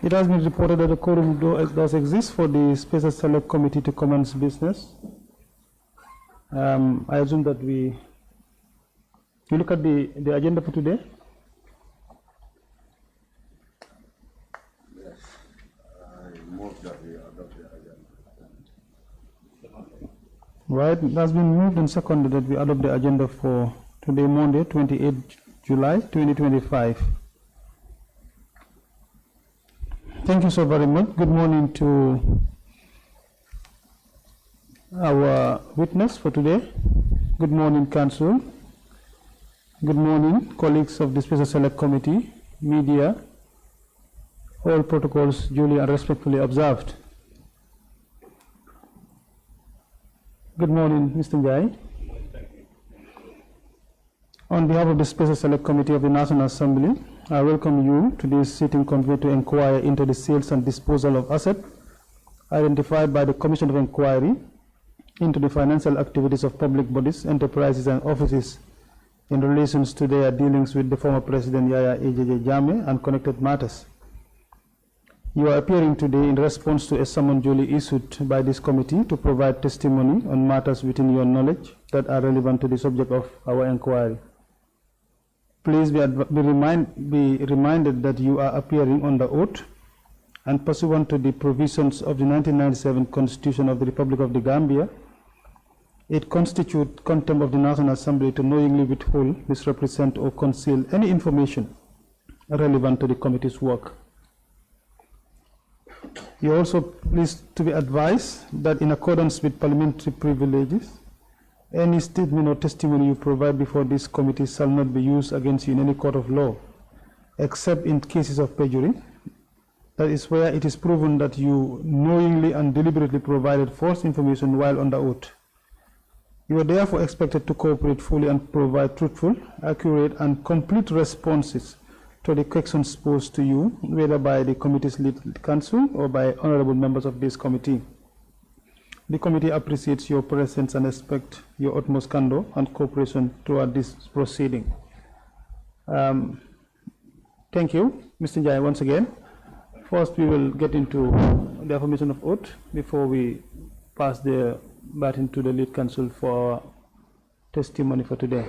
It has been reported that the quorum does exist for the Special Select Committee to commence business. I assume that we look at the agenda for today. Yes, I move that we adopt the agenda. Right, it has been moved and seconded that we adopt the agenda for today, Monday, 28 July 2025. Thank you so very much. Good morning to our witness for today. Good morning, Council. Good morning, colleagues of the Special Select Committee, media. All protocols duly and respectfully observed. Good morning, Mr. Njie. On behalf of the Special Select Committee of the National Assembly, I welcome you to this sitting convened to inquire into the sales and disposal of assets identified by the Commission of Inquiry into the financial activities of public bodies, enterprises, and offices in relation to their dealings with the former President Alieu Njie Janneh and connected matters. You are appearing today in response to a summons duly issued by this committee to provide testimony on matters within your knowledge that are relevant to the subject of our inquiry. Please be reminded that you are appearing under oath and pursuant to the provisions of the 1997 Constitution of the Republic of the Gambia. It constitutes contempt of the National Assembly to knowingly withhold, misrepresent, or conceal any information relevant to the committee's work. You are also pleased to be advised that in accordance with parliamentary privileges, any statement or testimony you provide before this committee shall not be used against you in any court of law, except in cases of perjury. That is where it is proven that you knowingly and deliberately provided false information while under oath. You are therefore expected to cooperate fully and provide truthful, accurate, and complete responses to the questions posed to you, whether by the committee's lead counsel or by honorable members of this committee. The committee appreciates your presence and expects your utmost candor and cooperation throughout this proceeding. Thank you, Mr. Njie, once again. First, we will get into the affirmation of oath before we pass the baton to the lead counsel for testimony for today.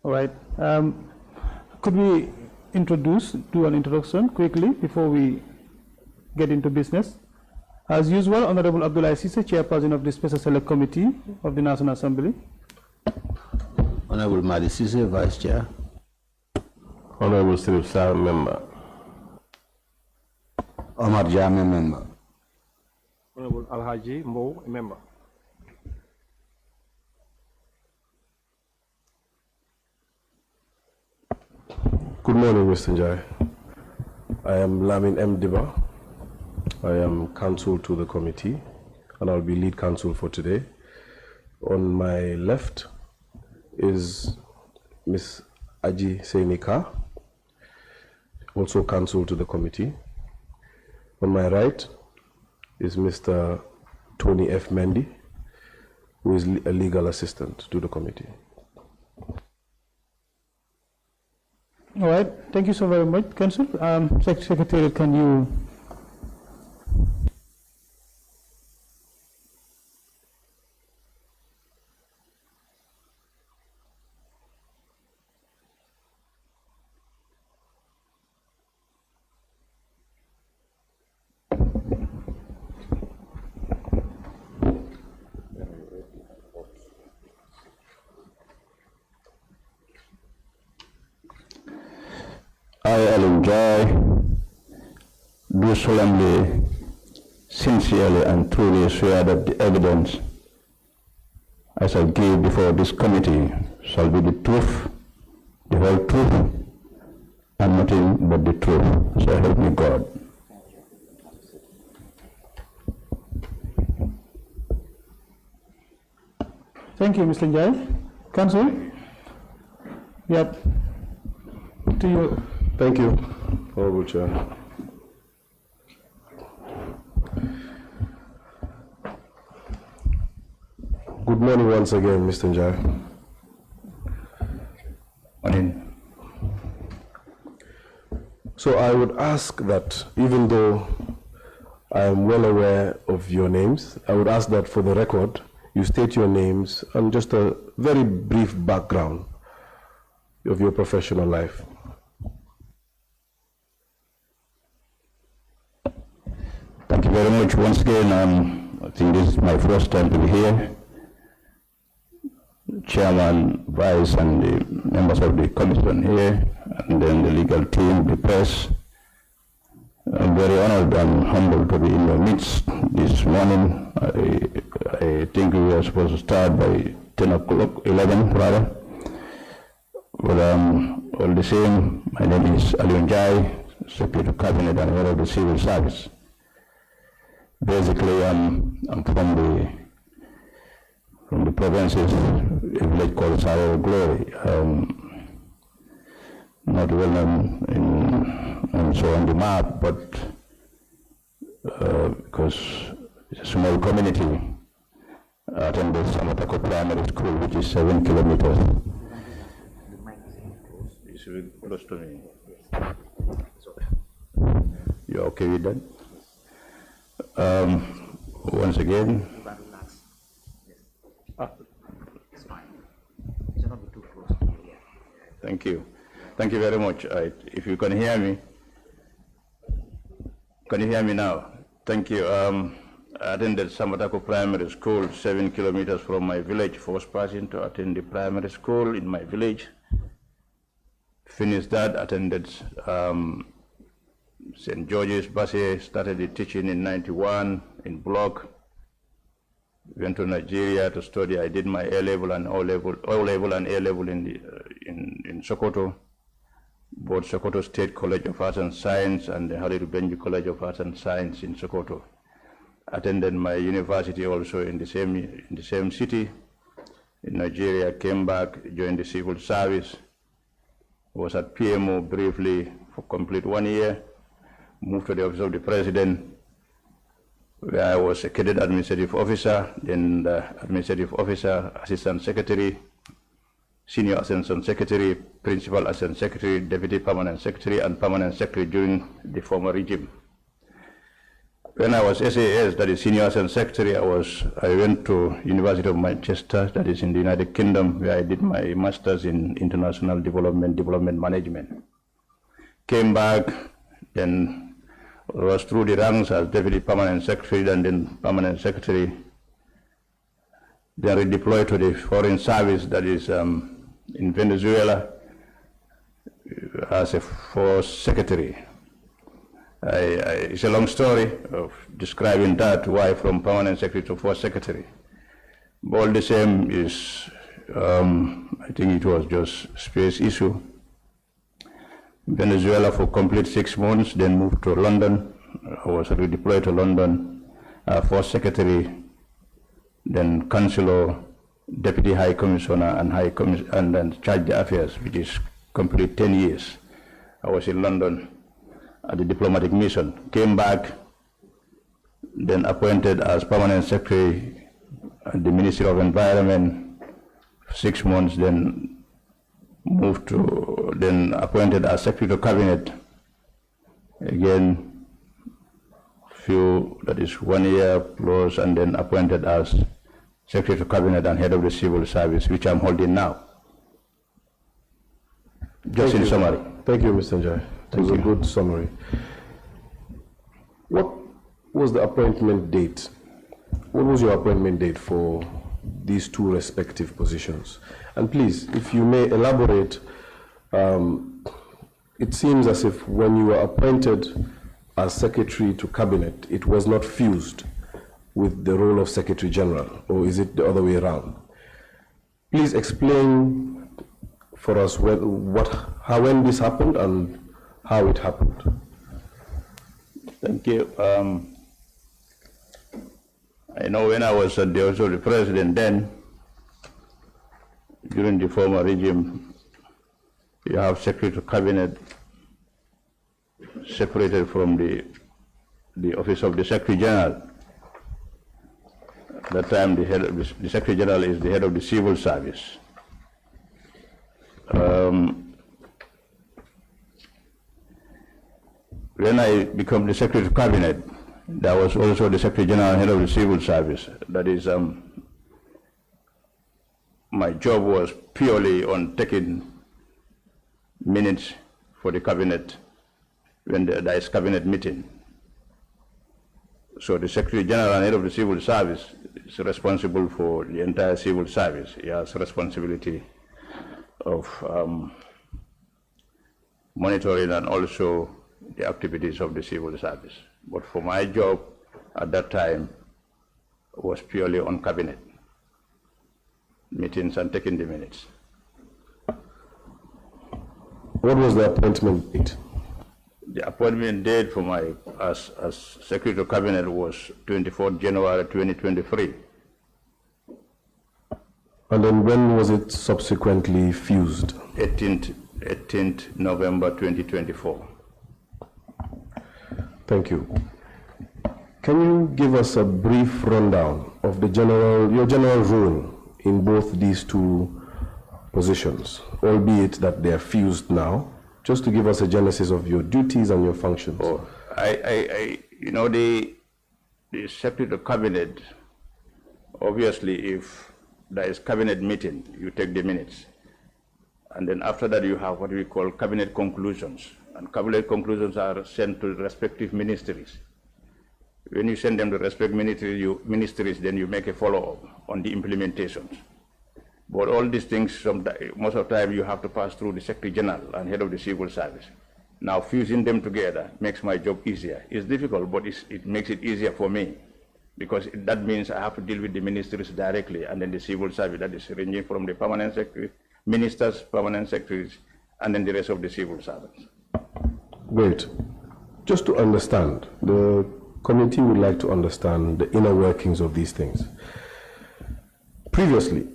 All right. Could we do an introduction quickly before we get into business? As usual, Honorable Abdullah Sise, Chairperson of the Special Select Committee of the National Assembly. Honorable Madi Sise, Vice Chair. Honorable Sirif Sar, Member. Omar Jame, Member. Honorable Alhaji Mbo, Member. Good morning, Mr. Njie. I am Lamin M. Diba. I am counsel to the committee, and I'll be lead counsel for today. On my left is Ms. Aji Seinika, also counsel to the committee. On my right is Mr. Tony F. Mendy, who is a legal assistant to the committee. All right, thank you so very much, Council. Secretary, can you I, Alieu Njie, do solemnly, sincerely, and truly swear that the evidence I shall give before this committee shall be the truth, the whole truth, and nothing but the truth. So help me God. Thank you, Mr. Njie. Council? Yep. To you. Thank you, Honorable Chair. Good Good morning once again, Mr. Njie. Morning. So I would ask that, even though I am well aware of your names, I would ask that for the record, you state your names and just a very brief background of your professional life. Thank you very much once again. I think this is my first time to be here. Chairman, Vice, and the members of the commission here, and then the legal team, the press. I'm very honored and humbled to be in your midst this morning. I think we were supposed to start by 10 o'clock, 11 rather. But all the same, my name is Alieu Njie, Secretary to Cabinet and Head of the Civil Service. Basically, I'm from the provinces, a village called Sarah Glory. Not well known and so on the map, but because it's a small community, I attended Samatako Primary School, which is 7 kilometers. You should be close to me. You're okay with that? Once again. Thank you. Thank you very much. If you can hear me. Can you hear me now? Thank you. I attended Samatako Primary School, 7 kilometers from my village. First person to attend the primary school in my village. Finished that, attended St. George's Basse, started the teaching in 91 in Block. Went to Nigeria to study. I did my A-level and O-level and A-level in Sokoto, both Sokoto State College of Arts and Science and the Haliru Benji College of Arts and Science in Sokoto. Attended my university also in the same city in Nigeria. Came back, joined the civil service. Was at PMO briefly for complete 1 year. Moved to the office of the president, where I was a cadet administrative officer, then the administrative officer, assistant secretary, senior assistant secretary, principal assistant secretary, deputy permanent secretary, and permanent secretary during the former regime. When I was SAS, that is senior assistant secretary, I went to University of Manchester, that is in the United Kingdom, where I did my master's in international development management. Came back, then was through the ranks as deputy permanent secretary and then permanent secretary. Then redeployed to the foreign service, that is in Venezuela, as a force secretary. It's a long story of describing that, why from permanent secretary to force secretary. But all the same is, I think it was just space issue. Venezuela for complete 6 months, then moved to London. I was redeployed to London, force secretary, then councillor, deputy high commissioner, and then charge the affairs, which is complete 10 years. I was in London at the diplomatic mission. Came back, then appointed as permanent secretary at the Ministry of Environment, 6 months, then moved to, then appointed as secretary to cabinet. Again, that is 1 year plus, and then appointed as secretary to cabinet and head of the civil service, which I'm holding now. Just in summary. Thank you, Mr. Njie. It was a good summary. What was the appointment date? What was your appointment date for these two respective positions? And please, if you may elaborate, it seems as if when you were appointed as Secretary to Cabinet, it was not fused with the role of Secretary General, or is it the other way around? Please explain for us when this happened and how it happened. Thank you. I know when I was at the office of the president then, during the former regime, you have Secretary to Cabinet separated from the office of the Secretary General. That time the Secretary General is the head of the Civil Service. When I became the Secretary of Cabinet, there was also the Secretary General head of the Civil Service. That is, my job was purely on taking minutes for the cabinet when there is cabinet meeting. So the Secretary General and head of the Civil Service is responsible for the entire civil service. He has responsibility of monitoring and also the activities of the civil service. But for my job at that time was purely on cabinet meetings and taking the minutes. What was the appointment date? The appointment date for my as Secretary of Cabinet was 24th January 2023. And then when was it subsequently fused? 18th November 2024. Thank you. Can you give us a brief rundown of your general role in both these two positions, albeit that they are fused now, just to give us a genesis of your duties and your functions? Oh, the Secretary of Cabinet, obviously if there is cabinet meeting, you take the minutes. And then after that you have what we call cabinet conclusions. And cabinet conclusions are sent to the respective ministries. When you send them to respective ministries, then you make a follow-up on the implementations. But all these things, most of the time you have to pass through the Secretary General and head of the civil service. Now fusing them together makes my job easier. It's difficult, but it makes it easier for me, because that means I have to deal with the ministries directly, and then the civil service, that is ranging from the permanent secretary, ministers, permanent secretaries, and then the rest of the civil servants. Great. Just to understand, the committee would like to understand the inner workings of these things. Previously,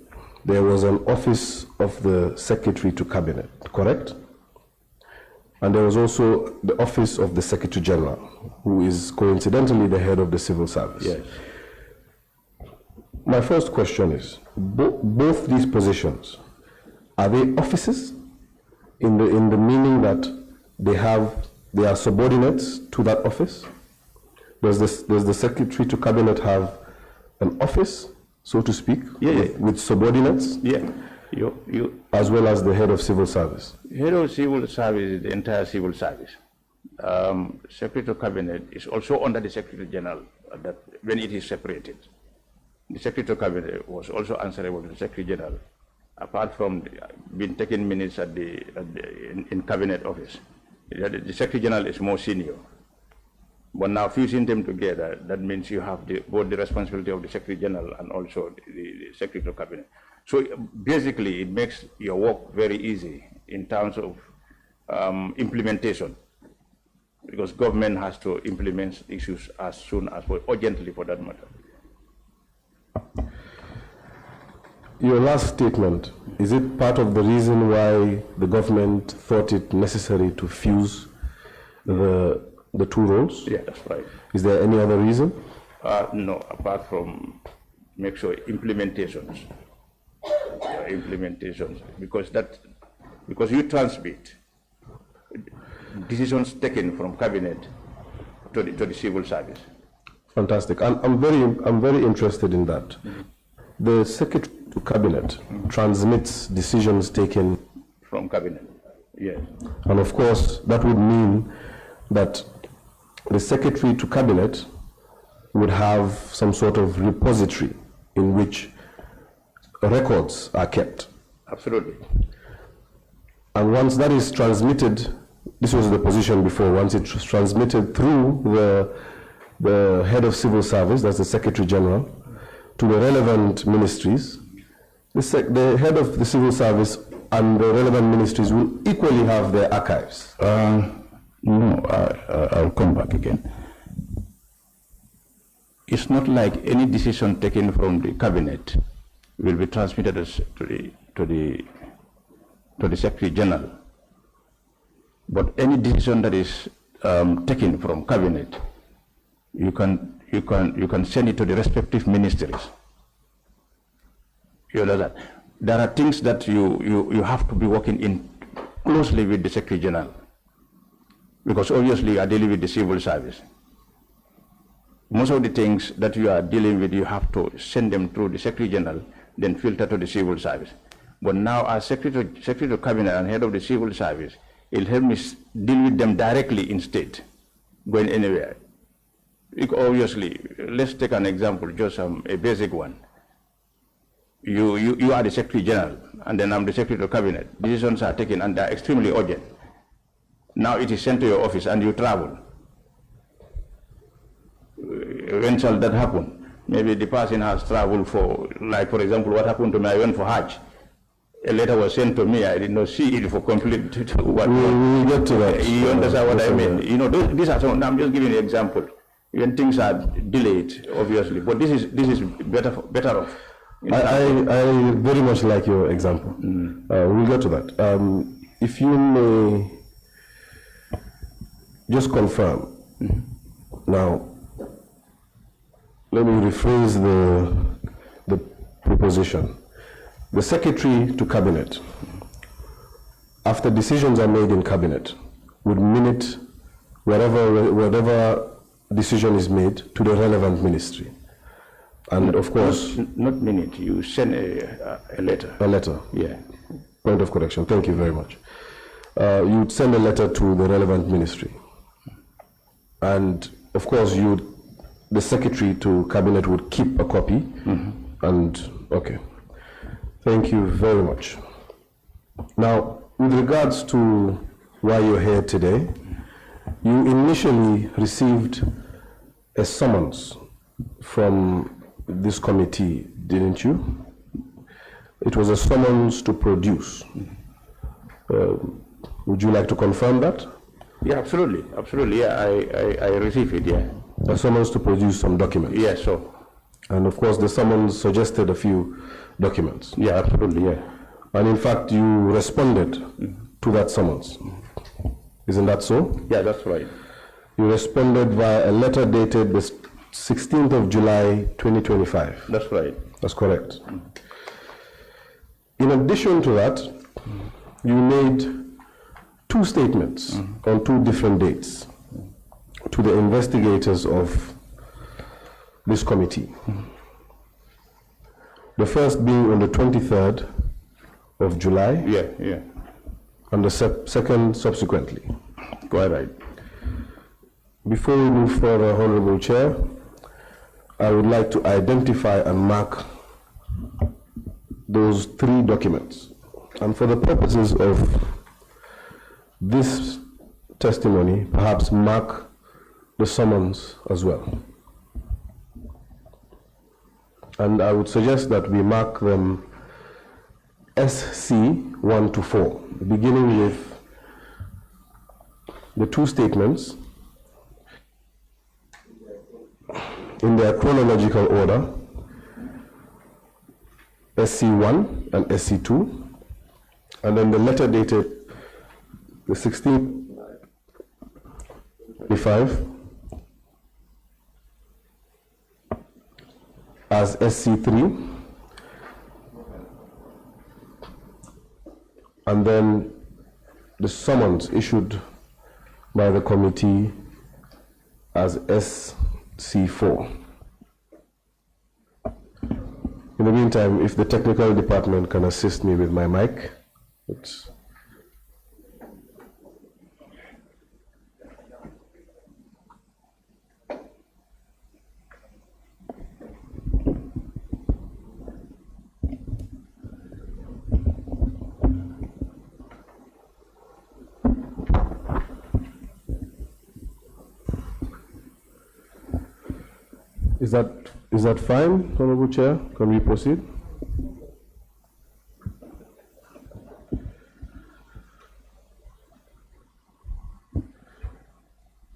there was an office of the Secretary to Cabinet, correct? And there was also the office of the Secretary General, who is coincidentally the head of the civil service. Yes. My first question is, both these positions, are they offices in the meaning that they are subordinates to that office? Does the Secretary to Cabinet have an office, so to speak, with subordinates? Yeah. As well as the head of civil service? Head of civil service is the entire civil service. Secretary of Cabinet is also under the Secretary General when it is separated. The Secretary of Cabinet was also answerable to the Secretary General, apart from being taking minutes in Cabinet office. The Secretary General is more senior. But now fusing them together, that means you have both the responsibility of the Secretary General and also the Secretary of Cabinet. So basically, it makes your work very easy in terms of implementation, because government has to implement issues as soon as possible, urgently for that matter. Your last statement, is it part of the reason why the government thought it necessary to fuse the two roles? Yeah, that's right. Is there any other reason? No, apart from make sure implementations, because you transmit decisions taken from cabinet to the civil service. Fantastic. I'm very interested in that. The Secretary to Cabinet transmits decisions taken from cabinet. Yes. And of course, that would mean that the Secretary to Cabinet would have some sort of repository in which records are kept. Absolutely. And once that is transmitted, this was the position before, once it's transmitted through the head of civil service, that's the Secretary General, to the relevant ministries, the head of the civil service and the relevant ministries will equally have their archives. No, I'll come back again. It's not like any decision taken from the cabinet will be transmitted to the Secretary General. But any decision that is taken from cabinet, you can send it to the respective ministries You know that there are things that you have to be working in closely with the Secretary General, because obviously you are dealing with the civil service. Most of the things that you are dealing with, you have to send them through the Secretary General, then filter to the civil service. But now as Secretary of Cabinet and head of the civil service, it'll help me deal with them directly instead, going anywhere. Obviously, let's take an example, just a basic one. You are the Secretary General, and then I'm the Secretary of Cabinet. Decisions are taken and they're extremely urgent. Now it is sent to your office and you travel. When shall that happen? Maybe the person has traveled for, like for example, what happened to me, I went for Hajj. A letter was sent to me, I did not see it for complete. We'll get to that. You understand what I mean? You know, these are some, I'm just giving you an example. When things are delayed, obviously, but this is better off. I very much like your example. We'll get to that. If you may just confirm. Now, let me rephrase the proposition. The Secretary to Cabinet, after decisions are made in Cabinet, would minute whatever decision is made to the relevant ministry. And of course... Not minute, you send a letter. A letter? Yeah. Point of correction, thank you very much. You would send a letter to the relevant ministry. And of course, the Secretary to Cabinet would keep a copy. And, okay. Thank you very much. Now, with regards to why you're here today, you initially received a summons from this committee, didn't you? It was a summons to produce. Would you like to confirm that? Yeah, absolutely, absolutely. Yeah, I received it. Yeah. A summons to produce some documents. Yeah, so. And of course, the summons suggested a few documents. Yeah, absolutely. Yeah. And in fact, you responded to that summons. Isn't that so? Yeah, that's right. You responded via a letter dated the 16th of July, 2025. That's right. That's correct. In addition to that, you made two statements on two different dates to the investigators of this committee. The first being on the 23rd of July. Yeah, yeah. And the second subsequently. Quite right. Before we move further, Honorable Chair, I would like to identify and mark those three documents. And for the purposes of this testimony, perhaps mark the summons as well. And I would suggest that we mark them SC 1 to 4, beginning with the two statements in their chronological order, SC1 and SC2, and then the letter dated the 16th, 25, as SC3, and then the summons issued by the committee as SC4. In the meantime, if the technical department can assist me with my mic, it's Is that fine, Honorable Chair? Can we proceed?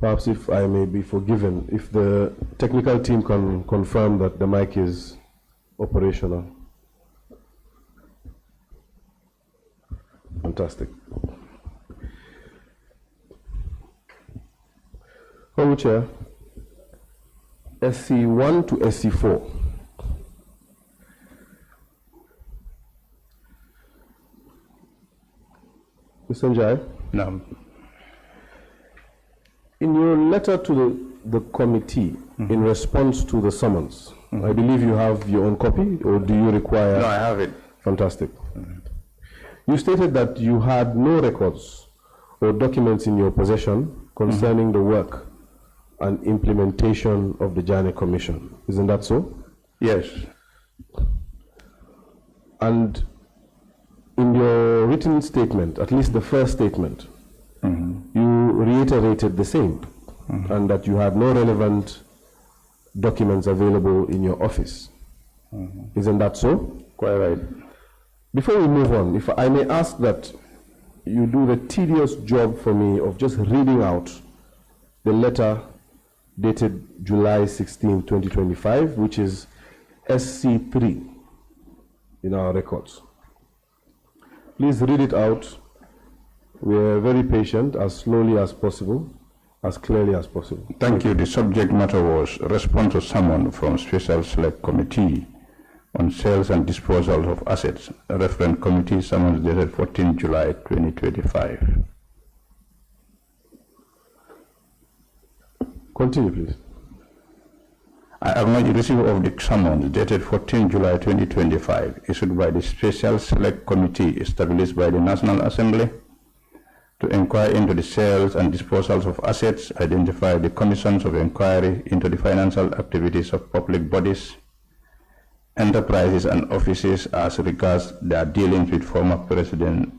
Perhaps if I may be forgiven, if the technical team can confirm that the mic is operational. Fantastic. Honorable Chair, SC1 to SC4. Mr. Njie, No. in your letter to the committee in response to the summons, I believe you have your own copy, or do you require? No, I have it. Fantastic. You stated that you had no records or documents in your possession concerning the work and implementation of the Janneh Commission. Isn't that so? Yes. And in your written statement, at least the first statement, you reiterated the same, and that you had no relevant documents available in your office. Isn't that so? Quite right. Before we move on, if I may ask that you do the tedious job for me of just reading out the letter dated July 16, 2025, which is SC3 in our records. Please read it out. We are very patient, as slowly as possible, as clearly as possible. Thank you. The subject matter was response to summon from Special Select Committee on Sales and Disposal of Assets, Referent Committee summons dated 14 July 2025. Continue, please. I acknowledge receipt of the summons dated 14 July 2025 issued by the Special Select Committee established by the National Assembly to inquire into the sales and disposals of assets, identify the commissions of inquiry into the financial activities of public bodies, enterprises and offices as regards their dealings with former President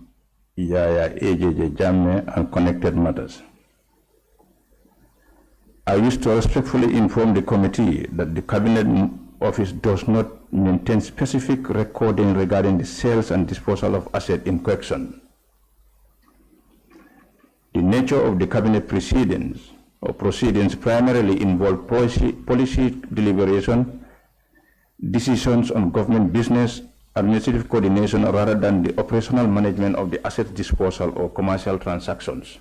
Alieu Njie and connected matters. I wish to respectfully inform the committee that the Cabinet Office does not maintain specific recording regarding the sales and disposal of assets in question. The nature of the Cabinet proceedings primarily involve policy deliberation, decisions on government business, administrative coordination rather than the operational management of the asset disposal or commercial transactions.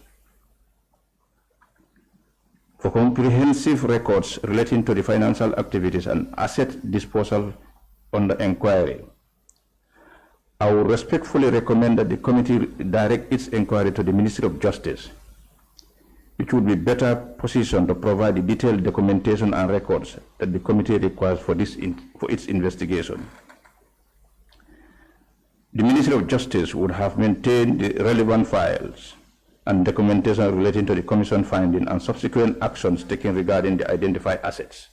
For comprehensive records relating to the financial activities and asset disposal under inquiry, I would respectfully recommend that the committee direct its inquiry to the Ministry of Justice, which would be better positioned to provide the detailed documentation and records that the committee requires for its investigation. The Ministry of Justice would have maintained the relevant files and documentation relating to the Commission finding and subsequent actions taken regarding the identified assets.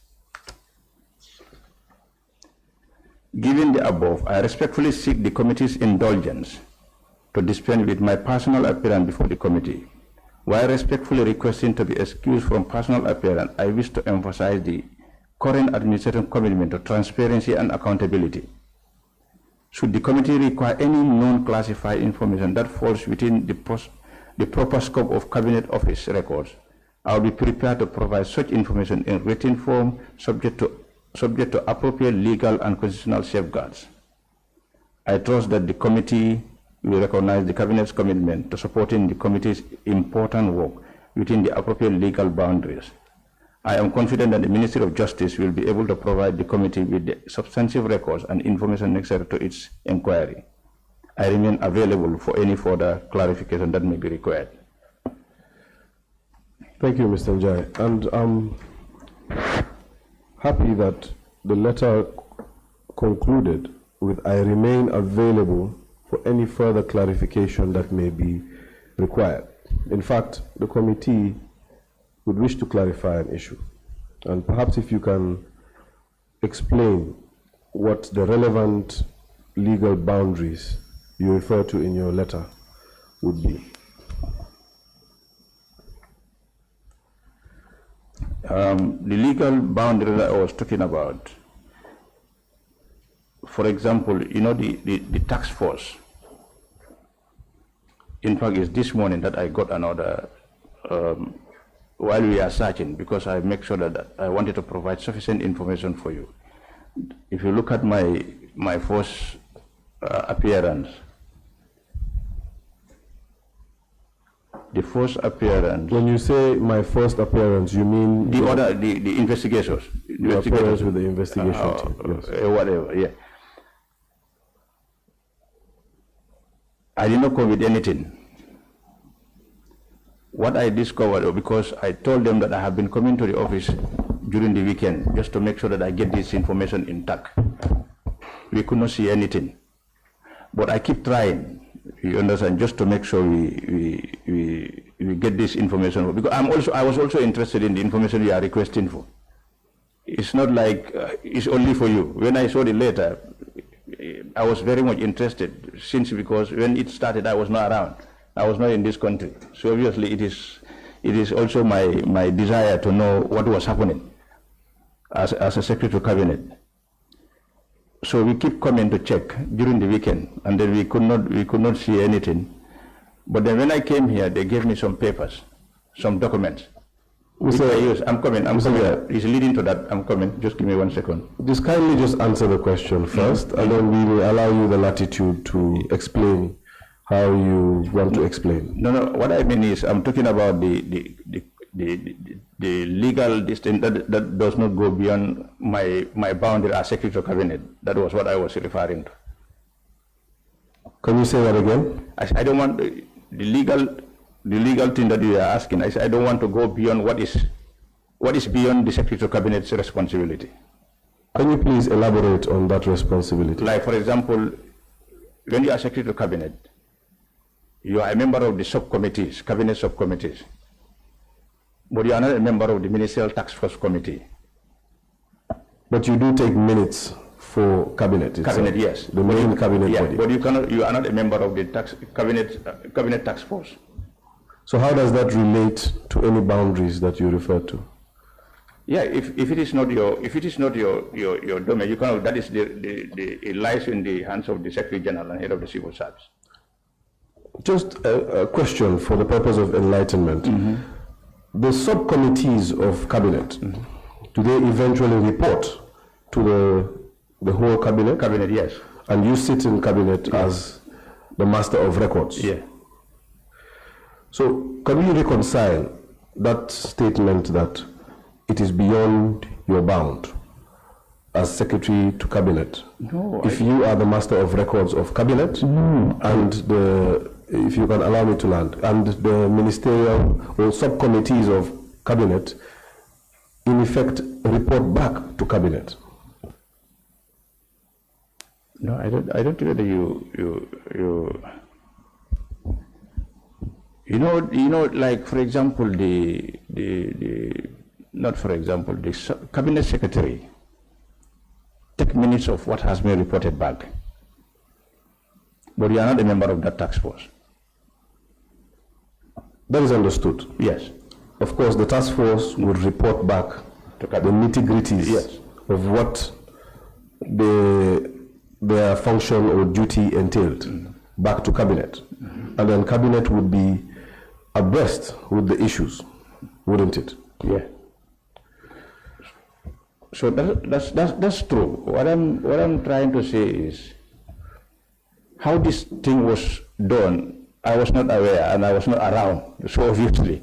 Given the above, I respectfully seek the committee's indulgence to dispense with my personal appearance before the committee. While respectfully requesting to be excused from personal appearance, I wish to emphasize the current administration commitment to transparency and accountability. Should the committee require any non-classified information that falls within the proper scope of Cabinet Office records, I will be prepared to provide such information in written form subject to appropriate legal and constitutional safeguards. I trust that the committee will recognize the Cabinet's commitment to supporting the committee's important work within the appropriate legal boundaries. I am confident that the Ministry of Justice will be able to provide the committee with the substantive records and information necessary to its inquiry. I remain available for any further clarification that may be required. Thank you, Mr. Njie. And I'm happy that the letter concluded with "I remain available for any further clarification that may be required." In fact, the committee would wish to clarify an issue. And perhaps if you can explain what the relevant legal boundaries you refer to in your letter would be. The legal boundary that I was talking about, for example, you know, the task force. In fact, it's this morning that I got another, while we are searching, because I make sure that I wanted to provide sufficient information for you. If you look at my first appearance, the first appearance. When you say my first appearance, you mean the investigators. The appearance with the investigation team. Yes. Whatever, yeah. I did not come with anything. what I discovered, because I told them that I have been coming to the office during the weekend just to make sure that I get this information intact. We could not see anything. But I keep trying, you understand, just to make sure we get this information. Because I was also interested in the information you are requesting for. It's not like it's only for you. When I saw the letter, I was very much interested, because when it started, I was not around. I was not in this country. So obviously it is also my desire to know what was happening as a Secretary of Cabinet. So we keep coming to check during the weekend, and then we could not see anything. But then when I came here, they gave me some papers, some documents. I'm coming. It's leading to that. I'm coming. Just give me 1 second. Just kindly just answer the question first, and then we will allow you the latitude to explain how you want to explain. No. What I mean is, I'm talking about the legal distance that does not go beyond my boundary as Secretary of Cabinet. That was what I was referring to. Can you say that again? I don't want the legal thing that you are asking. I don't want to go beyond what is beyond the Secretary of Cabinet's responsibility. Can you please elaborate on that responsibility? Like, for example, when you are Secretary of Cabinet, you are a member of the subcommittees, cabinet subcommittees, but you are not a member of the Ministerial Task Force Committee. But you do take minutes for cabinet itself. Cabinet, yes. The main cabinet body. But you are not a member of the cabinet task force. So how does that relate to any boundaries that you refer to? Yeah, if it is not your domain, you cannot. That is it lies in the hands of the Secretary General and Head of the Civil Service. Just a question for the purpose of enlightenment. Mm-hmm. The subcommittees of cabinet, mm-hmm. do they eventually report to the whole cabinet? Cabinet, yes. And you sit in cabinet as the master of records? Yeah. So can we reconcile that statement that it is beyond your bound as Secretary to Cabinet? No. If you are the master of records of Cabinet, and if you can allow me to land, and the ministerial or subcommittees of Cabinet in effect report back to Cabinet. No, I don't think that you know, like, for example, the cabinet secretary take minutes of what has been reported back, but you are not a member of that task force. That is understood. Yes. Of course, the task force would report back to the nitty-gritties, yes, of what their function or duty entailed, back to cabinet, and then cabinet would be abreast with the issues, wouldn't it? Yeah. So that's true. What I'm trying to say is, how this thing was done, I was not aware and I was not around. So obviously,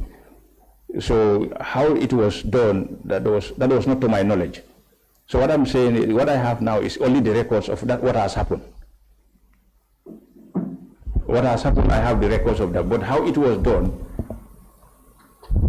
so how it was done, that was not to my knowledge. So what I'm saying is, what I have now is only the records of that, what has happened. What has happened, I have the records of that. But how it was done,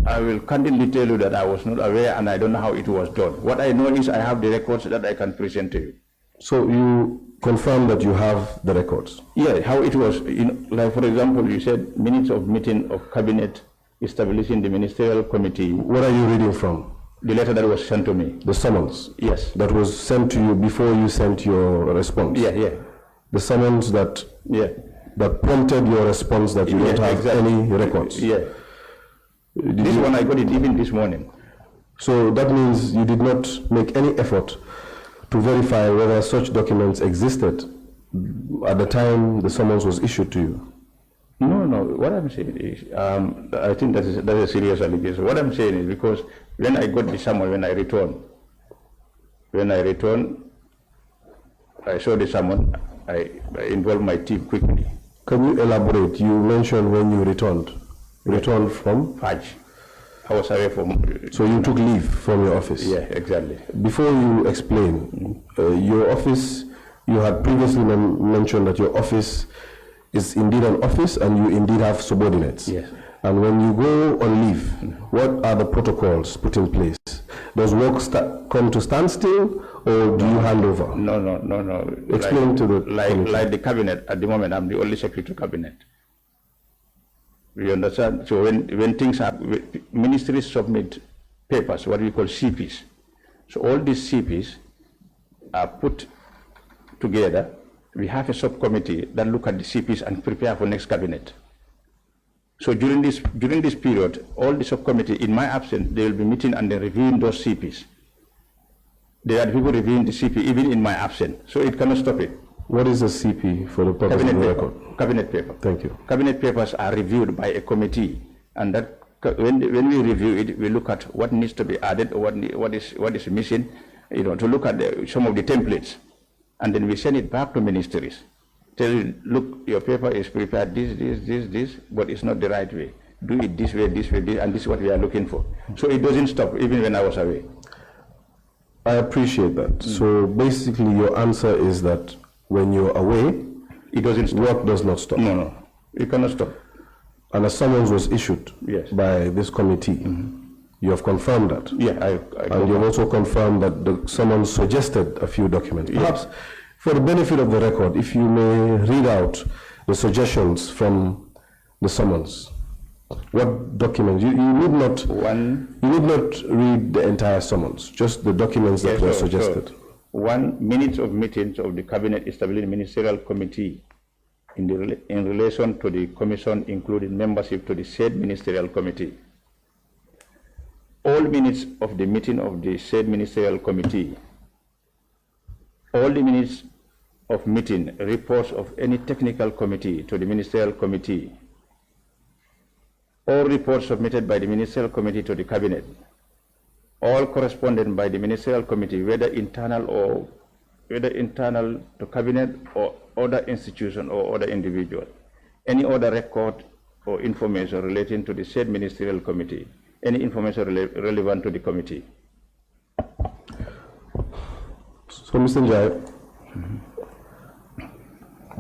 I will candidly tell you that I was not aware and I don't know how it was done. What I know is I have the records that I can present to you. So you confirm that you have the records? Yeah, how it was, like, for example, you said minutes of meeting of cabinet establishing the ministerial committee. What are you reading from? The letter that was sent to me. The summons? Yes. That was sent to you before you sent your response? Yeah. The summons that prompted your response that you don't have any records? Yeah. This one I got it even this morning. So that means you did not make any effort to verify whether such documents existed at the time the summons was issued to you? No. What I'm saying is, I think that's a serious allegation. What I'm saying is, because when I got the summons, when I returned, I saw the summons, I involved my team quickly. Can you elaborate? You mentioned when you returned. Returned from? Hajj. I was away from... So you took leave from your office? Yeah, exactly. Before you explain, your office, you had previously mentioned that your office is indeed an office and you indeed have subordinates. Yes. And when you go on leave, what are the protocols put in place? Does work come to standstill, or do you hand over? No. Explain to the like the cabinet. At the moment, I'm the only secretary to cabinet. You understand? So when things are, ministries submit papers, what we call CPs. So all these CPs are put together. We have a subcommittee that look at the CPs and prepare for next cabinet. So during this period, all the subcommittee, in my absence, they will be meeting and then reviewing those CPs. They are the people reviewing the CP even in my absence, so it cannot stop it. What is a CP for the purpose of the record? Cabinet paper. Thank you. Cabinet papers are reviewed by a committee, and that when we review it, we look at what needs to be added or what is missing, to look at some of the templates, and then we send it back to ministries. Tell you, look, your paper is prepared this, but it's not the right way. Do it this way, and this is what we are looking for. So it doesn't stop even when I was away. I appreciate that. So basically your answer is that when you're away, it doesn't stop. Work does not stop. No, it cannot stop. And a summons was issued Yes. by this committee. You have confirmed that. Yeah, And you've also confirmed that the summons suggested a few documents. Perhaps for the benefit of the record, if you may read out the suggestions from the summons. What documents? You need not read the entire summons, just the documents that were suggested. Sure. 1 minute of meetings of the cabinet establishing ministerial committee in relation to the commission, including membership to the said ministerial committee. All minutes of the meeting of the said ministerial committee. All the minutes of meeting, reports of any technical committee to the ministerial committee. All reports submitted by the ministerial committee to the cabinet. All correspondence by the ministerial committee, whether internal to cabinet or other institution or other individual. Any other record or information relating to the said ministerial committee. Any information relevant to the committee. So, Mr. Njie,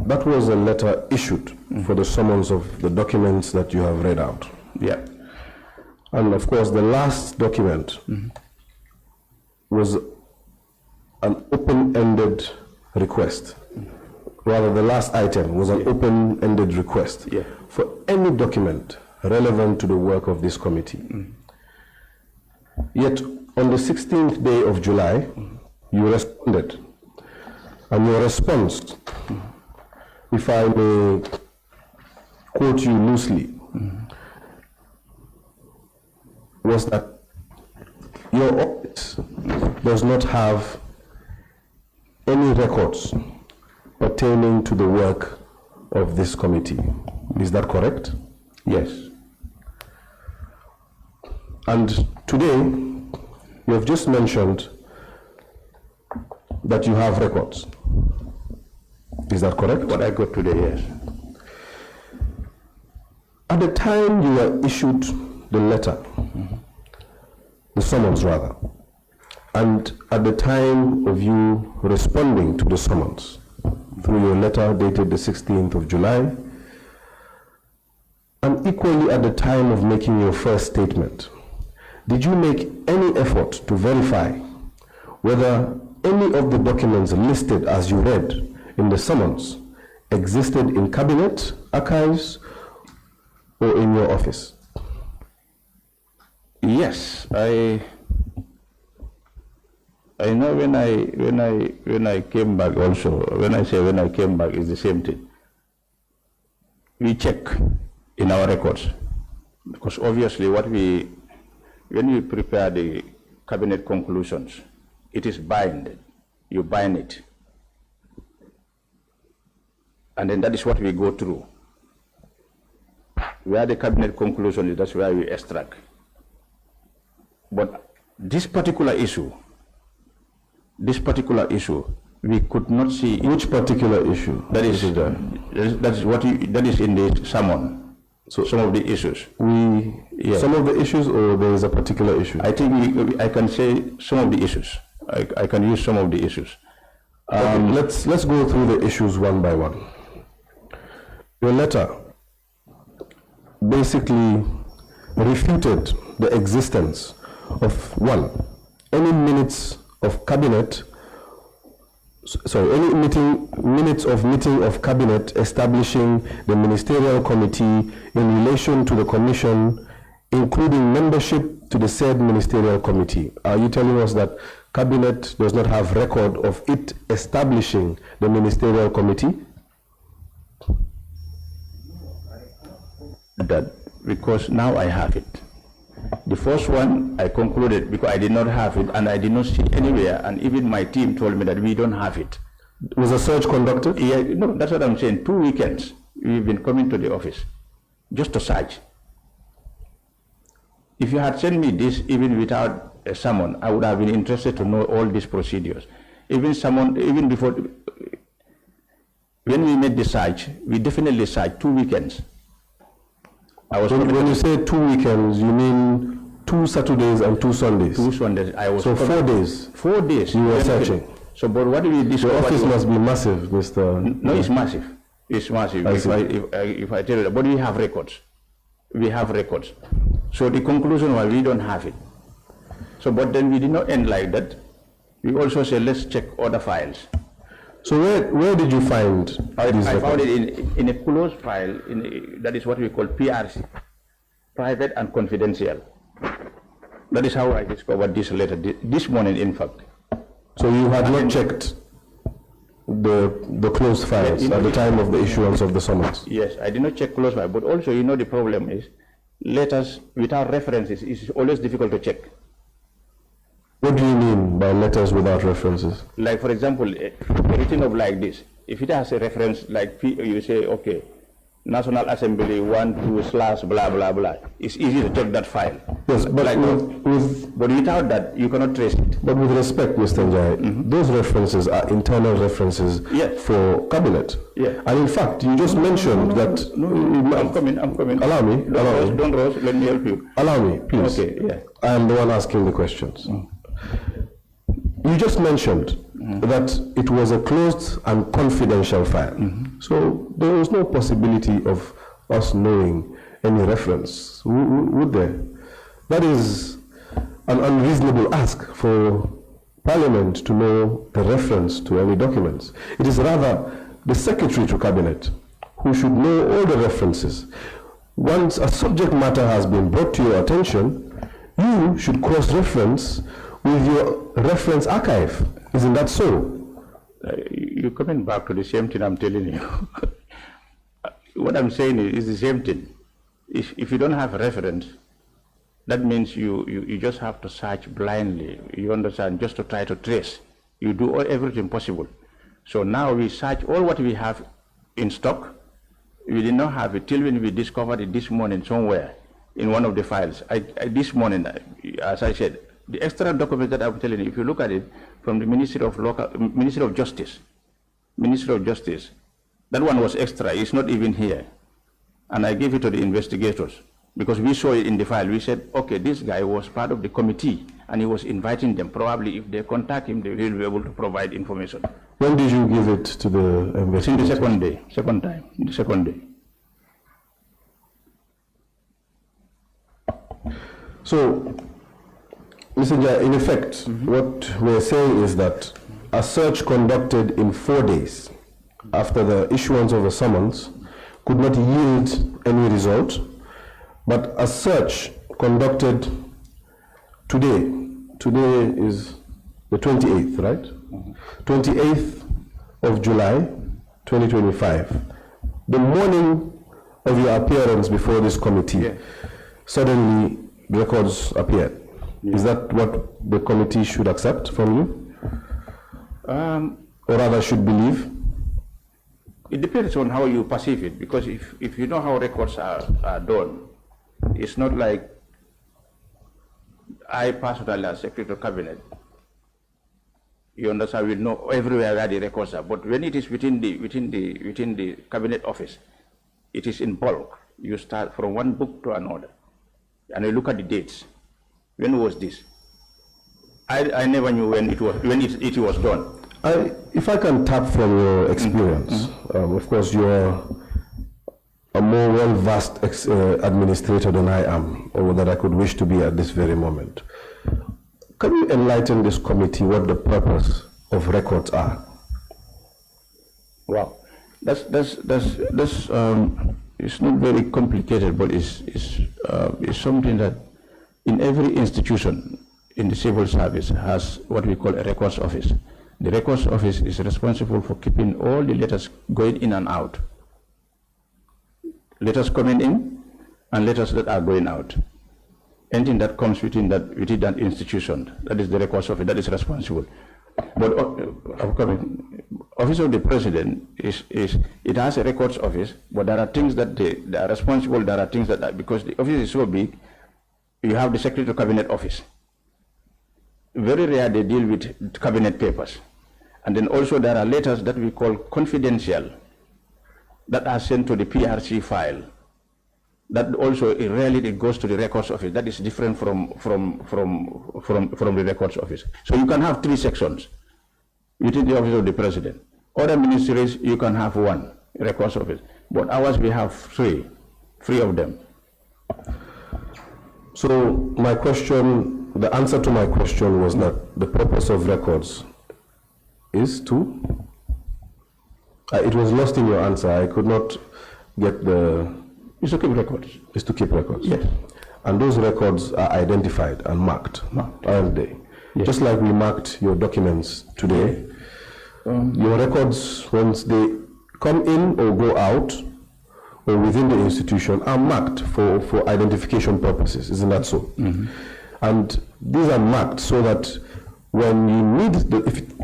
that was a letter issued for the summons of the documents that you have read out. Yeah. And of course, the last document was an open-ended request. Rather, the last item was an open-ended request for any document relevant to the work of this committee. Yet, on the 16th day of July, you responded. And your response, if I may quote you loosely, was that your office does not have any records pertaining to the work of this committee. Is that correct? Yes. And today, you have just mentioned that you have records. Is that correct? What I got today, yes. At the time you were issued the letter, the summons rather, and at the time of you responding to the summons through your letter dated the 16th of July, and equally at the time of making your first statement, did you make any effort to verify whether any of the documents listed as you read in the summons existed in cabinet archives or in your office? Yes, I know when I came back also, when I say when I came back, it's the same thing. We check in our records, because obviously when we prepare the cabinet conclusions, it is bind. You bind it. And then that is what we go through. Where the cabinet conclusion is, that's where we extract. But this particular issue, we could not see. Which particular issue? That is in the summon. So some of the issues. Some of the issues, or there is a particular issue? I think I can say some of the issues. I can use some of the issues. Let's go through the issues one by one. Your letter basically refuted the existence of any minutes of cabinet, any minutes of meeting of cabinet establishing the ministerial committee in relation to the commission, including membership to the said ministerial committee. Are you telling us that cabinet does not have record of it establishing the ministerial committee? That because now I have it. The first one I concluded because I did not have it and I did not see anywhere, and even my team told me that we don't have it. Was a search conducted? Yeah, no, that's what I'm saying. 2 weekends we've been coming to the office just to search. If you had sent me this even without a summon, I would have been interested to know all these procedures. Even before, when we made the search, we definitely searched 2 weekends. When you say 2 weekends, you mean 2 Saturdays and 2 Sundays? 2 Sundays. So 4 days? 4 days. You were searching? So, but what do we discover? The office must be massive, Mr. No, it's massive. It's massive. If I tell you that, but we have records. We have records. So the conclusion was we don't have it. So, but then we did not end like that. We also said, let's check other files. So where did you find these I found it in a closed file, that is what we call PRC, private and confidential. That is how I discovered this letter, this morning in fact. So you had not checked the closed files at the time of the issuance of the summons? Yes, I did not check closed file, but also the problem is letters without references is always difficult to check. What do you mean by letters without references? Like, for example, everything of like this. If it has a reference, like you say, okay, National Assembly 1/2/ blah blah blah. It's easy to check that file. Yes, but like but without that, you cannot trace it. But with respect, Mr. Njie, those references are internal references for cabinet. Yeah. And in fact, you just mentioned that. I'm coming. Allow me. Don't rush. Let me help you. Allow me, please. Okay. Yeah. I am the one asking the questions. You just mentioned that it was a closed and confidential file. So there was no possibility of us knowing any reference, would there? That is an unreasonable ask for Parliament to know the reference to any documents. It is rather the Secretary to Cabinet who should know all the references. Once a subject matter has been brought to your attention, you should cross-reference with your reference archive. Isn't that so? You're coming back to the same thing I'm telling you. What I'm saying is the same thing. If you don't have a reference, that means you just have to search blindly. You understand? Just to try to trace. You do everything possible. So now we search all what we have in stock. We did not have it till when we discovered it this morning somewhere in one of the files. This morning, as I said, the extra document that I'm telling you, if you look at it from the Ministry of Justice, that one was extra. It's not even here. And I gave it to the investigators because we saw it in the file. We said, okay, this guy was part of the committee and he was inviting them. Probably if they contact him, they will be able to provide information. When did you give it to the investigators? In the second day. So, Mr. Njie, in effect, what we're saying is that a search conducted in 4 days after the issuance of a summons could not yield any result, but a search conducted today is the 28th, right? 28th of July, 2025, the morning of your appearance before this committee, suddenly records appeared. Is that what the committee should accept from you? Or rather should believe? It depends on how you perceive it, because if you know how records are done, it's not like I personally as Secretary of Cabinet, you understand, we know everywhere where the records are, but when it is within the Cabinet office, it is in bulk. You start from one book to another, and you look at the dates. When was this? I never knew when it was done. If I can tap from your experience, of course you're a more well-versed administrator than I am, or that I could wish to be at this very moment. Can you enlighten this committee what the purpose of records are? Wow, that's it's not very complicated, but it's something that in every institution in the civil service has what we call a records office. The records office is responsible for keeping all the letters going in and out. Letters coming in and letters that are going out. Anything that comes within that institution, that is the records office, that is responsible. But Office of the President it has a records office, but there are things that they are responsible, there are things that are, because the office is so big, you have the Secretary of Cabinet office. Very rare they deal with cabinet papers. And then also there are letters that we call confidential that are sent to the PRC file. That also rarely it goes to the records office. That is different from the records office. So you can have 3 sections within the Office of the President. Other ministries you can have 1 records office, but ours we have 3 of them. So my question, the answer to my question was that the purpose of records is to, it was lost in your answer. I could not get the, it's to keep records. It's to keep records. Yes. And those records are identified and marked, aren't they? Yes. Just like we marked your documents today. Your records, once they come in or go out, or within the institution, are marked for identification purposes, isn't that so? Mm-hmm. And these are marked so that when you need,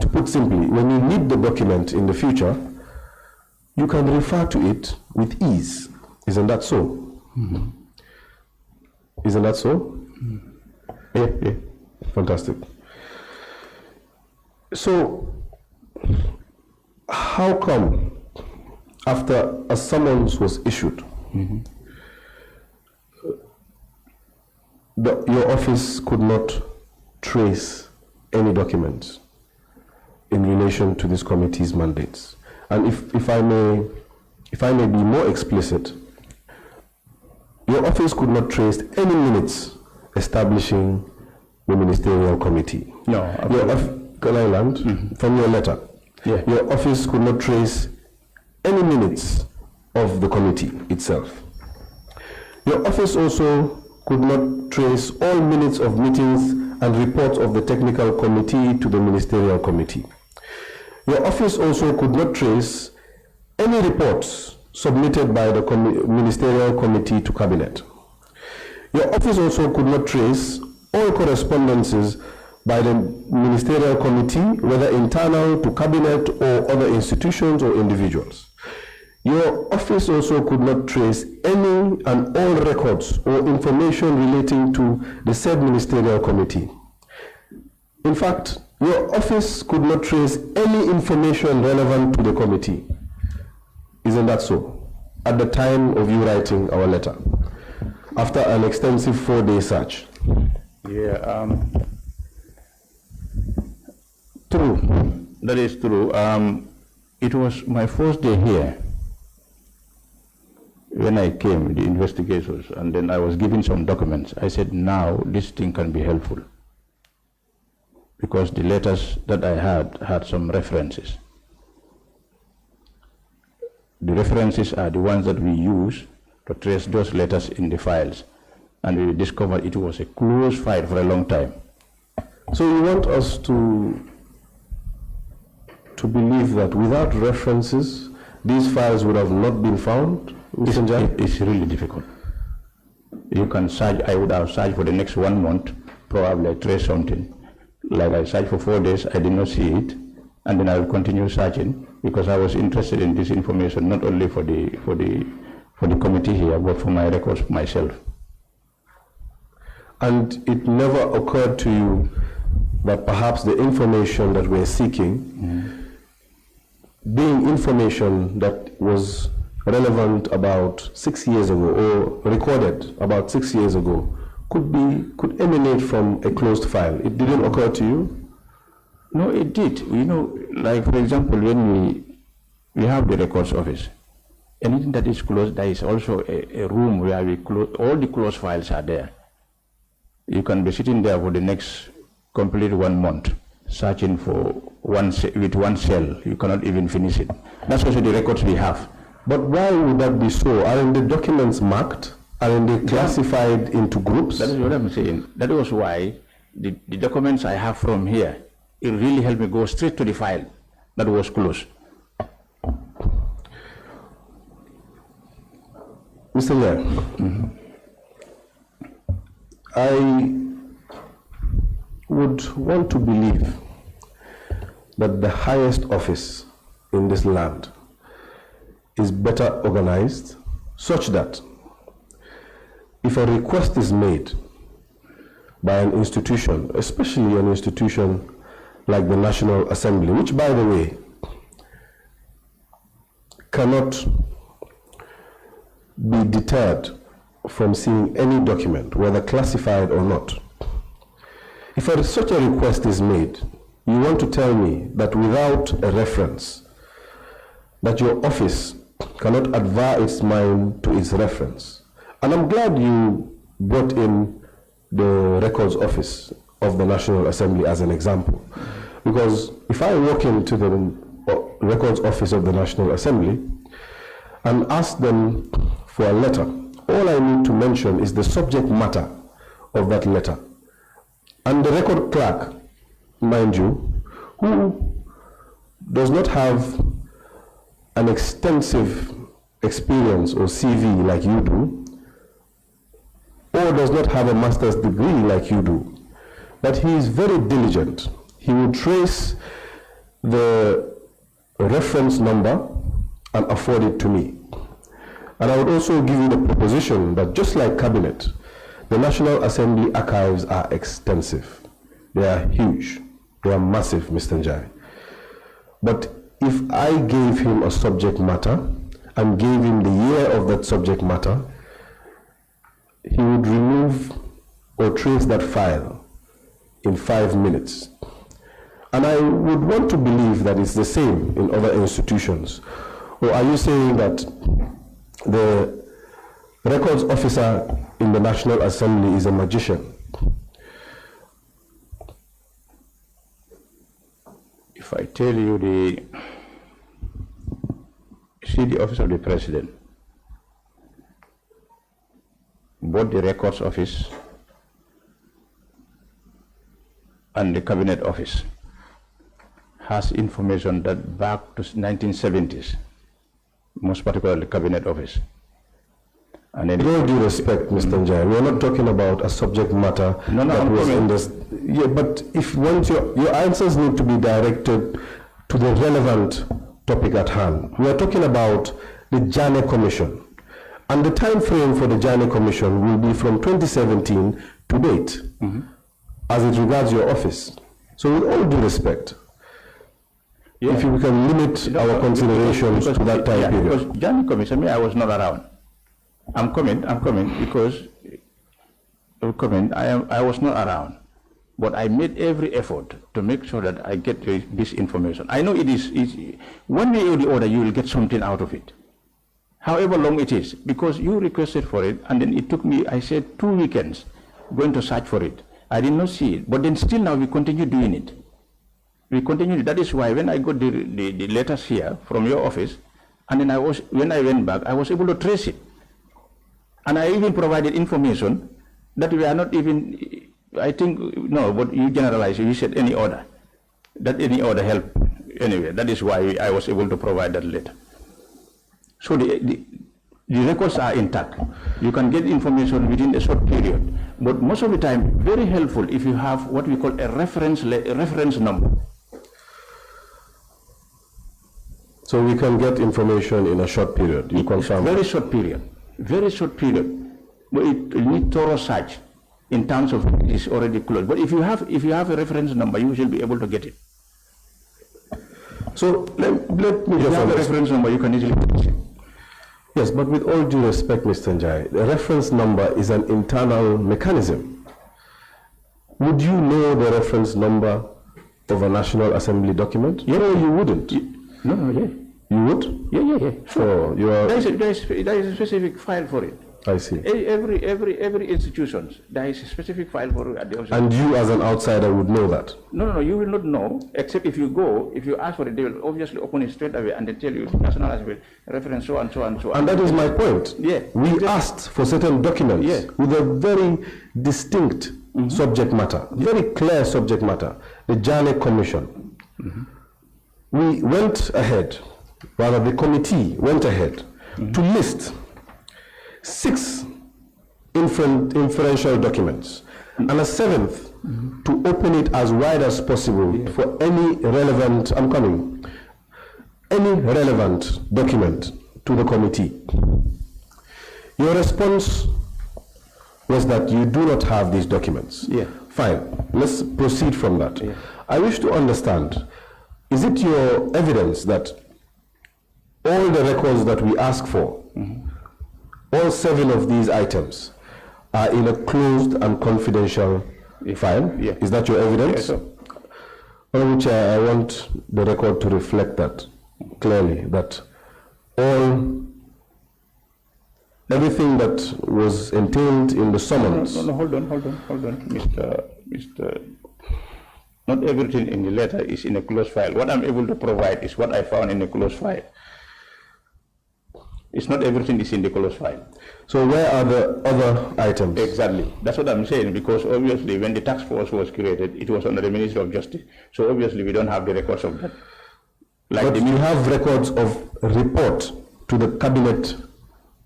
to put simply, when you need the document in the future, you can refer to it with ease. Isn't that so? Mm-hmm. Isn't that so? Mm-hmm. Yeah. Fantastic. So, how come after a summons was issued, mm-hmm, your office could not trace any documents in relation to this committee's mandates? And if I may be more explicit, your office could not trace any minutes establishing the ministerial committee. No. Can I land? Mm-hmm. From your letter? Yeah. Your office could not trace any minutes of the committee itself. Your office also could not trace all minutes of meetings and reports of the technical committee to the ministerial committee. Your office also could not trace any reports submitted by the ministerial committee to cabinet. Your office also could not trace all correspondences by the ministerial committee, whether internal to cabinet or other institutions or individuals. Your office also could not trace any and all records or information relating to the said ministerial committee. In fact, your office could not trace any information relevant to the committee. Isn't that so? At the time of you writing our letter, after an extensive 4-day search. Yeah, true. That is true. It was my first day here when I came, the investigators, and then I was given some documents. I said, now this thing can be helpful, because the letters that I had some references. The references are the ones that we use to trace those letters in the files, and we discovered it was a closed file for a long time. So you want us to believe that without references, these files would have not been found? It's really difficult. You can search. I would have searched for the next 1 month, probably I trace something. Like I searched for 4 days, I did not see it, and then I will continue searching, because I was interested in this information not only for the committee here, but for my records myself. And it never occurred to you that perhaps the information that we're seeking, mm-hmm, being information that was relevant about 6 years ago, or recorded about 6 years ago, could emanate from a closed file? It didn't occur to you? No, it did. You know, like for example, when we have the records office, anything that is closed, there is also a room where we close, all the closed files are there. You can be sitting there for the next complete 1 month, searching for with one cell. You cannot even finish it. That's also the records we have. But why would that be so? Aren't the documents marked? Aren't they classified into groups? That is what I'm saying. That was why the documents I have from here, it really helped me go straight to the file that was closed. Mr. Njie, I would want to believe that the highest office in this land is better organized, such that if a request is made by an institution, especially an institution like the National Assembly, which, by the way, cannot be deterred from seeing any document, whether classified or not. If such a request is made, you want to tell me that without a reference, that your office cannot advise its mind to its reference. And I'm glad you brought in the records office of the National Assembly as an example. Because if I walk into the records office of the National Assembly and ask them for a letter, all I need to mention is the subject matter of that letter. And the record clerk, mind you, who does not have an extensive experience or CV like you do, or does not have a master's degree like you do, but he is very diligent. He will trace the reference number and afford it to me. And I would also give you the proposition that just like Cabinet, the National Assembly archives are extensive. They are huge. They are massive, Mr. Njie. But if I gave him a subject matter and gave him the year of that subject matter, he would remove or trace that file in 5 minutes. And I would want to believe that it's the same in other institutions. Or are you saying that the records officer in the National Assembly is a magician? If I tell you the office of the president, both the records office and the cabinet office has information that back to 1970s, most particularly the cabinet office. And then with all due respect, Mr. Njie, we are not talking about a subject matter that was in this. Yeah, but if once your answers need to be directed to the relevant topic at hand. We are talking about the Janneh Commission. And the time frame for the Janneh Commission will be from 2017 to date, as it regards your office. So with all due respect, if we can limit our considerations to that time period. Because Janneh Commission, I was not around. I'm coming because I was not around. But I made every effort to make sure that I get this information. I know it is one way or the other you will get something out of it. However long it is, because you requested for it, and then it took me, I said, 2 weekends going to search for it. I did not see it, but then still now we continue doing it. We continue. That is why when I got the letters here from your office, and then when I went back, I was able to trace it. And I even provided information that we are not even, I think, no, but you generalized, you said any order. That any order help anyway. That is why I was able to provide that letter. So the records are intact. You can get information within a short period. But most of the time, very helpful if you have what we call a reference number. So we can get information in a short period, you confirm? Very short period. Very short period. But it needs thorough search in terms of it is already closed. But if you have a reference number, you should be able to get it. So let me if you have a reference number, you can easily get it. Yes, but with all due respect, Mr. Njie, the reference number is an internal mechanism. Would you know the reference number of a National Assembly document? Yeah. No, you wouldn't. No, yeah. You would? Yeah. So you are. There is a specific file for it. I see. Every institution, there is a specific file for it at the office. And you as an outsider would know that? No, you will not know, except if you ask for it, they will obviously open it straight away and they tell you national assembly reference so and so and so. And that is my point. Yeah. We asked for certain documents Yeah. with a very distinct subject matter, very clear subject matter, the Janneh Commission. We went ahead, rather the committee went ahead to list 6 inferential documents and a 7th to open it as wide as possible for any relevant, any relevant document to the committee. Your response was that you do not have these documents. Yeah. Fine, let's proceed from that. Yeah. I wish to understand, is it your evidence that all the records that we ask for, all 7 of these items, are in a closed and confidential file? Yeah. Is that your evidence? Yes, sir. Honorable Chair, I want the record to reflect that clearly, that everything that was entailed in the summons. No, hold on, Mr. Not everything in the letter is in a closed file. What I'm able to provide is what I found in a closed file. It's not everything is in the closed file. So where are the other items? Exactly. That's what I'm saying, because obviously when the task force was created, it was under the Ministry of Justice. So obviously we don't have the records of that. But you have records of report to the cabinet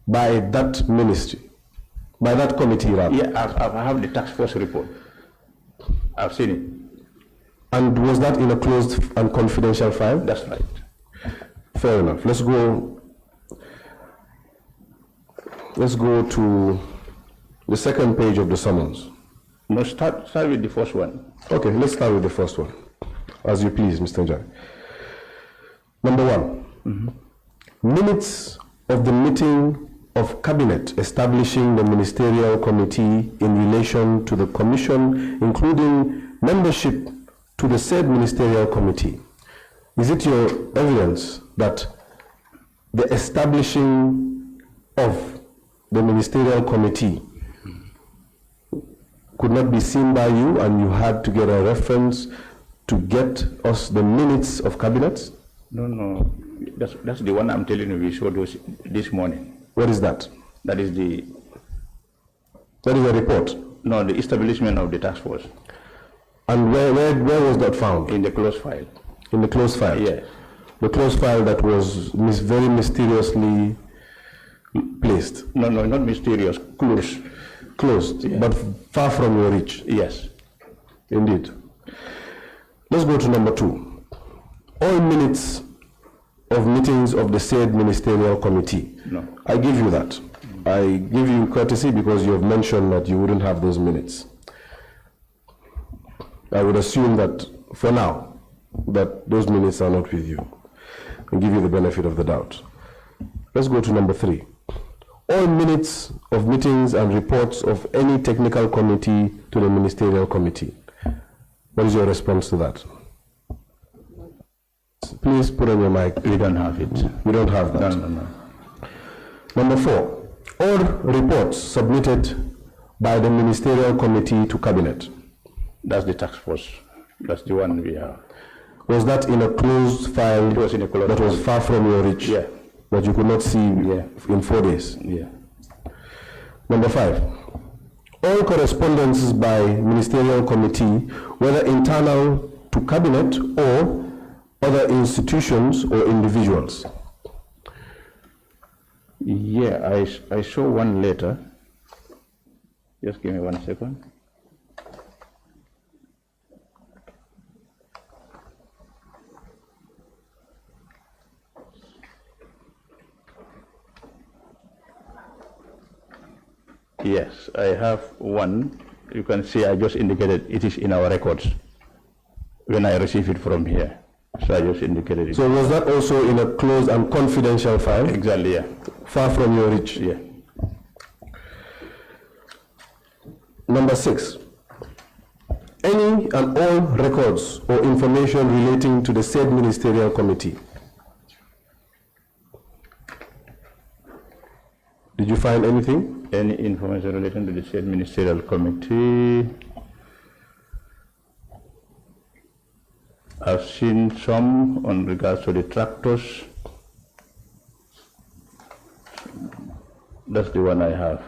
by that ministry, by that committee rather? Yeah, I have the task force report. I've seen it. And was that in a closed and confidential file? That's right. Fair enough. Let's go to the second page of the summons. No, start with the first one. Okay, let's start with the first one. As you please, Mr. Njie. Number 1, minutes of the meeting of cabinet establishing the ministerial committee in relation to the commission, including membership to the said ministerial committee. Is it your evidence that the establishing of the ministerial committee could not be seen by you and you had to get a reference to get us the minutes of cabinet? No, that's the one I'm telling you we showed this morning. What is that? That is a report? No, the establishment of the task force. And where was that found? In the closed file. In the closed file? Yes. The closed file that was very mysteriously placed? No, not mysterious, closed. Closed, yeah. But far from your reach? Yes. Indeed. Let's go to number 2. All minutes of meetings of the said ministerial committee. No. I give you that. I give you courtesy because you have mentioned that you wouldn't have those minutes. I would assume that for now, that those minutes are not with you. I'll give you the benefit of the doubt. Let's go to number 3. All minutes of meetings and reports of any technical committee to the ministerial committee. What is your response to that? Please put on your mic. We don't have it. We don't have that. No. Number 4, all reports submitted by the ministerial committee to cabinet. That's the task force. That's the one we have. Was that in a closed file? It was in a closed that was far from your reach? Yeah. That you could not see in 4 days? Yeah. Number 5, all correspondences by ministerial committee, whether internal to cabinet or other institutions or individuals. Yeah, I saw one letter. Just give me 1 second. Yes, I have one. You can see I just indicated it is in our records when I receive it from here. So I just indicated it. So was that also in a closed and confidential file? Exactly, yeah. Far from your reach? Yeah. Number 6, any and all records or information relating to the said ministerial committee. Did you find anything? Any information relating to the state ministerial committee? I've seen some on regards to the tractors. That's the one I have.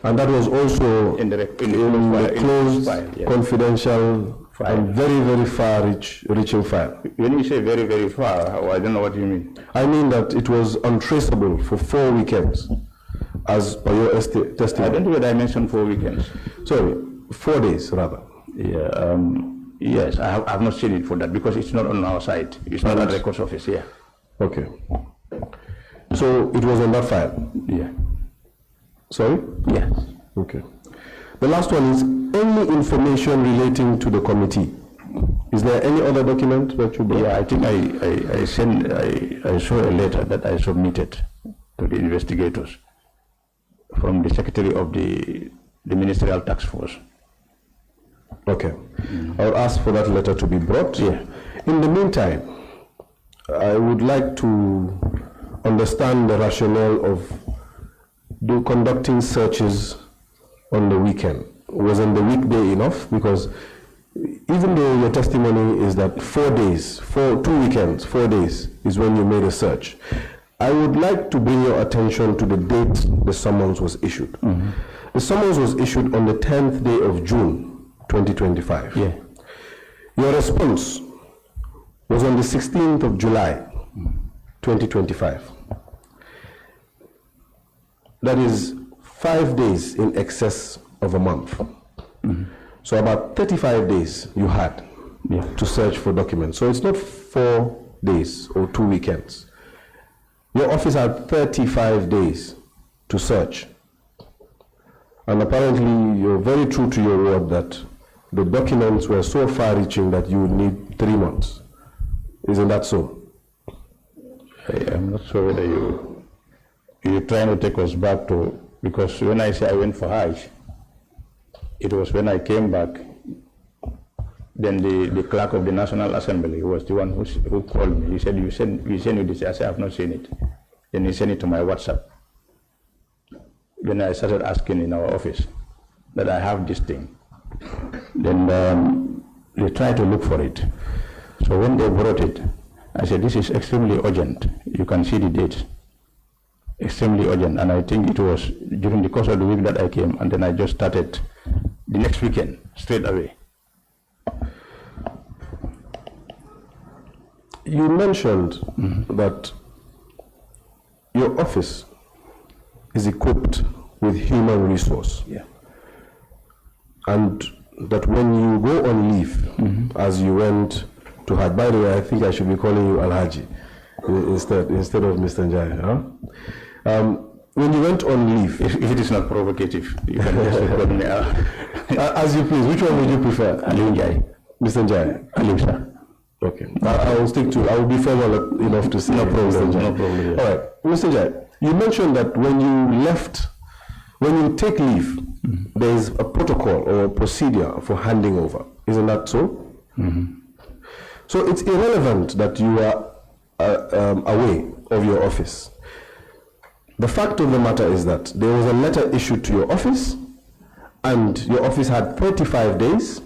And that was also In the closed, file, yes. confidential, File. and very, very far-reaching file. When you say very, very far, I don't know what you mean. I mean that it was untraceable for 4 weekends, as per your I testimony. don't know whether I mentioned 4 weekends. Sorry, 4 days rather. Yeah, yes, I have not seen it for that because it's not on our site. It's not at the records office, yeah. Okay. So it was on that file? Yeah. Sorry? Yes. Okay. The last one is any information relating to the committee. Is there any other document that you brought? Yeah, I think I saw a letter that I submitted to the investigators from the secretary of the ministerial task force. Okay. I will ask for that letter to be brought. Yeah. In the meantime, I would like to understand the rationale of conducting searches on the weekend. Wasn't the weekday enough? Because even though your testimony is that 4 days, 2 weekends, 4 days is when you made a search, I would like to bring your attention to the date the summons was issued. Mm-hmm. The summons was issued on the 10th day of June, 2025. Yeah. Your response was on the 16th of July, 2025. That is 5 days in excess of a month. Mm-hmm. So about 35 days you had to search for documents. So it's not 4 days or 2 weekends. Your office had 35 days to search. And apparently you're very true to your word that the documents were so far-reaching that you would need 3 months. Isn't that so? I'm not sure whether you're trying to take us back to, because when I say I went for Hajj, it was when I came back, then the clerk of the National Assembly was the one who called me. He said, you send you this. I said, I have not seen it. Then he sent it to my WhatsApp. Then I started asking in our office that I have this thing. Then they tried to look for it. So when they brought it, I said, this is extremely urgent. You can see the date. Extremely urgent. And I think it was during the course of the week that I came, and then I just started the next weekend, straight away. You mentioned that your office is equipped with human resource. Yeah. And that when you go on leave, as you went to Hajj, by the way, I think I should be calling you Alhaji instead of Mr. Njie. Huh? When you went on leave, If it is not provocative, you can just call me as you please, which one would you prefer? Alieu Njie. Mr. Njie? Alieu, sir. Okay, I will stick to, I will be formal enough to say No problem, Mr. Njie. no problem, yeah. All right, Mr. Njie, you mentioned that when you take leave, there is a protocol or a procedure for handing over. Isn't that so? So it's irrelevant that you are away of your office. The fact of the matter is that there was a letter issued to your office, and your office had 35 days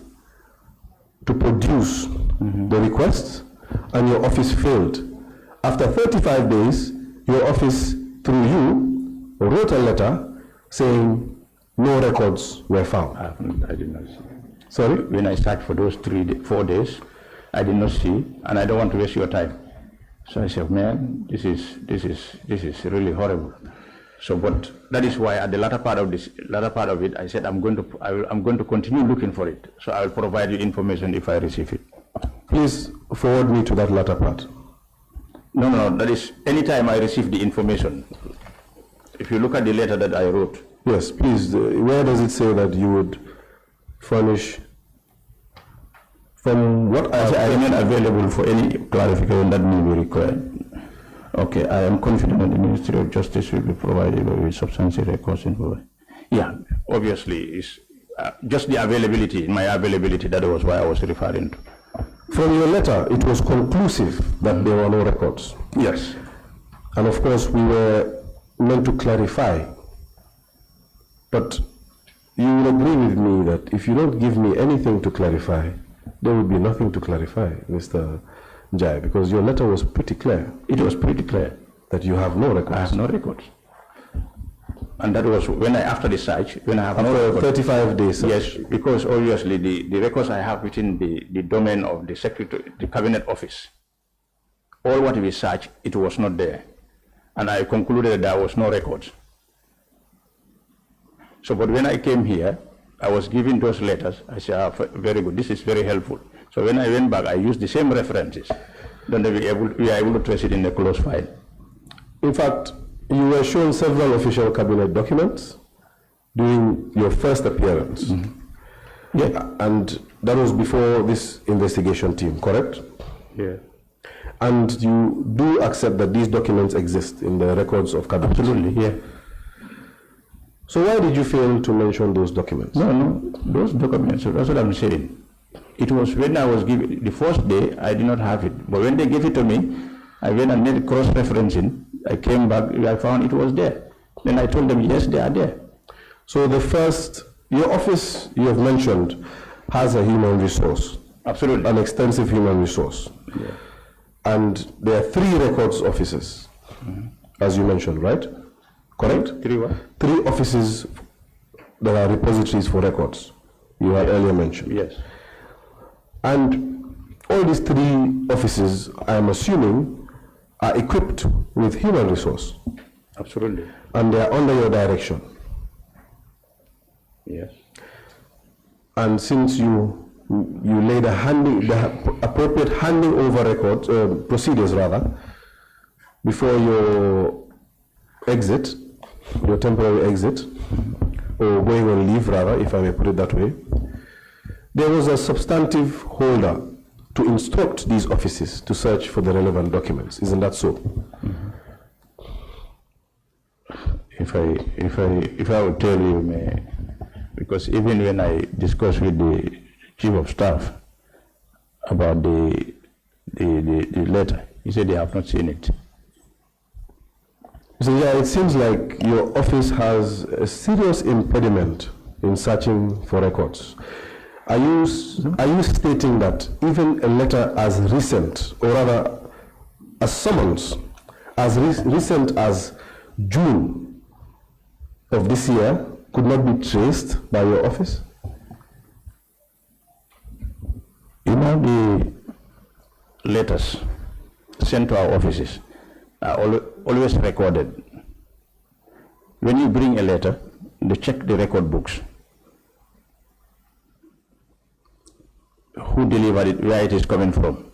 to produce the request, and your office failed. After 35 days, your office, through you, wrote a letter saying no records were found. I did not see. Sorry? When I searched for those 4 days, I did not see, and I don't want to waste your time. So I said, man, this is really horrible. So, but that is why at the latter part of it, I said I'm going to continue looking for it. So I will provide you information if I receive it. Please forward me to that latter part. No, that is anytime I receive the information. If you look at the letter that I wrote. Yes, please. Where does it say that you would furnish? From what I remain available for any clarification that may be required. Okay, I am confident that the Ministry of Justice will be provided with substantial records information. Yeah, obviously, it's just the availability, my availability, that was why I was referring to. From your letter, it was conclusive that there were no records. Yes. And of course, we were meant to clarify But you will agree with me that if you don't give me anything to clarify, there will be nothing to clarify, Mr. Njie, because your letter was pretty clear. It was pretty clear That you have no records. I have no records. And that was when I, after the search, when I have no After records. 35 days. Yes, because obviously the records I have within the domain of the secretary, the cabinet office, all what we searched, it was not there. And I concluded that there was no records. So, but when I came here, I was given those letters. I said, very good, this is very helpful. So when I went back, I used the same references. Then we are able to trace it in a closed file. In fact, you were shown several official cabinet documents during your first appearance. Mm-hmm. Yeah. And that was before this investigation team, correct? Yeah. And you do accept that these documents exist in the records of cabinet? Absolutely, yeah. So why did you fail to mention those documents? No, those documents, that's what I'm saying. It was when I was given, the first day, I did not have it. But when they gave it to me, I went and made cross-referencing. I came back, I found it was there. Then I told them, yes, they are there. So the first, your office you have mentioned has a human resource. Absolutely. An extensive human resource. Yeah. And there are 3 records offices, as you mentioned, right? Correct? 3 what? 3 offices that are repositories for records, you had earlier mentioned. Yes. And all these 3 offices, I am assuming, are equipped with human resource. Absolutely. And they are under your direction. Yes. And since you laid the appropriate handing over records, procedures rather, before your exit, your temporary exit, or going on leave rather, if I may put it that way, there was a substantive holder to instruct these offices to search for the relevant documents. Isn't that so? Mm-hmm. If I would tell you, because even when I discussed with the chief of staff about the letter, he said they have not seen it. So yeah, it seems like your office has a serious impediment in searching for records. Are you stating that even a letter as recent, or rather a summons as recent as June of this year could not be traced by your office? You know, the letters sent to our offices are always recorded. When you bring a letter, they check the record books. Who delivered it, where it is coming from.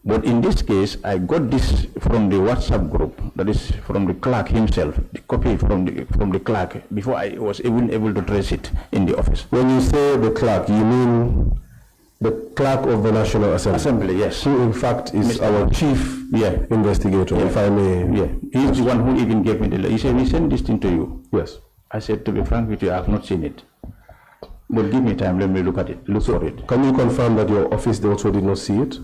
But in this case, I got this from the WhatsApp group, that is from the clerk himself, the copy from the clerk, before I was even able to trace it in the office. When you say the clerk, you mean the clerk of the National Assembly? Yes. Who in fact is our chief investigator, if I may. Yeah, he's the one who even gave me the letter. He said, we sent this thing to you. Yes. I said, to be frank with you, I have not seen it. But give me time, let me look at it, look for it. Can you confirm that your office also did not see it?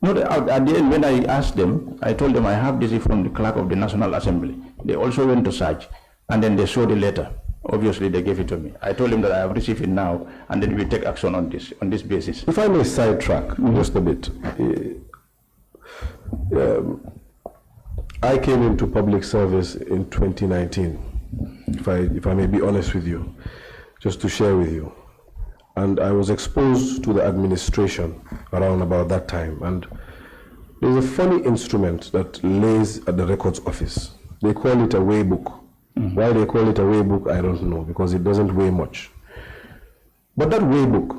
No, at the end when I asked them, I told them I have this from the clerk of the National Assembly. They also went to search, and then they saw the letter. Obviously, they gave it to me. I told them that I have received it now, and then we take action on this basis. If I may sidetrack just a bit. I came into public service in 2019, if I may be honest with you, just to share with you. And I was exposed to the administration around about that time. And there's a funny instrument that lays at the records office. They call it a weigh book. Why they call it a weigh book, I don't know, because it doesn't weigh much. But that weigh book,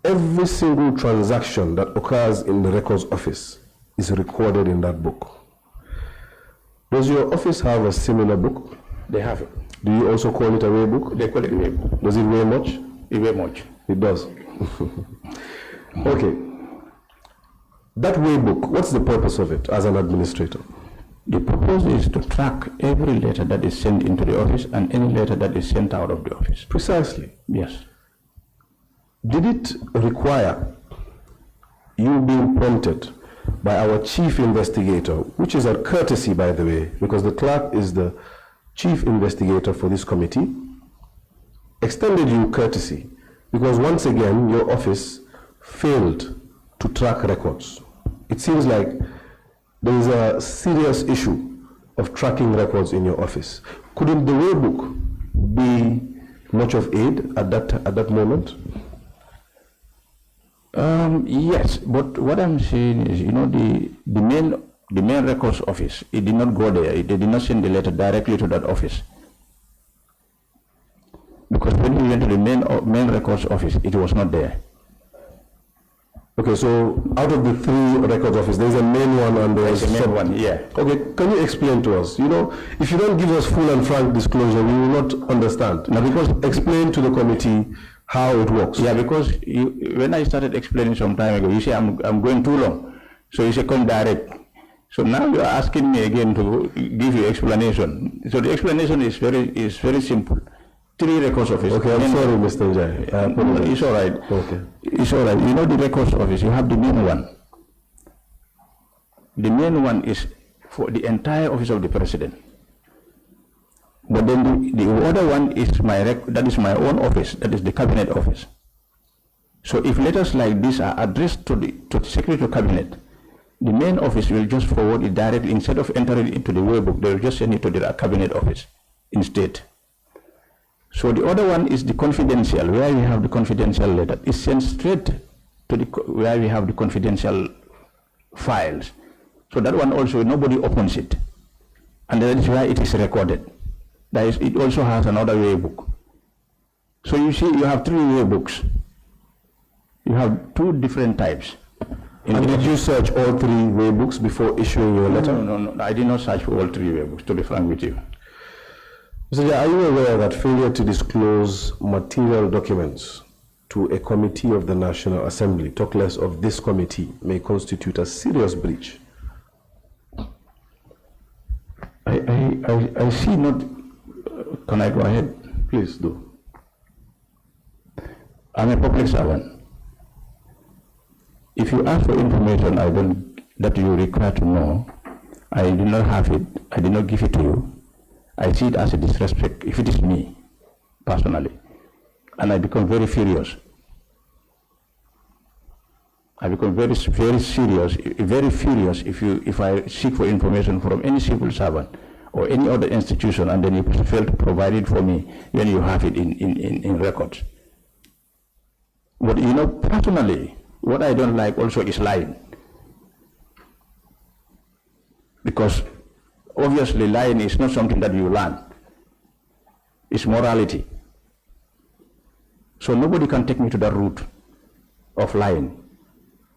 every single transaction that occurs in the records office is recorded in that book. Does your office have a similar book? They have it. Do you also call it a weigh book? They call it a weigh book. Does it weigh much? It weighs much. It does. Okay. That weigh book, what's the purpose of it as an administrator? The purpose is to track every letter that is sent into the office and any letter that is sent out of the office. Precisely. Yes. Did it require you being prompted by our chief investigator, which is a courtesy, by the way, because the clerk is the chief investigator for this committee, extended you courtesy because once again your office failed to track records. It seems like there is a serious issue of tracking records in your office. Couldn't the way book be much of aid at that moment? Yes, but what I'm saying is, the main records office, it did not go there. They did not send the letter directly to that office. Because when we went to the main records office, it was not there. Okay, so out of the 3 records office, there's a main one and there's a main one, yeah. Okay, can you explain to us? If you don't give us full and frank disclosure, we will not understand. Now, because explain to the committee how it works. Yeah, because when I started explaining some time ago, you say I'm going too long. So you say come direct. So now you are asking me again to give you explanation. So the explanation is very simple. 3 records office. Okay, I'm sorry, Mr. Njie. No, it's all right. Okay. It's all right. The records office, you have the main one. The main one is for the entire office of the president. But then the other one is that is my own office, that is the cabinet office. So if letters like this are addressed to the Secretary of Cabinet, the main office will just forward it directly. Instead of entering it into the webbook, they will just send it to the cabinet office instead. So the other one is the confidential, where we have the confidential letter. It's sent straight to where we have the confidential files. So that one also, nobody opens it. And that is why it is recorded. It also has another waybook. So you see, you have 3 waybooks. You have 2 different types. And did you search all 3 waybooks before issuing your letter? No, I did not search for all 3 waybooks, to be frank with you. Mr. Njie, are you aware that failure to disclose material documents to a committee of the National Assembly, talk less of this committee, may constitute a serious breach? I see not. Can I go ahead? Please do. I'm a public servant. If you ask for information that you require to know, I do not have it, I did not give it to you. I see it as a disrespect if it is me, personally. And I become very furious. I become very serious, very furious if I seek for information from any civil servant or any other institution and then you fail to provide it for me when you have it in records. But personally, what I don't like also is lying. Because obviously lying is not something that you learn. It's morality. So nobody can take me to the route of lying.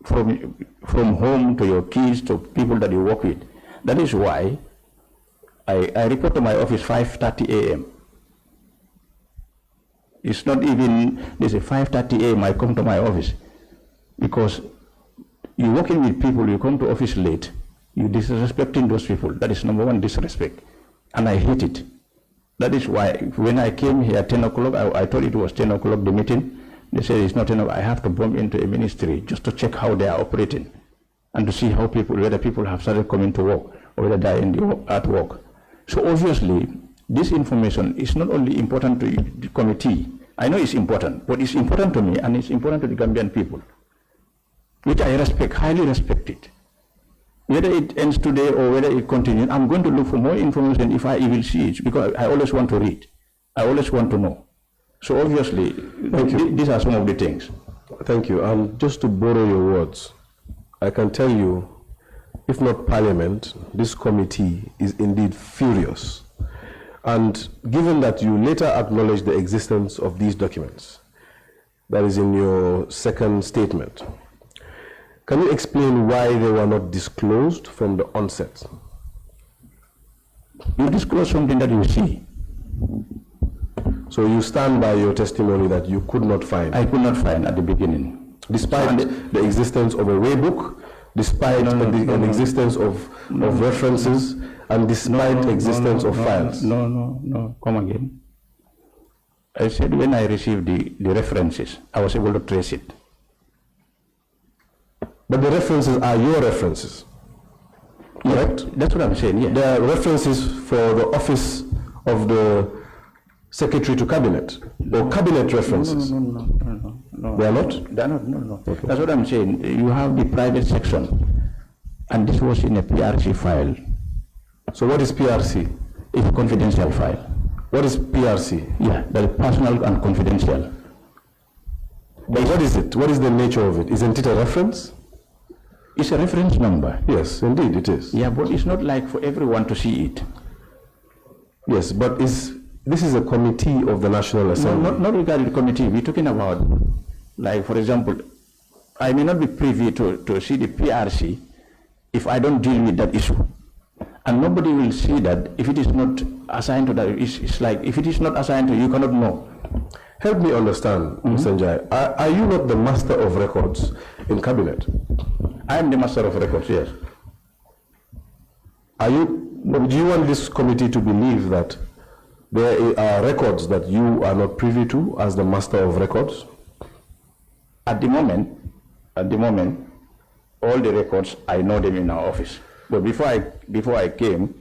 From home to your kids to people that you work with. That is why I report to my office 5:30 a.m. It's not even, there's a 5:30 a.m. I come to my office because you're working with people, you come to office late, you're disrespecting those people. That is number 1, disrespect. And I hate it. That is why when I came here at 10 o'clock, I thought it was 10 o'clock, the meeting. They said it's not enough. I have to bump into a ministry just to check how they are operating and to see how whether people have started coming to work or whether they are at work. So obviously, this information is not only important to the committee. I know it's important, but it's important to me and it's important to the Gambian people, which I respect, highly respect it. Whether it ends today or whether it continues, I'm going to look for more information if I even see it, because I always want to read. I always want to know. So obviously, these are some of the things. Thank you. Just to borrow your words, I can tell you, if not Parliament, this committee is indeed furious. And given that you later acknowledge the existence of these documents, that is in your second statement, can you explain why they were not disclosed from the onset? You disclose something that you see. So you stand by your testimony that you could not find? I could not find at the beginning. Despite the existence of a waybook, despite the existence of references, and despite existence of files? No, come again. I said when I received the references, I was able to trace it. But the references are your references, correct? That's what I'm saying, yeah. They are references for the office of the secretary to cabinet or cabinet references? No. They are not? They are not, no. Okay. That's what I'm saying. You have the private section, and this was in a PRC file. So what is PRC? It's a confidential file. What is PRC? Yeah, that is personal and confidential. But what is it? What is the nature of it? Isn't it a reference? It's a reference number. Yes, indeed it is. Yeah, but it's not like for everyone to see it. Yes, but this is a committee of the National Assembly. No, not regarding the committee. We're talking about, like, for example, I may not be privy to see the PRC if I don't deal with that issue. And nobody will see that if it is not assigned to that. It's like, if it is not assigned to you, you cannot know. Help me understand, Mr. Njie. Are you not the master of records in cabinet? I am the master of records, yes. Do you want this committee to believe that there are records that you are not privy to as the master of records? At the moment, all the records, I know them in our office. But before I came,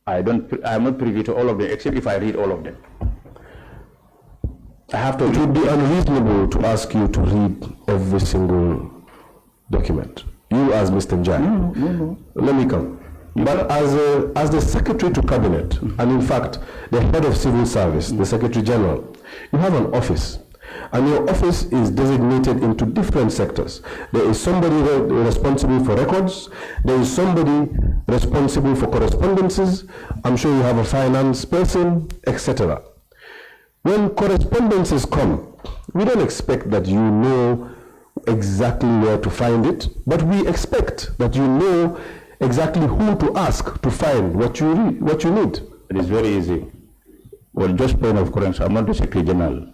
I'm not privy to all of them, except if I read all of them. It would be unreasonable to ask you to read every single document. You as Mr. Njie. No. Let me come. But as the Secretary to Cabinet, and in fact, the head of civil service, the Secretary General, you have an office. And your office is designated into different sectors. There is somebody responsible for records. There is somebody responsible for correspondences. I'm sure you have a finance person, etc. When correspondences come, we don't expect that you know exactly where to find it, but we expect that you know exactly who to ask to find what you need. It is very easy. Well, just point of correction, I'm not the Secretary General.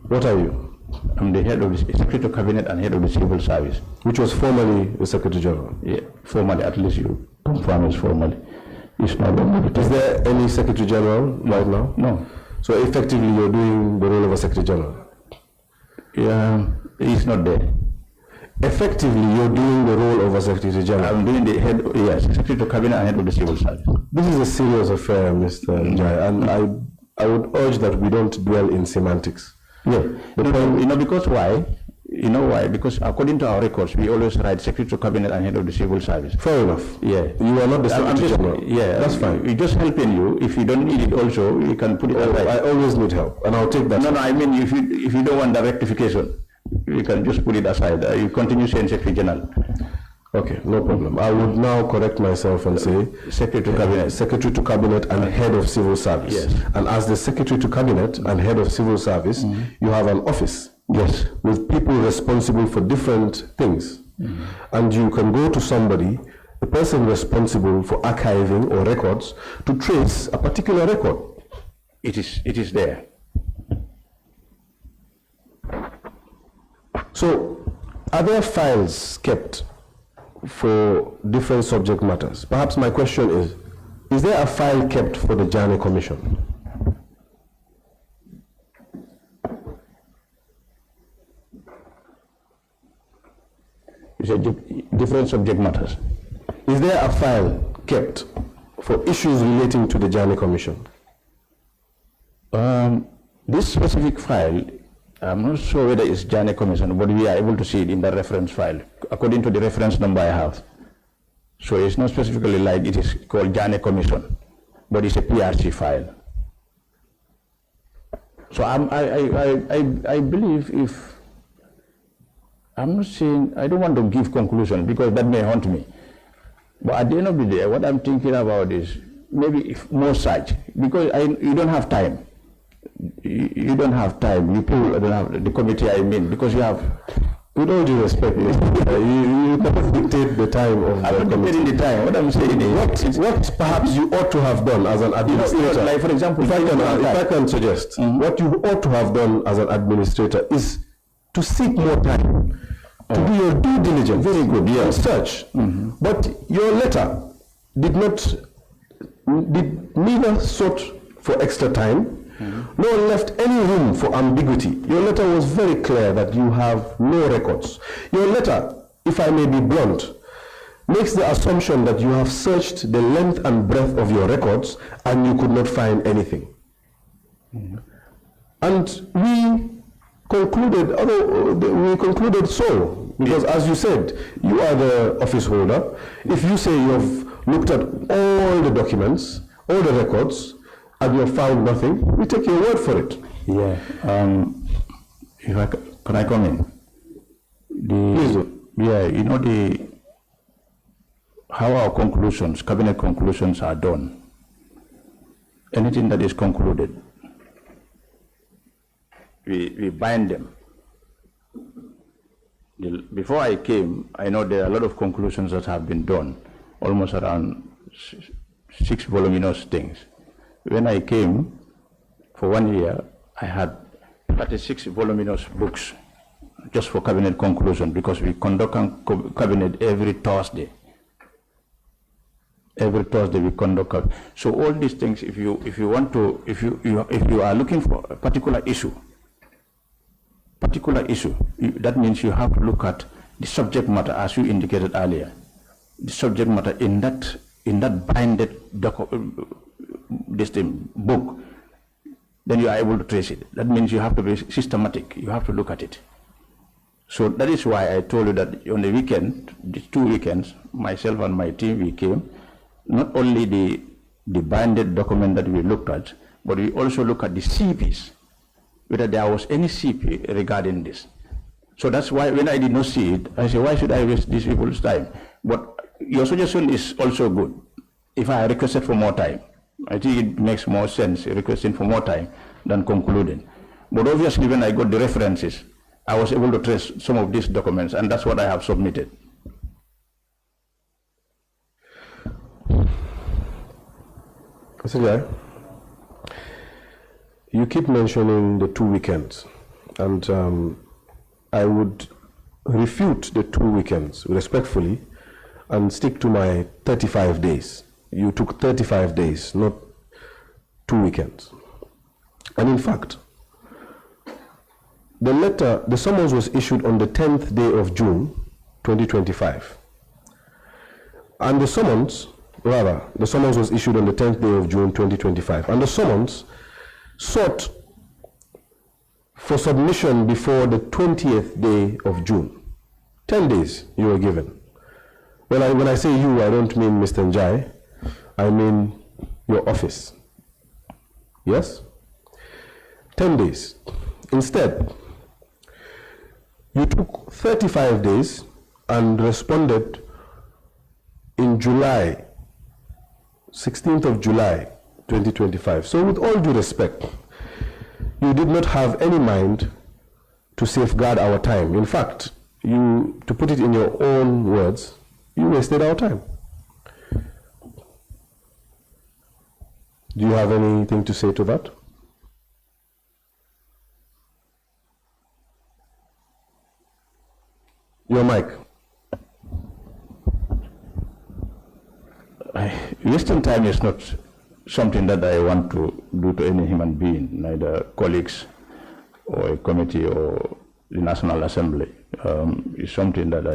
What are you? I'm the head of the Secretary to Cabinet and head of the Civil Service. Which was formerly the Secretary General? Yeah, formally, at least you confirm it's formally. It's not longer. Is there any Secretary General right now? No. So effectively you're doing the role of a Secretary General? Yeah, he's not there. Effectively you're doing the role of a Secretary General? I'm doing the head, yes, Secretary to Cabinet and head of the Civil Service. This is a serious affair, Mr. Njie, and I would urge that we don't dwell in semantics. Yeah, because why? You know why? Because according to our records, we always write Secretary to Cabinet and head of the Civil Service. Fair enough. Yeah. You are not the Secretary General. Yeah, that's fine. We're just helping you. If you don't need it also, you can put it aside. I always need help, and I'll take that. No, I mean, if you don't want the rectification, you can just put it aside. You continue saying Secretary General. Okay, no problem. I would now correct myself and say Secretary to Cabinet. Secretary to Cabinet and Head of Civil Service. Yes. And as the Secretary to Cabinet and Head of Civil Service, you have an office. Yes. With people responsible for different things. And you can go to somebody, the person responsible for archiving or records, to trace a particular record. It is there. So, are there files kept for different subject matters? Perhaps my question is there a file kept for the Janneh Commission? You said different subject matters. Is there a file kept for issues relating to the Janneh Commission? This specific file, I'm not sure whether it's Janneh Commission, but we are able to see it in the reference file, according to the reference number I have. So it's not specifically like it is called Janneh Commission, but it's a PRC file. So I believe if, I'm not saying, I don't want to give conclusion because that may haunt me. But at the end of the day, what I'm thinking about is maybe if more such, because you don't have time. You don't have time. You people don't have the committee. I mean, because you have. With all due respect, you cannot dictate the time of I'm not dictating the time. What I'm saying is, what perhaps you ought to have done as an administrator. Like for example, if I can suggest, what you ought to have done as an administrator is to seek more time, to do your due diligence. Very good. Yeah. Search. But your letter did neither sought for extra time, nor left any room for ambiguity. Your letter was very clear that you have no records. Your letter, if I may be blunt, makes the assumption that you have searched the length and breadth of your records and you could not find anything. And we concluded so, because as you said, you are the office holder. If you say you have looked at all the documents, all the records, and you have found nothing, we take your word for it. Yeah. Can I come in? Please do. Yeah, you know how our conclusions, cabinet conclusions are done. Anything that is concluded, we bind them. Before I came, I know there are a lot of conclusions that have been done, almost around 6 voluminous things. When I came, for 1 year, I had 36 voluminous books just for cabinet conclusion, because we conduct cabinet every Thursday. Every Thursday we conduct. So all these things, if you are looking for a particular issue, that means you have to look at the subject matter, as you indicated earlier. The subject matter in that binded book, then you are able to trace it. That means you have to be systematic. You have to look at it. So that is why I told you that on the weekend, the 2 weekends, myself and my team, we came. Not only the binded document that we looked at, but we also look at the CPs, whether there was any CP regarding this. So that's why when I did not see it, I said, why should I waste these people's time? But your suggestion is also good. If I requested for more time, I think it makes more sense requesting for more time than concluding. But obviously when I got the references, I was able to trace some of these documents, and that's what I have submitted. Mr. Njie, you keep mentioning the 2 weekends, and I would refute the 2 weekends respectfully and stick to my 35 days. You took 35 days, not 2 weekends. And in fact, the summons was issued on the 10th day of June, 2025. And the summons was issued on the 10th day of June, 2025. And the summons sought for submission before the 20th day of June. 10 days you were given. When I say you, I don't mean Mr. Njie, I mean your office. Yes? 10 days. Instead, you took 35 days and responded in July, 16th of July, 2025. So with all due respect, you did not have any mind to safeguard our time. In fact, to put it in your own words, you wasted our time. Do you have anything to say to that? Your mic. Wasting time is not something that I want to do to any human being, neither colleagues or a committee or the National Assembly. It's something that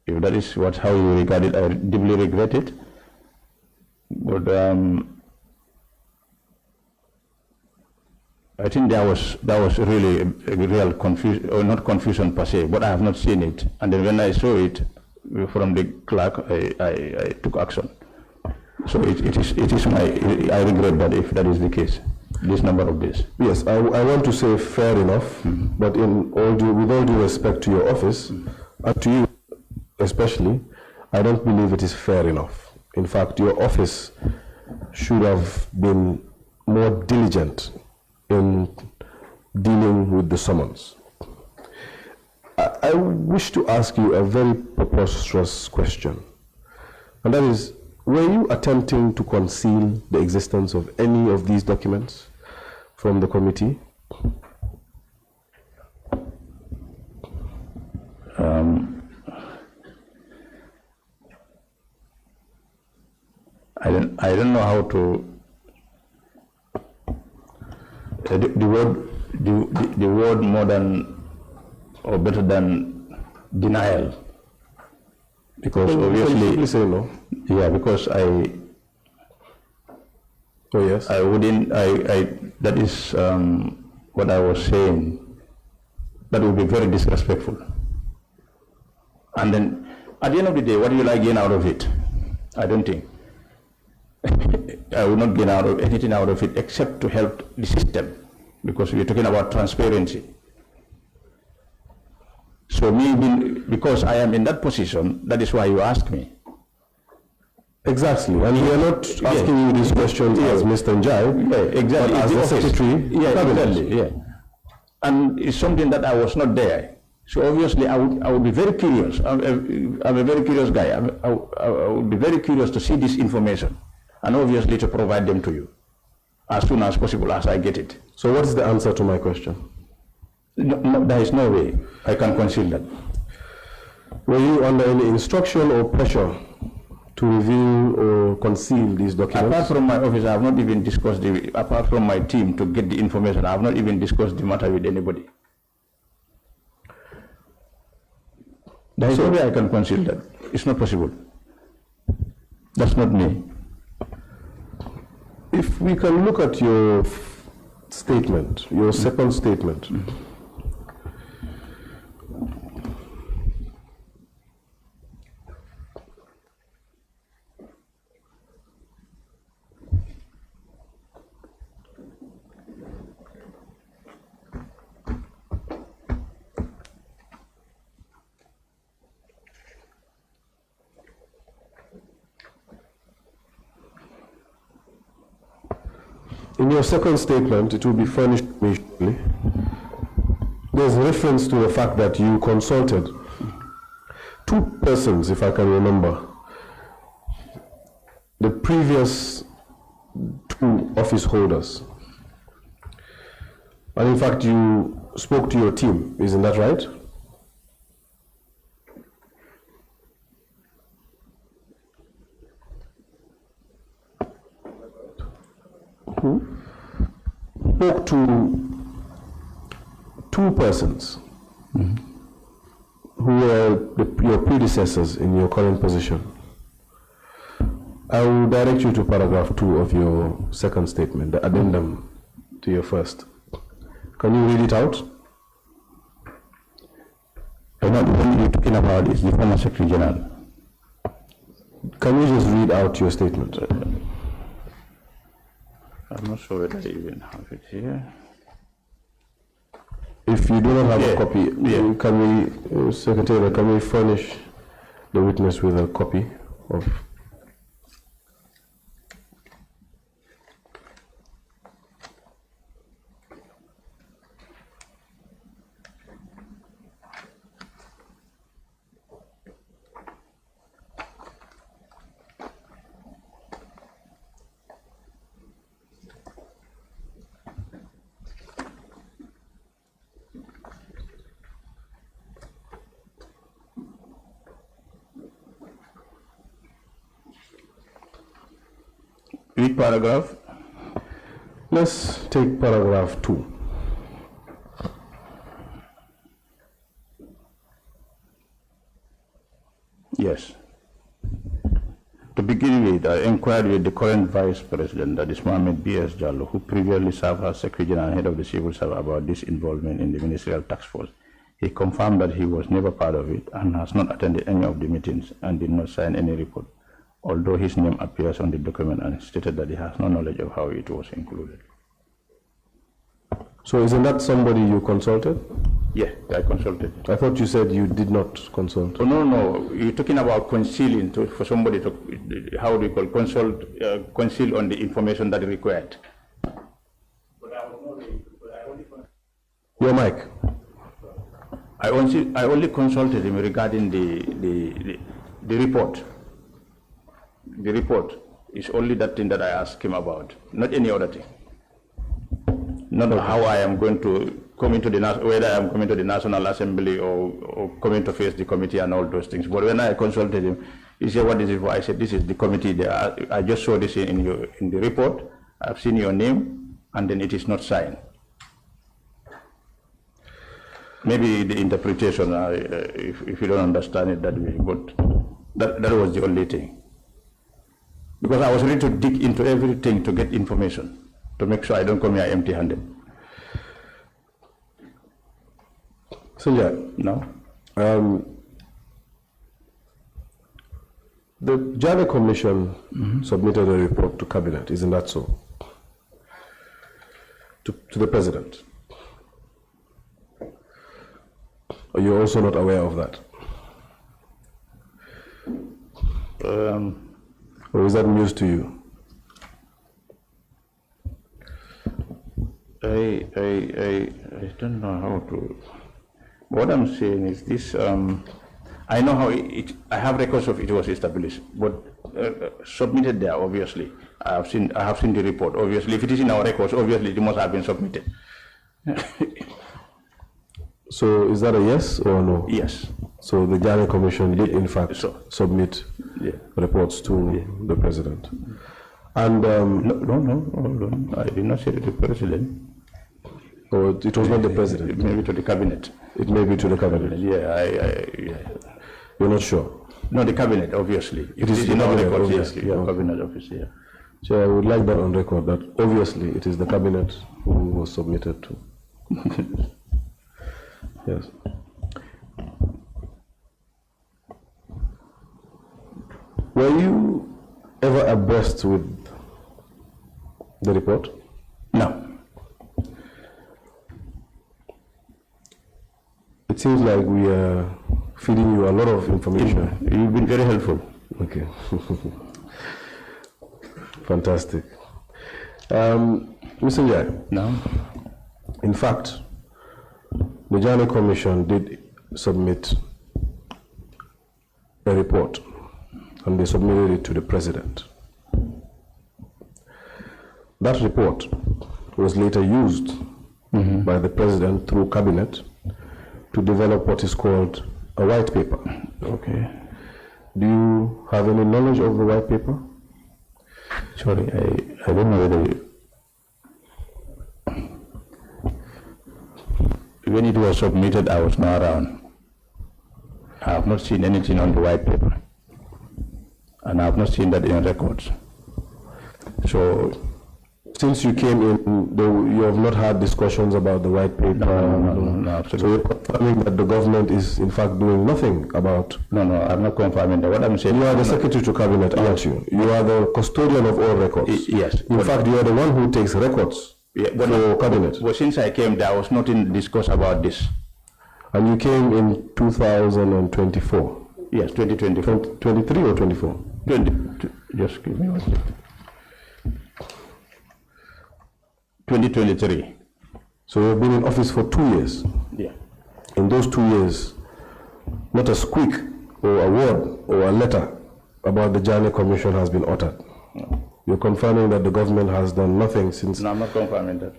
if that is how you regard it, I deeply regret it. But I think that was really a real confusion, or not confusion per se, but I have not seen it. And then when I saw it from the clerk, I took action. So it is I regret that if that is the case, this number of days. Yes, I want to say fair enough, but with all due respect to your office, and to you especially, I don't believe it is fair enough. In fact, your office should have been more diligent in dealing with the summons. I wish to ask you a very preposterous question, and that is, were you attempting to conceal the existence of any of these documents from the committee? I don't know how to the word more than or better than denial Because Well, obviously, please say no. yeah, because Oh, yes. I wouldn't, that is what I was saying. That would be very disrespectful. And then, at the end of the day, what will I gain out of it? I don't think. I will not gain anything out of it except to help the system, because we're talking about transparency. So because I am in that position, that is why you asked me. Exactly, and we are not asking you these questions as Mr. Njie, Exactly. but as the Secretary. Exactly. Yeah. And it's something that I was not there. So obviously I would be very curious. I'm a very curious guy. I would be very curious to see this information and obviously to provide them to you as soon as possible as I get it. So what is the answer to my question? No, there is no way I can conceal that. Were you under any instruction or pressure to reveal or conceal these documents? Apart from my office, I have not even discussed apart from my team to get the information, I have not even discussed the matter with anybody. There is no way I can conceal that. It's not possible. That's not me. If we can look at your statement, your second statement. In your second statement, it will be furnished immediately. There's reference to the fact that you consulted two persons, if I can remember, the previous two office holders. And in fact, you spoke to your team, isn't that right? Who spoke to two persons who were your predecessors in your current position. I will direct you to paragraph 2 of your second statement, the addendum to your first. Can you read it out? I know what you're talking about is the former Secretary General. Can you just read out your statement? I'm not sure whether I even have it here. If you do not have a copy, Yeah. can we, Secretary, can we furnish the witness with a copy of? Which paragraph? Let's take paragraph 2. Yes. To begin with, I inquired with the current Vice President, that is Mohamed B.S. Jallo, who previously served as Secretary General and Head of the Civil Service, about this involvement in the Ministerial Task Force. He confirmed that he was never part of it and has not attended any of the meetings and did not sign any report, although his name appears on the document, and stated that he has no knowledge of how it was included. So isn't that somebody you consulted? Yeah, I consulted. I thought you said you did not consult. Oh, no, you're talking about concealing for somebody to, how do you call, conceal on the information that is required. Your mic. I only consulted him regarding the report. The report is only that thing that I asked him about, not any other thing. Not how I am going to come into whether I am coming to the National Assembly or coming to face the committee and all those things. But when I consulted him, he said, "What is it for?" I said, "This is the committee. I just saw this in the report. I've seen your name, and then it is not signed." Maybe the interpretation, if you don't understand it that way, but That was the only thing. Because I was ready to dig into everything to get information, to make sure I don't come here empty-handed. So yeah, No? the Janneh Commission submitted a report to cabinet, isn't that so? To the president. Are you also not aware of that? Or is that news to you? I don't know how to. What I'm saying is this. I know how I have records of it was established, but submitted there. Obviously, I have seen the report. Obviously, if it is in our records, obviously it must have been submitted. So is that a yes or a no? Yes. So the Janneh Commission did in fact So- submit reports to the president. And No, hold on. I did not say to the president. or it was not the president. Maybe to the cabinet. It may be to the cabinet. Yeah. You're not sure. No, the cabinet, obviously. It is in the our cabinet, records, obviously. yes. Yeah, Okay. cabinet office, yeah. So I would like that on record that obviously it is the cabinet who was submitted to. Yes. Were you ever abreast with the report? No. It seems like we are feeding you a lot of information. You've been very helpful. Okay. Fantastic. Mr. Njie, No? in fact, the Janneh Commission did submit a report, and they submitted it to the president. That report was later used by the president through cabinet to develop what is called a white paper. Okay. Do you have any knowledge of the white paper? Sorry, I don't know whether when it was submitted, I was not around. I have not seen anything on the white paper. And I have not seen that in records. So, Since you came in, you have not had discussions about the white paper? no, So absolutely. you're confirming that the government is in fact doing nothing about? No, I'm not confirming that. What I'm saying. You are the secretary to cabinet, aren't you? You are the custodian of all records. Yes. In fact, you are the one who takes records for cabinet. But since I came, there was nothing discussed about this. And you came in 2024? Yes, 2024. 23 or 24? Just give me one second. 2023. So you've been in office for 2 years. Yeah. In those 2 years, not a squeak or a word or a letter about the Janneh Commission has been uttered. No. You're confirming that the government has done nothing since. No, I'm not confirming that.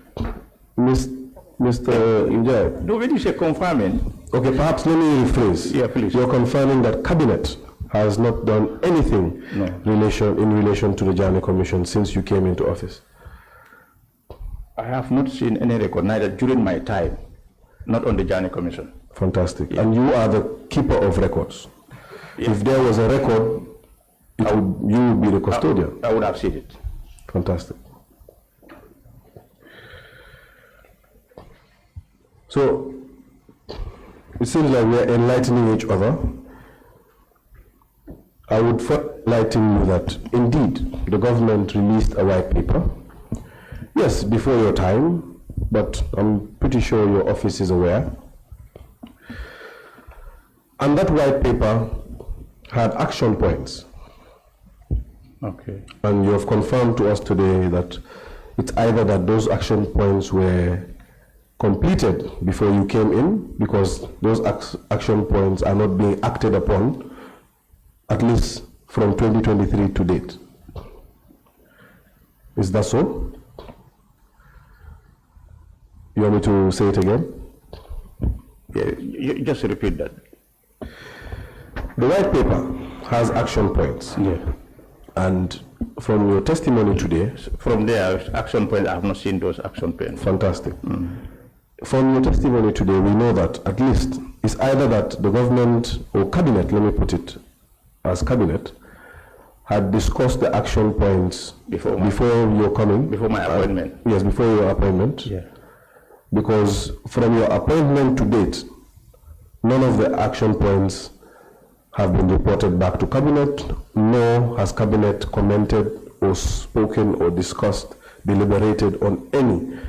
Mr. Njie, No, when you say confirming, okay, perhaps let me rephrase. Yeah, please. You're confirming that cabinet has not done anything No. in relation to the Janneh Commission since you came into office. I have not seen any record, neither during my time, not on the Janneh Commission. Fantastic. And you are the keeper of records. Yeah. If there was a record, you would be the custodian. I would have seen it. Fantastic. So, it seems like we're enlightening each other. I would first enlighten you that indeed the government released a white paper. Yes, before your time, but I'm pretty sure your office is aware. And that white paper had action points. Okay. And you have confirmed to us today that it's either that those action points were completed before you came in, because those action points are not being acted upon, at least from 2023 to date. Is that so? You want me to say it again? Yeah, you just repeat that. The white paper has action points. Yeah. And from your testimony today, From there, action points, I have not seen those action points. fantastic. From your testimony today, we know that at least it's either that the government or cabinet, let me put it as cabinet, had discussed the action points before your coming. Before my appointment. Yes, before your appointment. Yeah. Because from your appointment to date, none of the action points have been reported back to cabinet, nor has cabinet commented or spoken or discussed, deliberated on any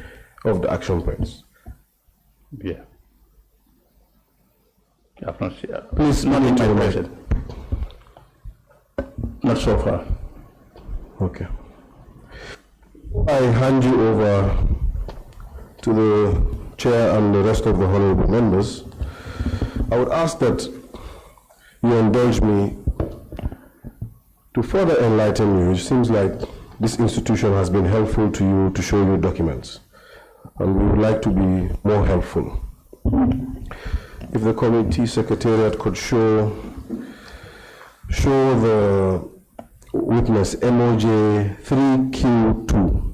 of the action points. Yeah. I've not seen. Please, not in my Mr. presence. Not so far. Okay. I hand you over to the chair and the rest of the honorable members. I would ask that you indulge me to further enlighten you. It seems like this institution has been helpful to you to show you documents, and we would like to be more helpful. If the committee secretariat could show the witness MOJ 3Q2.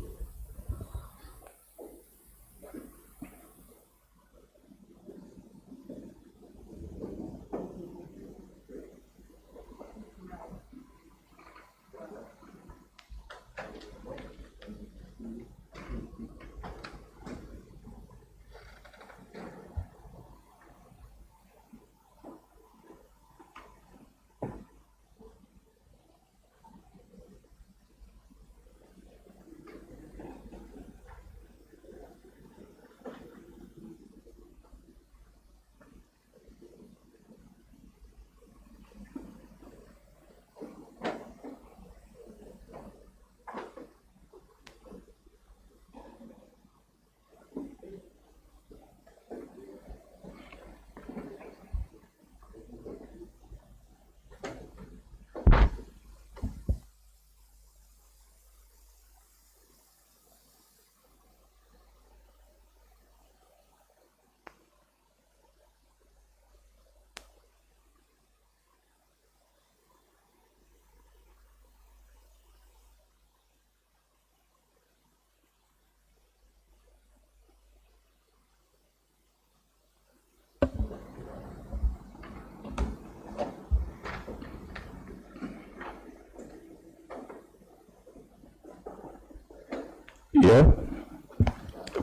Yeah.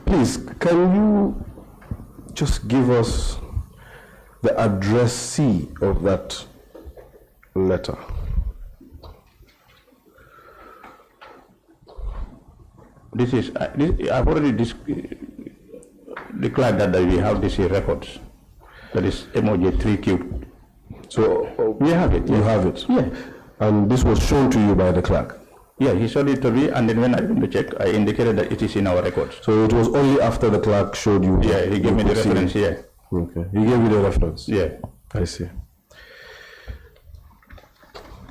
Please, can you just give us the addressee of that letter? This is, I've already declared that we have this records. That is MOJ 3Q. So We have it. you yes. have it? Yeah. And this was shown to you by the clerk? Yeah, he showed it to me, and then when I went to check, I indicated that it is in our records. So it was only after the clerk showed you? Yeah, he gave me the proceeding. reference, yeah. Okay, he gave you the reference? Yeah. I see.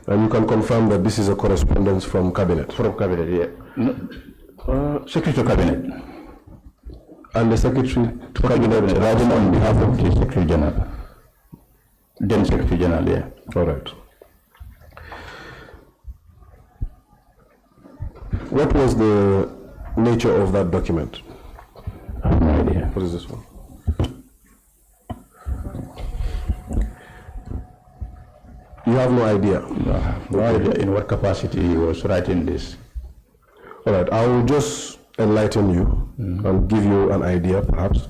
And you can confirm that this is a correspondence from cabinet? From cabinet, yeah. No, Secretary to cabinet. And the secretary to cabinet Writing on behalf of the Secretary General. Then Secretary General, yeah. All right. What was the nature of that document? I have no idea. What is this one? You have no idea? No, I have no idea in what capacity he was writing this. All right, I will just enlighten you and give you an idea, perhaps.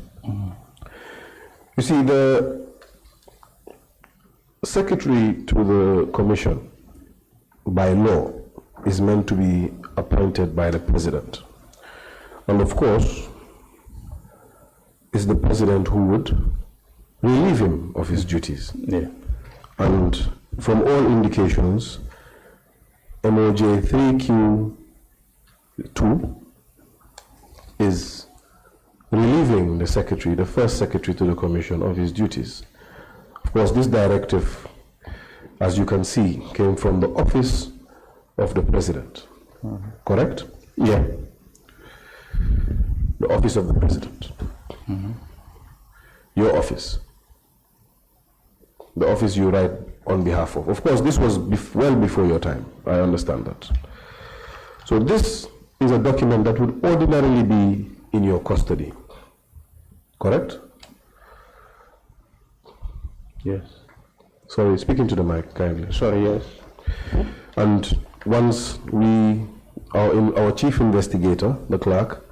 You see, the secretary to the commission, by law, is meant to be appointed by the president. And of course, it's the president who would relieve him of his duties. Yeah. And from all indications, MOJ 3Q2 is relieving the secretary, the first secretary to the commission, of his duties. Of course, this directive, as you can see, came from the office of the president. Correct? Yeah. The office of the president. Your office. The office you write on behalf of. Of course, this was well before your time. I understand that. So this is a document that would ordinarily be in your custody. Correct? Yes. Sorry, speaking to the mic kindly. Sorry, yes. And once our chief investigator, the clerk,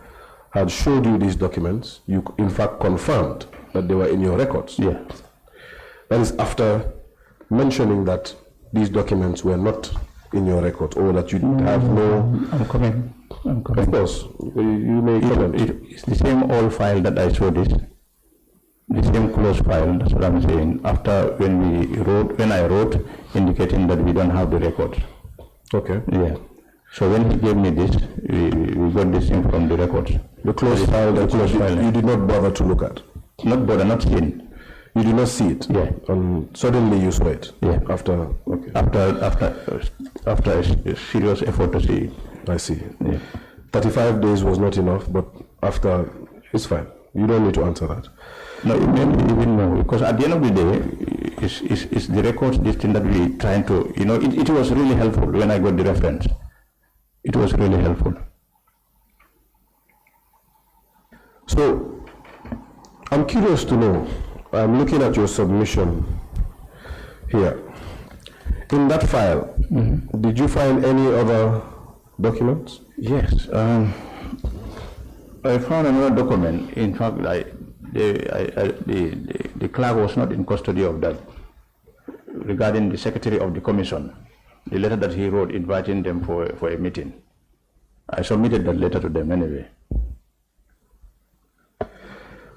had showed you these documents, you in fact confirmed that they were in your records. Yeah. That is after mentioning that these documents were not in your records, or that you have no... I'm coming. Of course, you may comment. It's the same old file that I showed this. The same close file, that's what I'm saying. After when I wrote, indicating that we don't have the records. Okay. Yeah. So when he gave me this, we got this in from the records. The closed file that you did not bother to look at? Not bother, not seen. You did not see it? Yeah. And suddenly you saw it? Yeah. After, okay. After a serious effort to see it. I see. Yeah. 35 days was not enough, but after, it's fine. You don't need to answer that. No, even more, because at the end of the day, it's the records, this thing that we trying to, it was really helpful when I got the reference. It was really helpful. So, I'm curious to know, I'm looking at your submission here. In that file, did you find any other documents? Yes. I found another document. In fact, the clerk was not in custody of that, regarding the secretary of the commission, the letter that he wrote inviting them for a meeting. I submitted that letter to them anyway.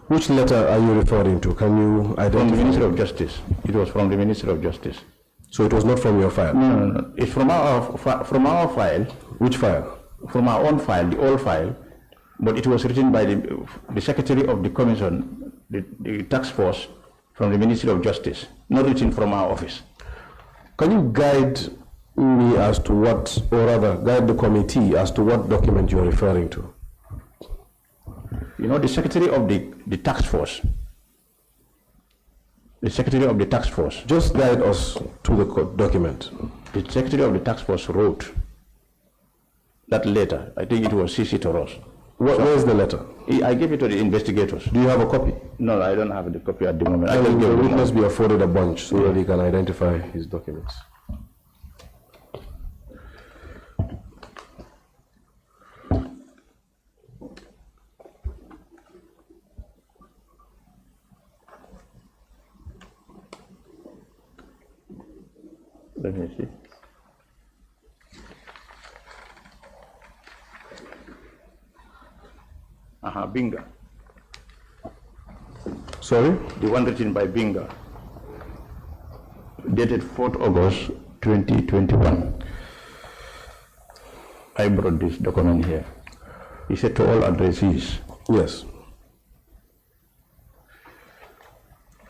Which letter are you referring to? Can you identify? From the Ministry of Justice. It was from the Ministry of Justice. So it was not from your file? No. It's from our file. Which file? From our own file, the old file. But it was written by the secretary of the commission, the task force from the Ministry of Justice, not written from our office. Can you guide me as to what, or rather guide the committee as to what document you are referring to? The secretary of the task force. The secretary of the task force. Just guide us to the document. The secretary of the task force wrote that letter. I think it was CC to us. Where is the letter? I gave it to the investigators. Do you have a copy? No, I don't have the copy at the moment. The witness be afforded a bunch so that he can identify his documents. Let me see. Binga. Sorry? The one written by Binga, dated 4th August 2021. I brought this document here. He said to all addressees. Yes.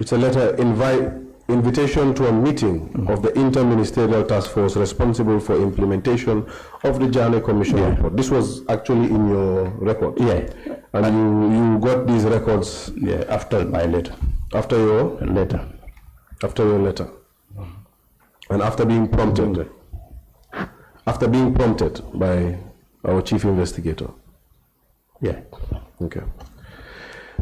It's a letter invitation to a meeting of the Interministerial Task Force responsible for implementation of the Janneh Commission report. This was actually in your record? Yeah. And you got these records? Yeah, after my letter. After your? Letter. After your letter. And after being prompted? After being prompted by our chief investigator? Yeah. Okay.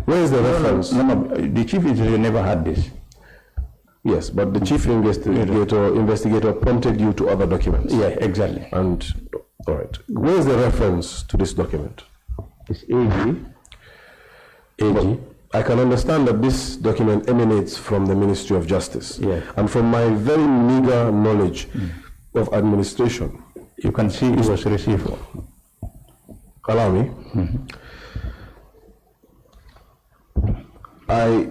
Where is the reference? No, the chief investigator never had this. Yes, but the chief investigator prompted you to other documents. Yeah, exactly. And, all right. Where is the reference to this document? It's AG. Well, I can understand that this document emanates from the Ministry of Justice. Yeah. And from my very meager knowledge of administration, you can see it was received. Allow me. I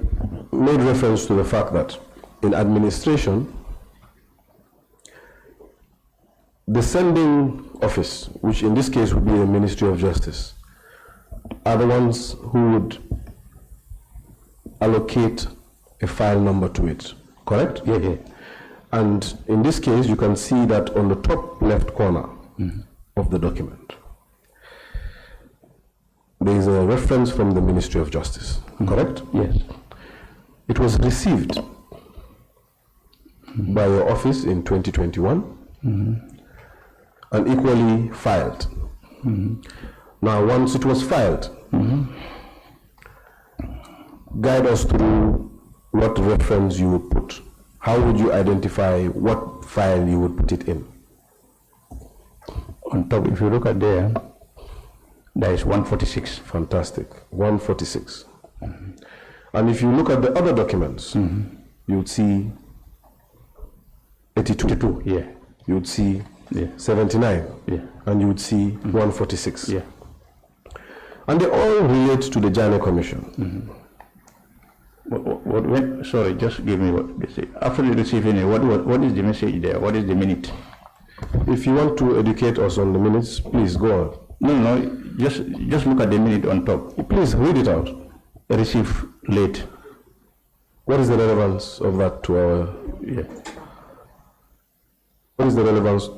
made reference to the fact that in administration, the sending office, which in this case would be the Ministry of Justice, are the ones who would allocate a file number to it, correct? Yeah. And in this case, you can see that on the top left corner of the document, there is a reference from the Ministry of Justice, correct? Yes. It was received by your office in 2021 and equally filed. Now, once it was filed, guide us through what reference you would put. how would you identify what file you would put it in? On top, if you look at there, there is 146. Fantastic. 146. And if you look at the other documents, you would see 82. 82, yeah. You would see Yeah. 79. Yeah. And you would see 146. Yeah. And they all relate to the Janneh Commission. Sorry, just give me what they say. After you receive any, what is the message there? What is the minute? If you want to educate us on the minutes, please go on. No, just look at the minute on top. Please read it out. Receive late. What is the relevance of that to our... Yeah. What is the relevance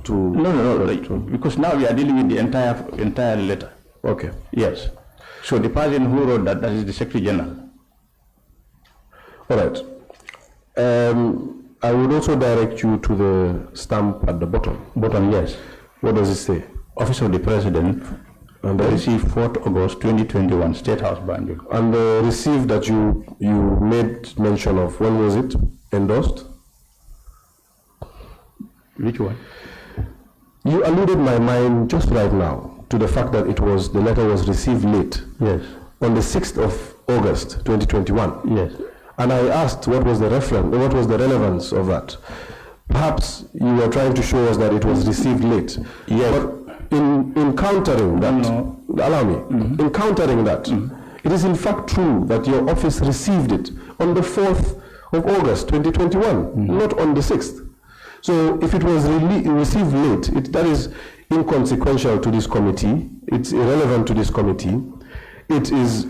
to... No, because now we are dealing with the entire letter. Okay. Yes. So the person who wrote that is the Secretary General. All right. I would also direct you to the stamp at the bottom. Bottom, yes. What does it say? Office of the President, And received 4th August 2021, State House, Banjul. And the receipt that you made mention of, when was it endorsed? Which one? You alluded my mind just right now to the fact that the letter was received late. Yes. On the 6th of August 2021. Yes. And I asked what was the relevance of that. Perhaps you were trying to show us that it was received late. Yes. But in countering that, allow me, in countering that, it is in fact true that your office received it on the 4th of August 2021, not on the 6th. So if it was received late, that is inconsequential to this committee, it's irrelevant to this committee. It is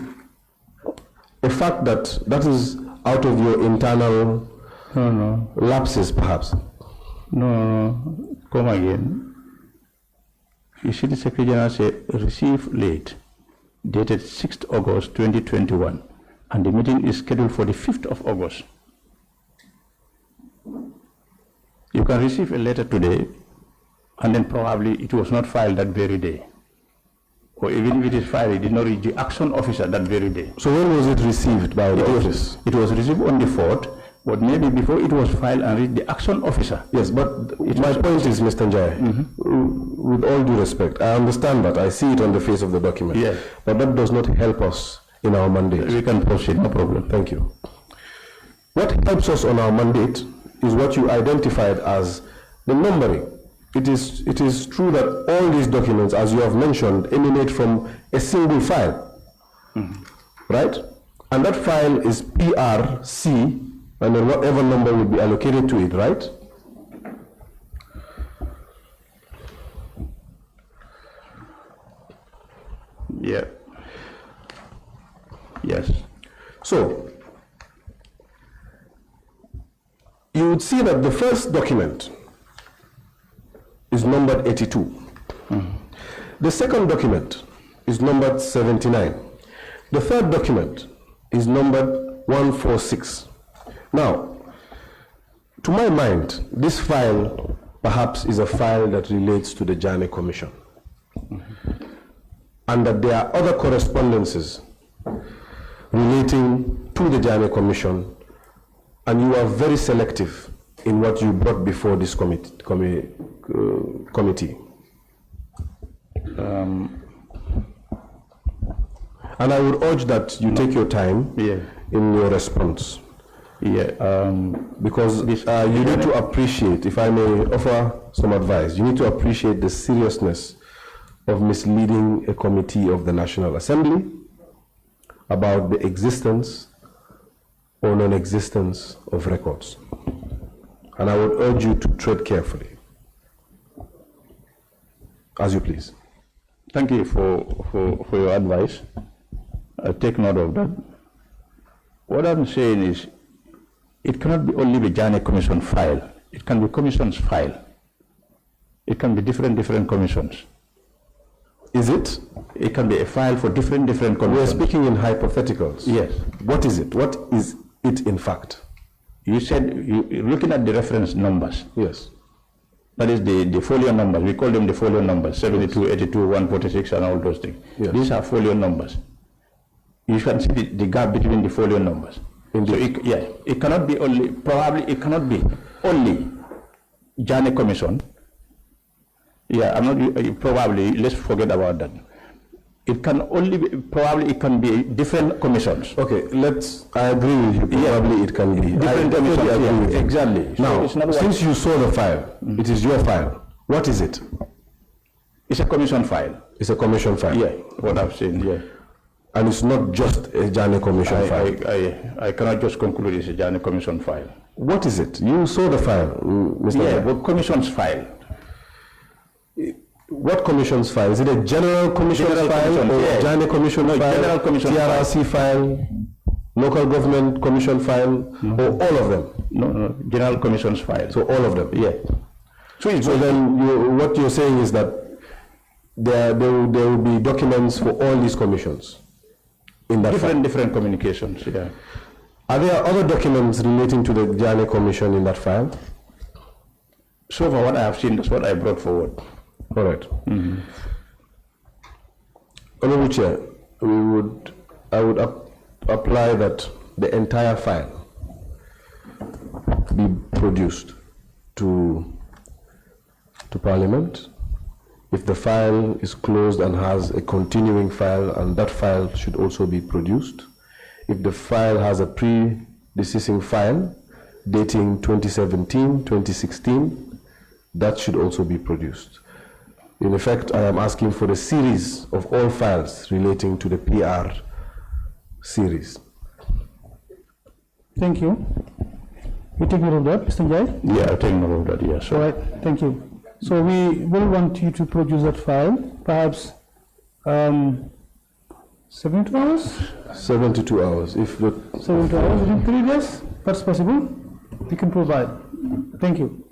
a fact that is out of your internal lapses, perhaps. No, come again. You see, the Secretary General said, received late, dated 6th August 2021, and the meeting is scheduled for the 5th of August. You can receive a letter today, and then probably it was not filed that very day. Or even if it is filed, it did not reach the action officer that very day. So when was it received by the office? It was received on the 4th, but maybe before it was filed and reached the action officer. Yes, but my point is, Mr. Njie, with all due respect, I understand that. I see it on the face of the document. Yes. But that does not help us in our mandate. We can proceed, no problem. Thank you. What helps us on our mandate is what you identified as the numbering. It is true that all these documents, as you have mentioned, emanate from a single file, right? And that file is PRC, and then whatever number will be allocated to it, right? Yeah. Yes. So, you would see that the first document is numbered 82. The second document is numbered 79. The third document is numbered 146. Now, to my mind, this file perhaps is a file that relates to the Janneh Commission. And that there are other correspondences relating to the Janneh Commission, and you are very selective in what you brought before this committee. And I would urge that you take your time in your response. Because you need to appreciate, if I may offer some advice, you need to appreciate the seriousness of misleading a committee of the National Assembly about the existence or non-existence of records. And I would urge you to tread carefully. As you please. Thank you for your advice. I take note of that. What I'm saying is, it cannot be only the Janneh Commission file. It can be Commission's file. It can be different commissions. Is it? It can be a file for different commissions. We are speaking in hypotheticals. Yes. What is it? What is it in fact? You said, looking at the reference numbers. Yes. That is the folio numbers. We call them the folio numbers, 72, 82, 146, and all those things. Yes. These are folio numbers. You can see the gap between the folio numbers. Indeed. So it cannot be only, probably it cannot be only Janneh Commission. Yeah, I'm not, probably, let's forget about that. It can only be, probably it can be different commissions. Okay, I agree with you, probably it can be. Different commissions, exactly. Now, so since you saw the file, it is your file. What is it? It's a commission file. It's a commission file? Yeah, what I've seen, yeah. And it's not just a Janneh Commission file? I cannot just conclude it's a Janneh Commission file. What is it? You saw the file, Mr. Yeah, but commission's file. What commission's file? Is it a general commission file or Janneh Commission file? General commission TRRC file, local government commission file, or all of them? No, general commission's file. So all of them? Yeah. So then what you're saying is that there will be documents for all these commissions in that file? Different communications, yeah. Are there other documents relating to the Janneh Commission in that file? So far what I have seen, that's what I brought forward. All right. Honorable Chair, I would apply that the entire file be produced to Parliament. If the file is closed and has a continuing file, and that file should also be produced. If the file has a predeceasing file dating 2017, 2016, that should also be produced. In effect, I am asking for a series of all files relating to the PR series. Thank you. We take note of that, Mr. Njie? Yeah, I'll take note of that, yes. All right, thank you. So we will want you to produce that file, perhaps 72 hours? 72 hours. If the 72 hours within 3 days, that's possible. We can provide. Thank you.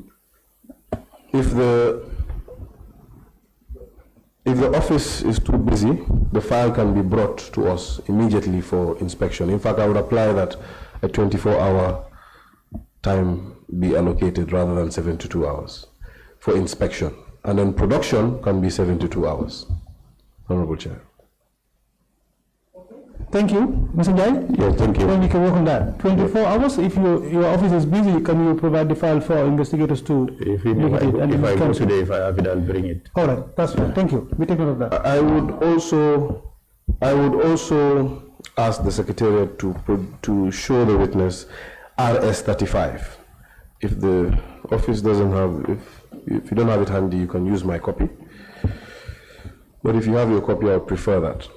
If the office is too busy, the file can be brought to us immediately for inspection. In fact, I would apply that a 24-hour time be allocated rather than 72 hours for inspection. And then production can be 72 hours. Honorable Chair. Thank you, Mr. Njie. Yeah, thank you. Then we can work on that. 24 hours, if your office is busy, can you provide the file for investigators to look at it? If I go today, if I have it, I'll bring it. All right, that's fine. Thank you. We take note of that. I would also ask the Secretariat to show the witness RS-35. If the office doesn't have, if you don't have it handy, you can use my copy. But if you have your copy, I would prefer that.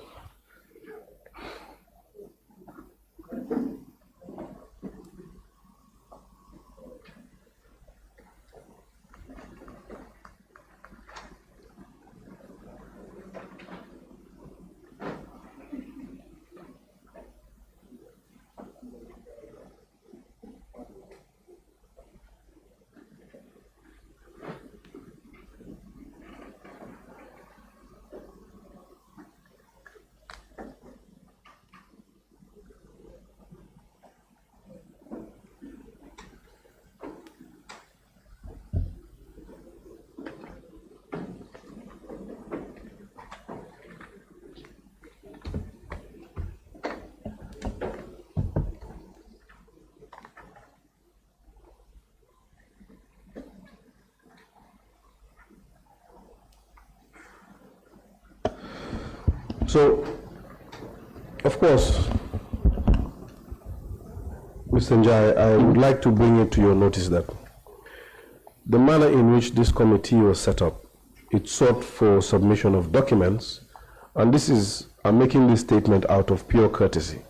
So, of course, Mr. Njie, I would like to bring it to your notice that the manner in which this committee was set up, it sought for submission of documents, and I'm making this statement out of pure courtesy.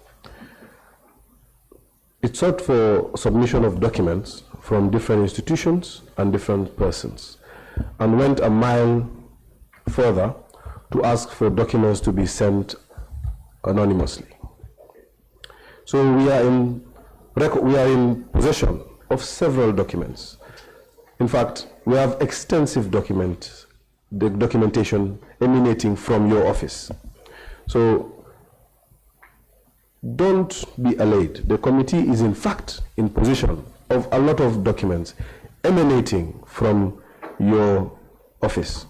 It sought for submission of documents from different institutions and different persons, and went a mile further to ask for documents to be sent anonymously. So we are in possession of several documents. In fact, we have extensive documentation emanating from your office. So don't be allayed. The committee is in fact in possession of a lot of documents emanating from your office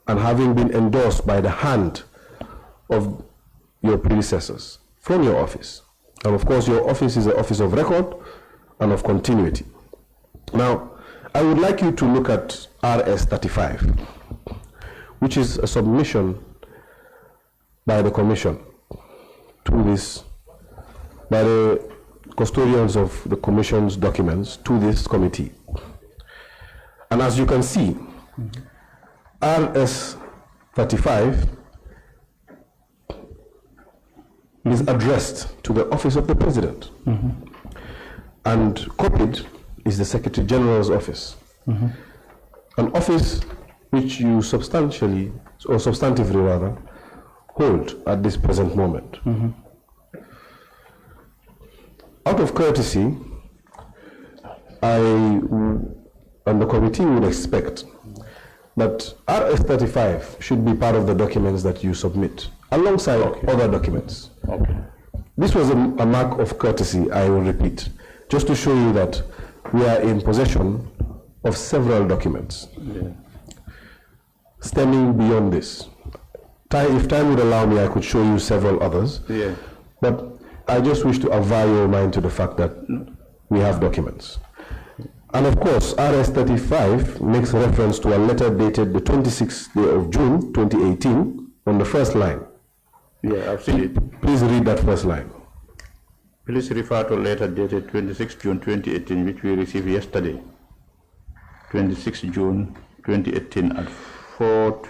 and having been endorsed by the hand of your predecessors from your office. And of course, your office is an office of record and of continuity. Now, I would like you to look at RS 35, which is a submission by the Commission to this, by the custodians of the Commission's documents to this committee. And as you can see, RS 35 is addressed to the Office of the President. And copied is the Secretary General's office. An office which you substantially, or substantively rather, hold at this present moment. Out of courtesy, I and the committee would expect that RS-35 should be part of the documents that you submit, alongside other documents. This was a mark of courtesy, I will repeat, just to show you that we are in possession of several documents stemming beyond this. If time would allow me, I could show you several others. But I just wish to avow your mind to the fact that we have documents. And of course, RS-35 makes reference to a letter dated the 26th day of June, 2018, on the first line. Yeah, I've seen it. Please read that first line. Please refer to letter dated 26 June 2018, which we received yesterday, 26 June 2018 at 4:25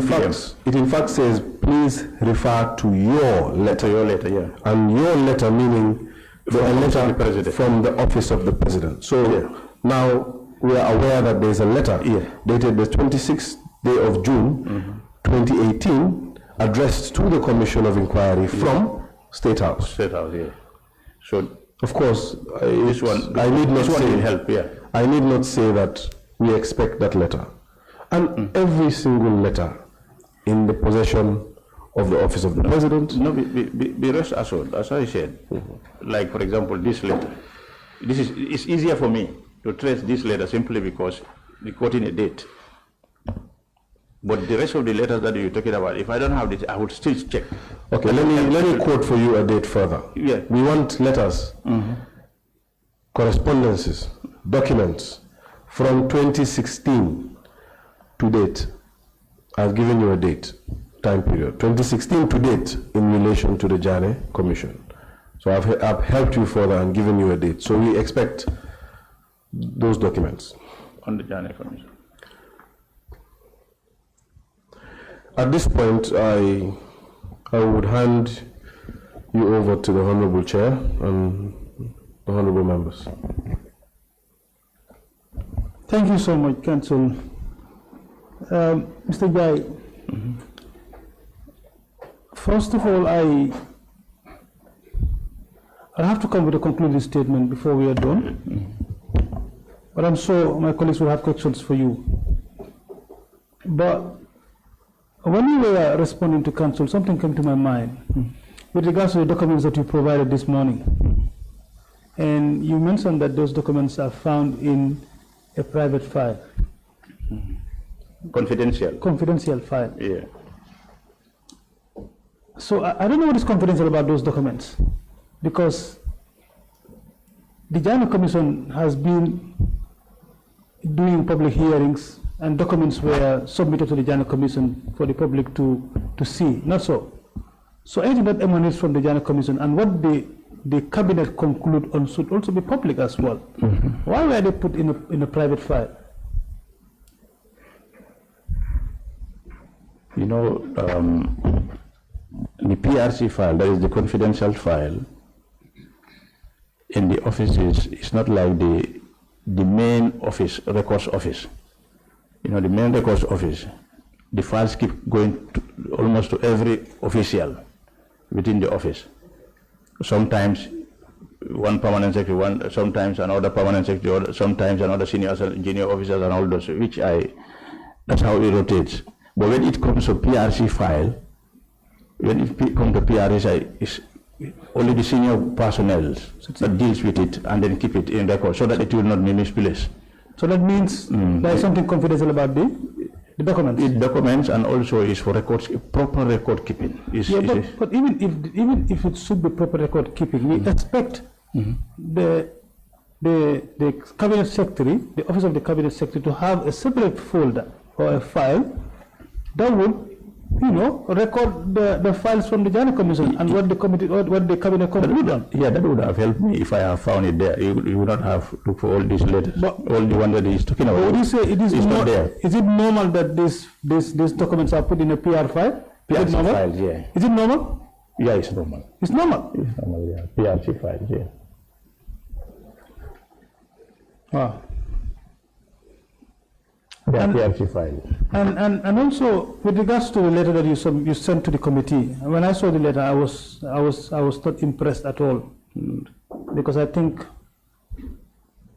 p.m. It in fact says, please refer to your letter. Your letter, yeah. And your letter meaning the letter President. from the Office of the President. So now we are aware that there's a letter dated the 26th day of June 2018 addressed to the Commission of Inquiry from State House. State House, yeah. So of course, this one will help, yeah. I need not say that we expect that letter. And every single letter in the possession of the Office of the President. No, be rest assured, as I said, like for example, this letter. It's easier for me to trace this letter simply because they quoting a date. But the rest of the letters that you're talking about, if I don't have this, I would still check. Okay, let me quote for you a date further. Yeah. We want letters, correspondences, documents from 2016 to date. I've given you a date, time period, 2016 to date in relation to the Janneh Commission. So I've helped you further and given you a date. So we expect those documents. On the Janneh Commission. At this point, I would hand you over to the Honorable Chair and the Honorable Members. Thank you so much, Council. Mr. Njie, first of all, I'll have to come with a concluding statement before we are done. But I'm sure my colleagues will have questions for you. But when you were responding to Council, something came to my mind with regards to the documents that you provided this morning. And you mentioned that those documents are found in a private file. Confidential. Confidential file. Yeah. So I don't know what is confidential about those documents, because the Janneh Commission has been doing public hearings and documents were submitted to the Janneh Commission for the public to see, not so. So anything that emanates from the Janneh Commission and what the cabinet conclude on should also be public as well. Why were they put in a private file? You know, the PRC file, that is the confidential file, in the offices, it's not like the main office, records office. You know, the main records office, the files keep going to, almost to every official within the office. Sometimes one permanent secretary, sometimes another permanent secretary, sometimes another senior engineer officers and all those, that's how it rotates. But when it comes to PRC file, when it comes to PRC, it's only the senior personnel that deals with it and then keep it in record so that it will not be misplaced. So that means there is something confidential about the The documents. It documents and also is for records, proper record keeping. But even if it should be proper record keeping, we expect the cabinet secretary, the office of the cabinet secretary, to have a separate folder or a file that would, record the files from the Janneh Commission and what the committee, what the cabinet concluded on. Yeah, that would have helped me if I have found it there. You would not have looked for all these letters, all the one that he's talking about. Would you say it's not there? Is it normal that these documents are put in a PR file? PRC files, yeah. Is it normal? Yeah, it's normal. It's normal? It's normal, yeah. PRC files, yeah. Wow. Yeah, PRC files. And also with regards to the letter that you sent to the committee, when I saw the letter, I was not impressed at all, because I think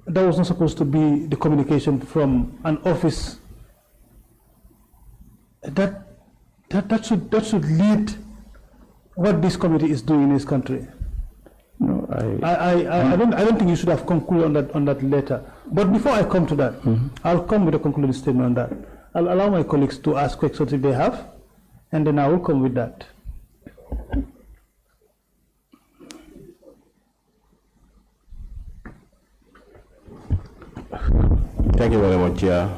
that was not supposed to be the communication from an office that should lead what this committee is doing in this country. No, I don't think you should have concluded on that letter. But before I come to that, I'll come with a concluding statement on that. I'll allow my colleagues to ask questions if they have, and then I will come with that. Thank you very much, Chair.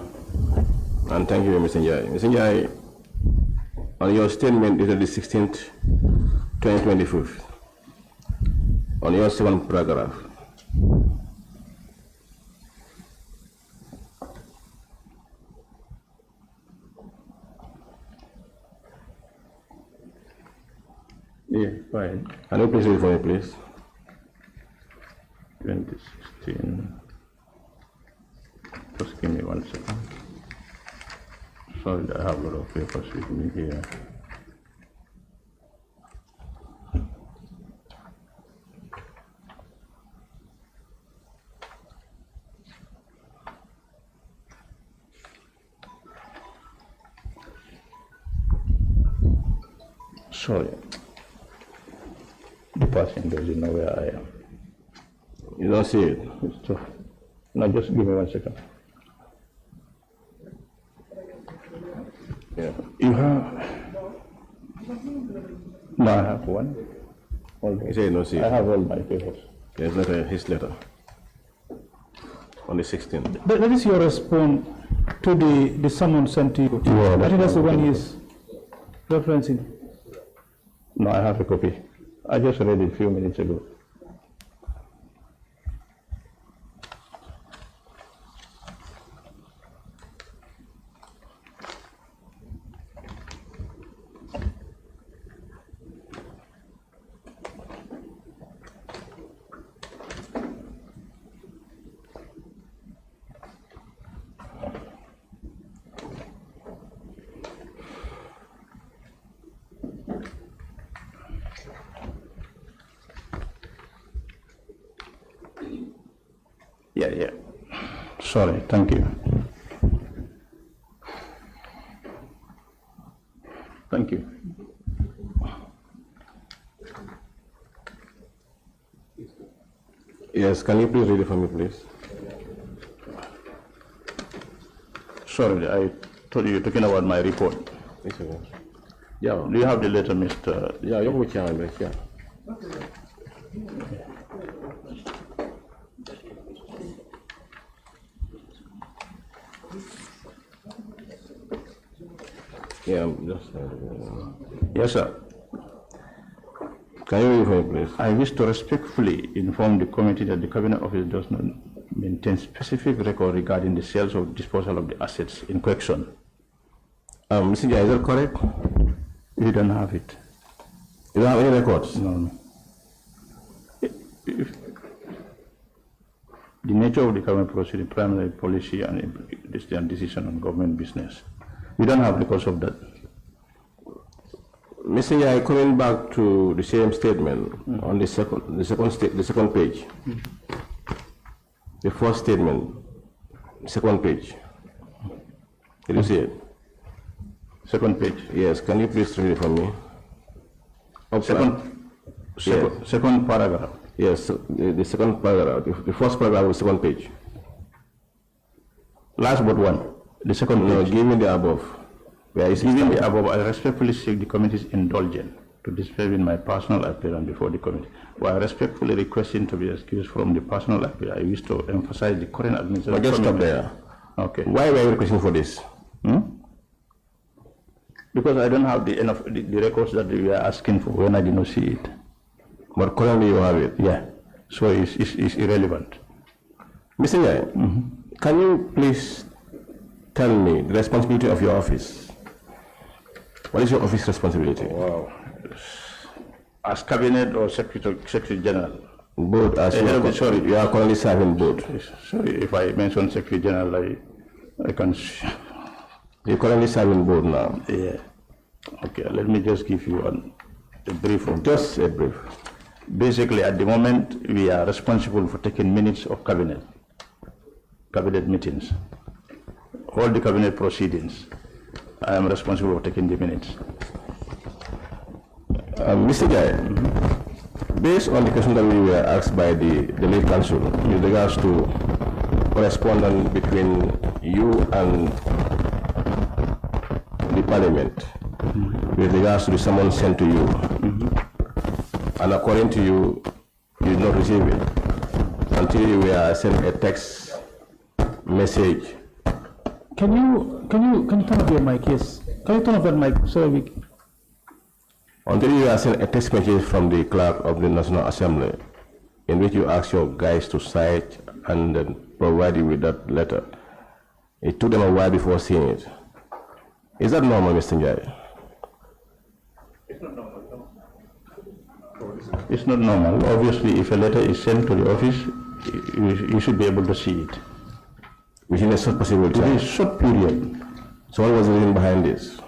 And thank you, Mr. Njie. Mr. Njie, on your statement dated the 16th, 2025, on your second paragraph, yeah, fine. can you please read for me, please? 2016. Just give me 1 second. Sorry, I have a lot of papers with me here. Sorry. The person doesn't know where I am. You don't see it? It's tough. No, just give me 1 second. Yeah. You have? No, I have one. You say you don't see I it? have all my papers. There's not his letter. On the 16th. That is your response to the summons sent to you. Yeah, I think that's the one he's referencing. No, I have a copy. I just read it a few minutes ago. Yeah. Sorry, thank you. Thank you. Yes, can you please read it for me, please? Sorry, I thought you were talking about my report. It's okay. Yeah. Do you have the letter, Mr.? Yeah, you're with Chairman, yeah. Yeah, I'm just. Yes, sir. Can you read it for me, please? I wish to respectfully inform the committee that the Cabinet Office does not maintain specific record regarding the sales or disposal of the assets in question. Mr. Njie, is that correct? You don't have it. You don't have any records? No. The nature of the government proceeding, primary policy and decision on government business. We don't have records of that. Mr. Njie, coming back to the same statement on the second page. The first statement, second page. Did you see it? Second page. Yes, can you please read it for me? Second paragraph. Yes, the second paragraph, the first paragraph of the second page. Last but one. The second No, page. give me the above. Where is it Given coming? the above, I respectfully seek the committee's indulgence to display in my personal appearance before the committee. While respectfully requesting to be excused from the personal appearance, I wish to emphasize the current administration. But just stop there. Okay. Why were you requesting for this? Because I don't have the records that we are asking for when I did not see it. But currently you have it. Yeah. So it's irrelevant. Mr. Njie, can you please tell me the responsibility of your office? What is your office responsibility? Wow. As cabinet or secretary general? Both, as sorry. you are currently serving both. Sorry if I mention secretary general, I can. You're currently serving both now. Yeah. Okay, let me just give you a brief of Just a brief. Basically, at the moment, we are responsible for taking minutes of cabinet meetings. All the cabinet proceedings, I am responsible for taking the minutes. Mr. Njie, based on the question that we were asked by the lead counsel with regards to correspondence between you and the parliament, with regards to the summons sent to you, and according to you, you did not receive it until you were sent a text message. Can you turn off your mic? Yes. Can you turn off that mic so we? Until you were sent a text message from the clerk of the National Assembly, in which you asked your guys to cite and then provide you with that letter. It took them a while before seeing it. Is that normal, Mr. Njie? It's not normal. Obviously, if a letter is sent to the office, you should be able to see it. Within a short possible time? Within a short period. So what was the reason behind this?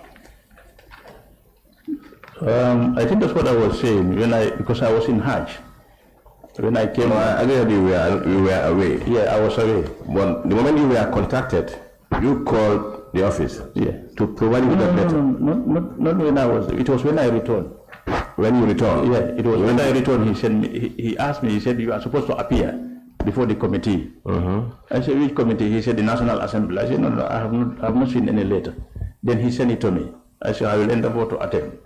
I think that's what I was saying because I was in Hajj. When I came, I agree you were away. Yeah, I was away. But the moment you were contacted, you called the office. Yeah. To provide you with that letter. No, not when I was. It was when I returned. When you returned? Yeah, it was when I returned. He said he asked me. He said you are supposed to appear before the committee. I said which committee? He said the National Assembly. I said no, I have not seen any letter. Then he sent it to me. I said I will endeavor to attend.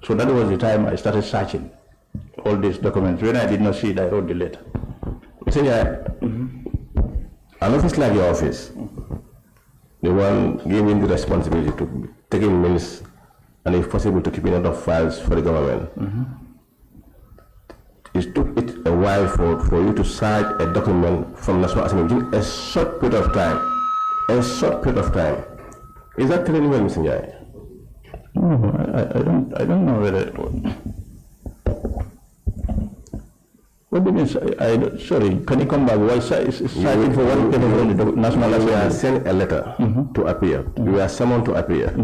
So that was the time I started searching all these documents. When I did not see it, I wrote the letter. So an office like your office, the one given the responsibility to taking minutes and if possible to keep a lot of files for the government. It took it a while for you to cite a document from National Assembly within a short period of time. A short period of time. Is that clearly well, Mr. Njie? No, I don't know whether. What do you mean? Sorry, can you come back? Why citing for one came from the National Assembly? You were sent a letter to appear. You were summoned to appear.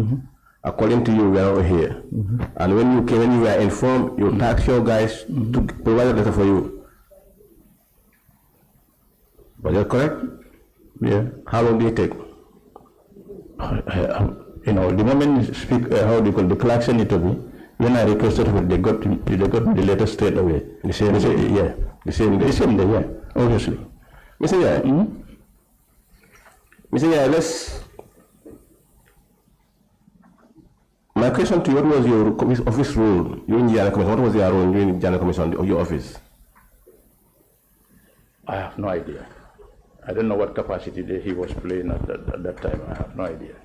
According to you, we are not here. And when you came, when you were informed, you tasked your guys to provide a letter for you. Was that correct? Yeah. How long did it take? The moment you speak, the clerk sent it to me. When I requested for it, they got me the letter straight away. The same day? Yeah. The same day? The same day, yeah. Obviously. Mr. Njie, Mr. Njie, my question to you, what was your office role during the Janneh Commission? What was your role during the Janneh Commission of your office? I have no idea. I don't know what capacity he was playing at that time. I have no idea.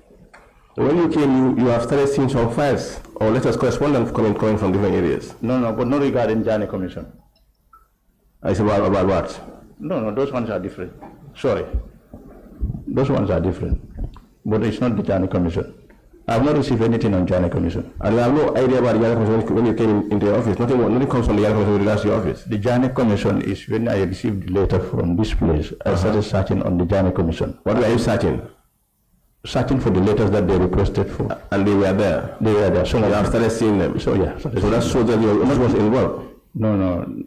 When you came, you have started seeing some files or letters correspondence coming from different areas. No, but not regarding Janneh Commission. I said about what? No, those ones are different. Sorry. Those ones are different. But it's not the Janneh Commission. I have not received anything on Janneh Commission. And you have no idea about the Janneh Commission when you came into your office? Nothing comes from the Janneh Commission with regards to your office? The Janneh Commission is when I received the letter from this place, I started searching on the Janneh Commission. What were you searching? Searching for the letters that they requested for. And they were there? They were there. So you have started seeing them? So yeah. So that shows that your office was involved? No.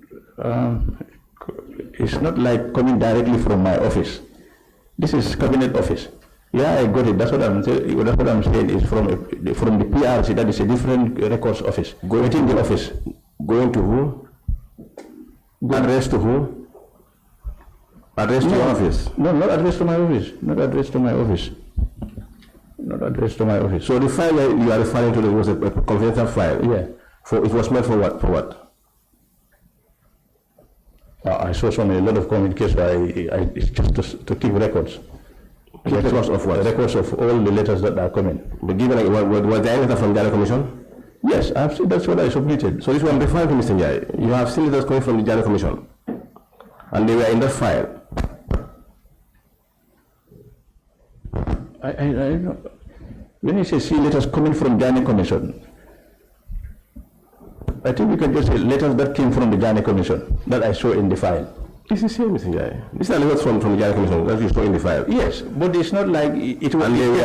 It's not like coming directly from my office. This is cabinet office. Yeah, I got it. That's what I'm saying. That's what I'm saying is from the PRC. That is a different records office. Going within the office. Going to who? Address to who? Address to your office? No, not address to my office. Not address to my office. Not addressed to my office. So the file that you are referring to was a confidential file? Yeah. It was meant for what? For what? I saw a lot of communication. It's just to keep records. Records of what? Records of all the letters that are coming. But given, was there any letter from the Janneh Commission? Yes, I've seen, that's what I submitted. So this one referring to Mr. Njie. You have seen letters coming from the Janneh Commission, and they were in that file. I know. When you say see letters coming from Janneh Commission, I think we can just say letters that came from the Janneh Commission that I saw in the file. It's the same, Mr. Njie. These are letters from the Janneh Commission that you saw in the file. Yes, but it's not like it was. And they were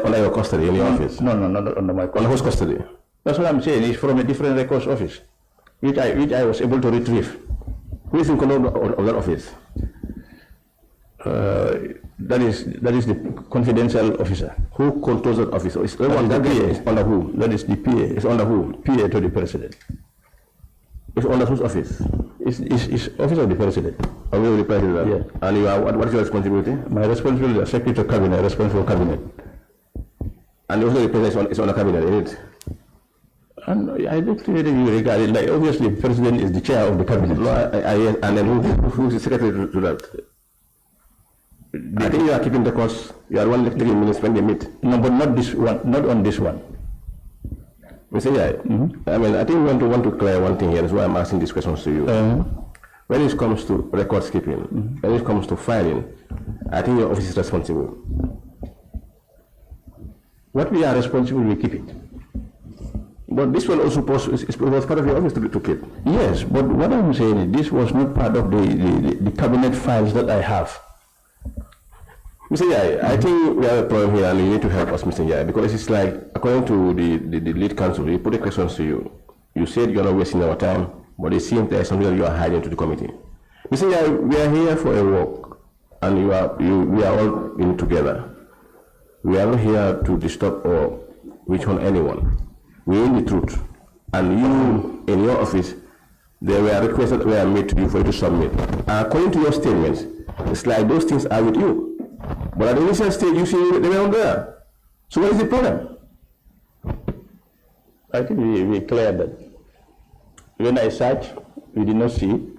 under your custody in your office? No, not under my custody. On whose custody? That's what I'm saying. It's from a different records office, which I was able to retrieve. Who is in control of that office? That is the confidential officer. Who controls that office? Is the PA. Under who? That is the PA. It's under who? PA to the president. It's under whose office? It's office of the president. Office of the president? Yeah. And you are, what is your responsibility? My responsibility is secretary of cabinet, responsible for cabinet. And also the president is on the cabinet, isn't it? And I don't think you regard it like, obviously the president is the chair of the cabinet. No, and then who is the secretary to that? I think you are keeping the course. You are one taking minutes when they meet. No, but not this one, not on this one. Mr. Njie, I mean, I think we want to clear one thing here. That's why I'm asking these questions to you. When it comes to records keeping, when it comes to filing, I think your office is responsible. What we are responsible, we keep it. But this one also was part of your office to keep. Yes, but what I'm saying is this was not part of the cabinet files that I have. Mr. Njie, I think we have a problem here and you need to help us, Mr. Njie, because it's like, according to the lead counsel, we put the questions to you. You said you're not wasting our time, but it seems there's something that you are hiding to the committee. Mr. Njie, we are here for a walk, and we are all in together. We are not here to disturb or reach on anyone. We need the truth. And you, in your office, there were requests that were made to you for you to submit. And according to your statements, it's like those things are with you. But at the initial stage, you see they were not there. So what is the problem? I think we cleared that. When I searched, we did not see.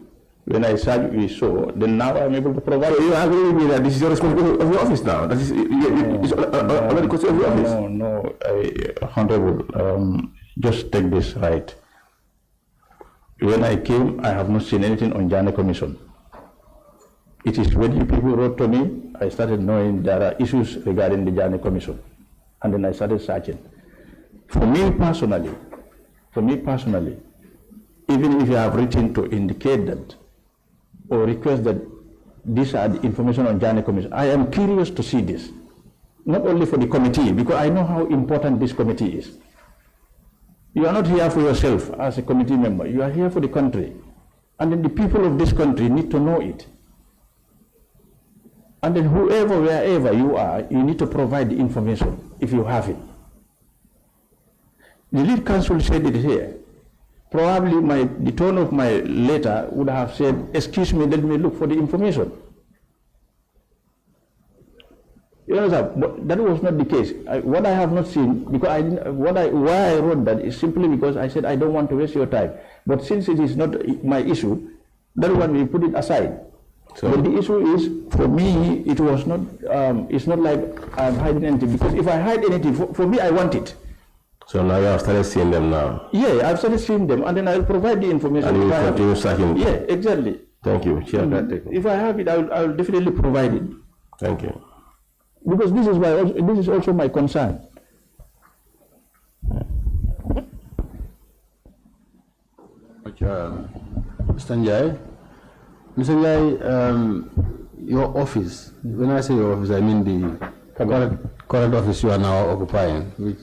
When I searched, we saw. Then now I'm able to provide. So you agree with me that this is your responsibility of your office now? That is, it's under the question of your office? No, Honorable, just take this right. When I came, I have not seen anything on Janneh Commission. It is when you people wrote to me, I started knowing there are issues regarding the Janneh Commission. And then I started searching. For me personally, even if you have written to indicate that or request that these are the information on Janneh Commission, I am curious to see this. Not only for the committee, because I know how important this committee is. You are not here for yourself as a committee member. You are here for the country. And then the people of this country need to know it. And then whoever, wherever you are, you need to provide the information if you have it. The lead counsel said it here. Probably the tone of my letter would have said, excuse me, let me look for the information. You understand? But that was not the case. What I have not seen, because why I wrote that is simply because I said I don't want to waste your time. But since it is not my issue, that one we put it aside. So, but the issue is, for me, it was not. It's not like I'm hiding anything. Because if I hide anything, for me, I want it. So now you have started seeing them now? Yeah, I've started seeing them, and then I'll provide the information. And you will continue searching? Yeah, exactly. Thank you. If I have it, I'll definitely provide it. Thank you. Because this is also my concern. Mr. Njie, your office, when I say your office, I mean the current office you are now occupying, which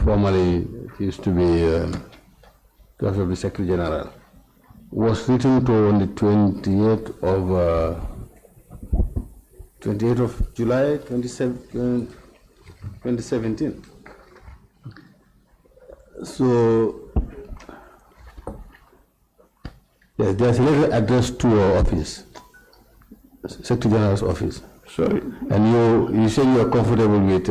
formerly used to be the office of the Secretary General, was written to on the 28th of July 2017. So, yes, there's a letter addressed to your office, Secretary General's office. Sorry. And you say you are comfortable with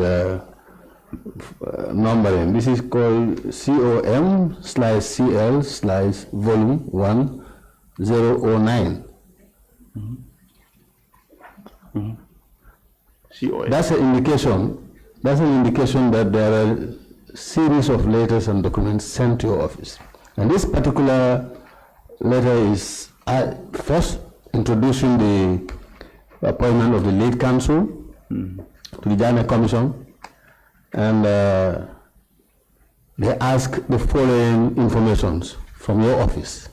numbering. This is called COM/CL/volume 1009. COM. That's an indication. That's an indication that there are a series of letters and documents sent to your office. And this particular letter is first introducing the appointment of the lead counsel to the Janneh Commission, and they ask the following informations from your office,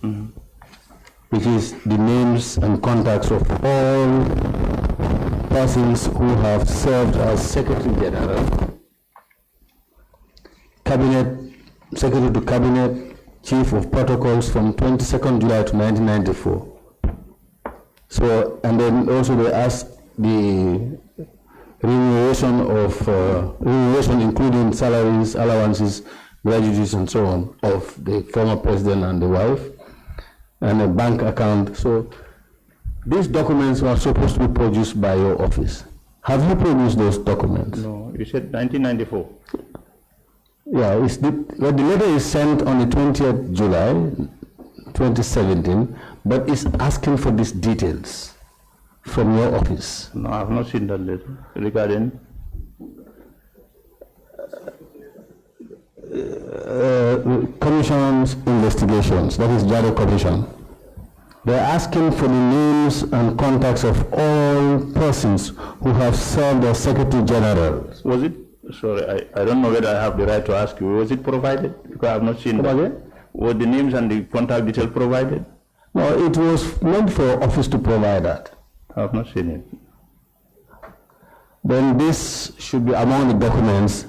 which is the names and contacts of all persons who have served as Secretary General, Cabinet, Secretary to Cabinet, Chief of Protocols from 22nd July to 1994. So, and then also they ask the remuneration of, remuneration including salaries, allowances, gratuities and so on of the former president and the wife, and a bank account. So these documents were supposed to be produced by your office. Have you produced those documents? No, you said 1994. Yeah, the letter is sent on the 20th July 2017, but it's asking for these details from your office. No, I have not seen that letter regarding. Commission's investigations, that is Janneh Commission. They're asking for the names and contacts of all persons who have served as Secretary General. Was it? Sorry, I don't know whether I have the right to ask you. Was it provided? Because I have not seen that. Were the names and the contact details provided? No, it was meant for your office to provide that. I have not seen it. Then this should be among the documents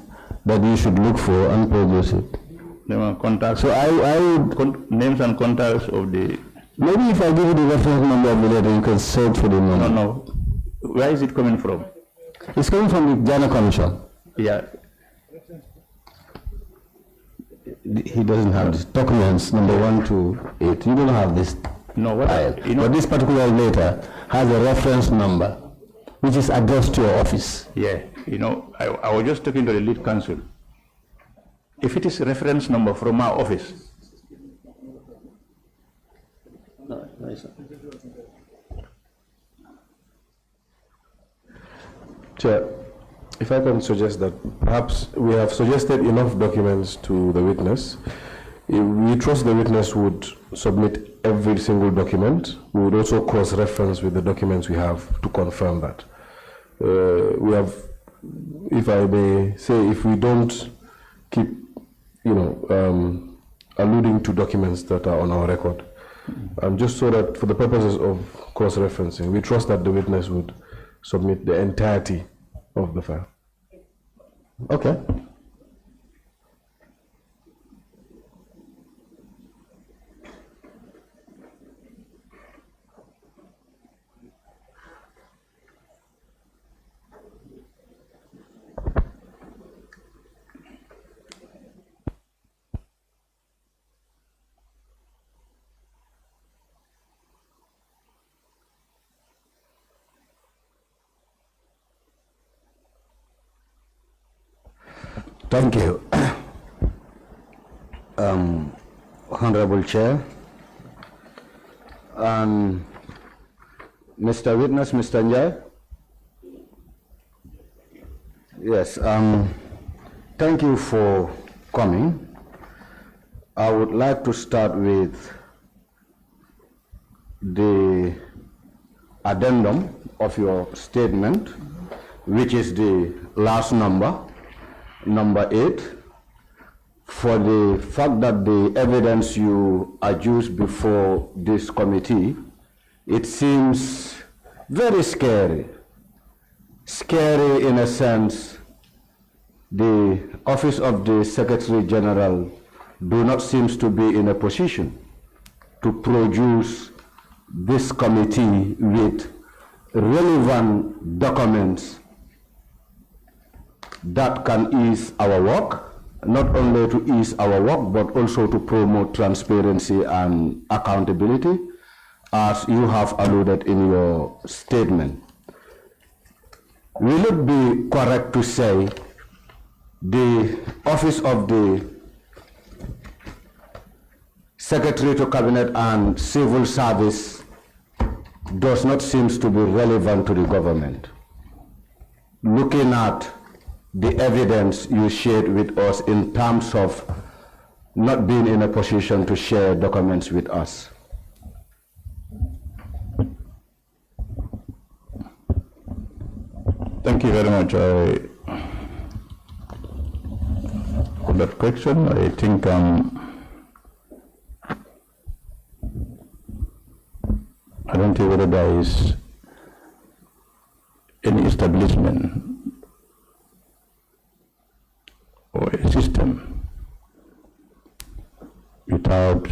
that you should look for and produce it. Name and contacts. So I would... Names and contacts of the... Maybe if I give you the reference number of the letter, you can search for the number. No. Where is it coming from? It's coming from the Janneh Commission. Yeah. He doesn't have these documents, number 1 to 8. You don't have this. No, what file. But this particular letter has a reference number, which is addressed to your office. Yeah, I was just talking to the lead counsel. If it is a reference number from our office. Chair, if I can suggest that perhaps we have suggested enough documents to the witness. We trust the witness would submit every single document. We would also cross-reference with the documents we have to confirm that. We have, if I may say, if we don't keep, alluding to documents that are on our record, just so that for the purposes of cross-referencing, we trust that the witness would submit the entirety of the file. Okay. Thank you. Honorable Chair, Mr. Witness, Mr. Njie. Yes, thank you for coming. I would like to start with the addendum of your statement, which is the last number 8, for the fact that the evidence you adduced before this committee, it seems very scary. Scary in a sense, the office of the Secretary General do not seem to be in a position to produce this committee with relevant documents that can ease our work, not only to ease our work, but also to promote transparency and accountability, as you have alluded in your statement. will it be correct to say the office of the Secretary to Cabinet and Civil Service does not seem to be relevant to the government? Looking at the evidence you shared with us in terms of not being in a position to share documents with us. Thank you very much for that question. I think I don't think whether there is any establishment or a system without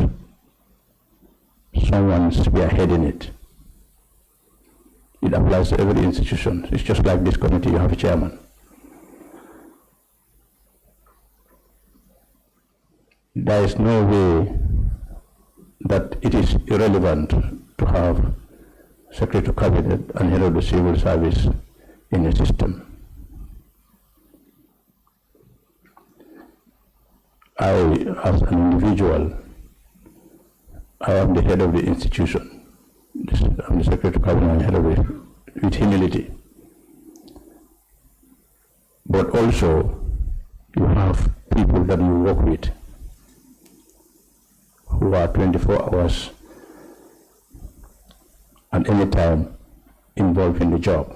someone spearheading it. It applies to every institution. It's just like this committee, you have a chairman. There is no way that it is irrelevant to have Secretary to Cabinet and head of the civil service in a system. I, as an individual, I am the head of the institution. I'm the Secretary to Cabinet and head of it with humility. But also, you have people that you work with who are 24 hours at any time involved in the job.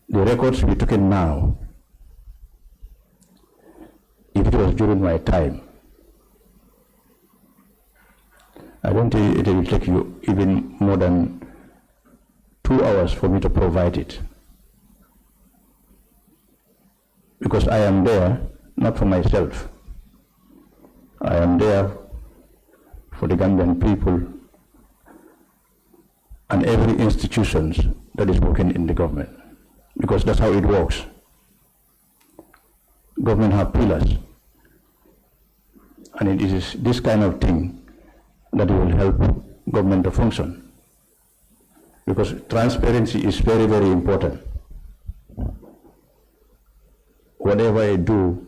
The records we took in now, if it was during my time, I don't think it will take you even more than 2 hours for me to provide it. Because I am there, not for myself. I am there for the Gambian people and every institution that is working in the government. Because that's how it works. Government have pillars. And it is this kind of thing that will help government to function. Because transparency is very, very important. Whatever I do,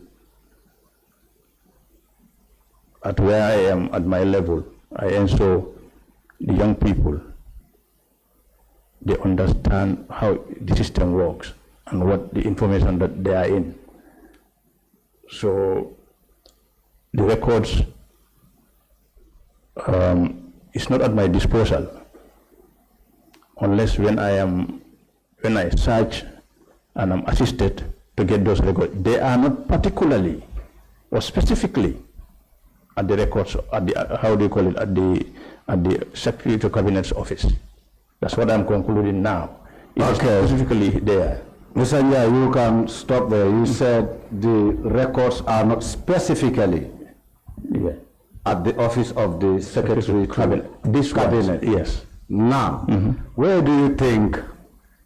at where I am at my level, I ensure the young people, they understand how the system works and what the information that they are in. So the records is not at my disposal unless when I search and I'm assisted to get those records. They are not particularly or specifically at the records at the how do you call it at the Secretary to Cabinet's office. That's what I'm concluding now. It's specifically there. Mr. Njie, you can stop there. You said the records are not specifically at the office of the Secretary to Cabinet. This cabinet, yes. Now, where do you think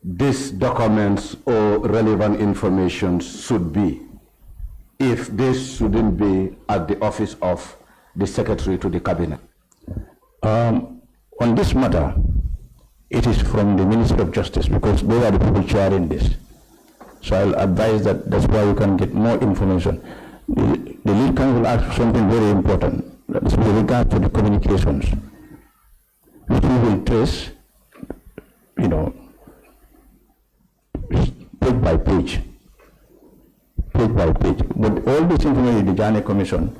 these documents or relevant information should be if this shouldn't be at the office of the Secretary to the Cabinet? On this matter, it is from the Ministry of Justice because they are the people chairing this. So I'll advise that that's why you can get more information. The lead counsel asked something very important. That is with regard to the communications, which we will trace, page by page. But all this information in the Janneh Commission,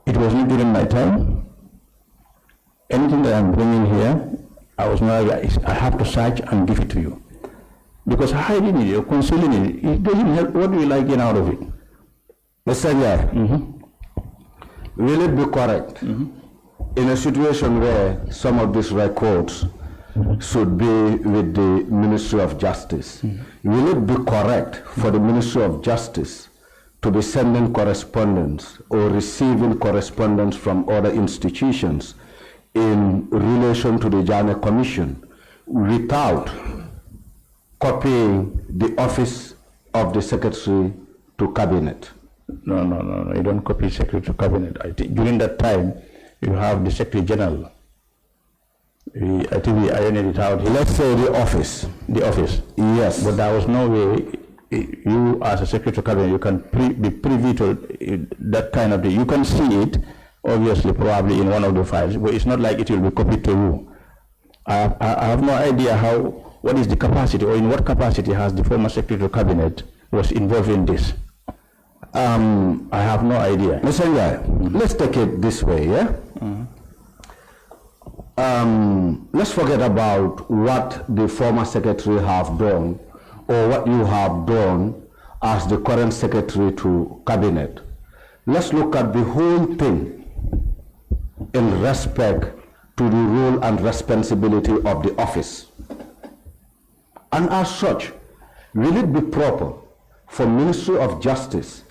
it was not during my time. Anything that I'm bringing here, I have to search and give it to you. Because hiding it or concealing it doesn't help. What do you like getting out of it? Mr. Njie, will it be correct in a situation where some of these records should be with the Ministry of Justice? Will it be correct for the Ministry of Justice to be sending correspondence or receiving correspondence from other institutions in relation to the Janneh Commission without copying the office of the Secretary to Cabinet? No, you don't copy Secretary to Cabinet. I think during that time, you have the Secretary General I think we ironed it out. Let's say the office. The office. Yes. But there was no way you as a secretary of cabinet, you can be privy to that kind of thing. You can see it, obviously, probably in one of the files, but it's not like it will be copied to you. I have no idea what is the capacity, or in what capacity has the former secretary of cabinet was involved in this. I have no idea. Mr. Njie, let's take it this way, yeah? Let's forget about what the former secretary have done or what you have done as the current secretary to cabinet. Let's look at the whole thing in respect to the role and responsibility of the office. And as such, will it be proper for Ministry of Justice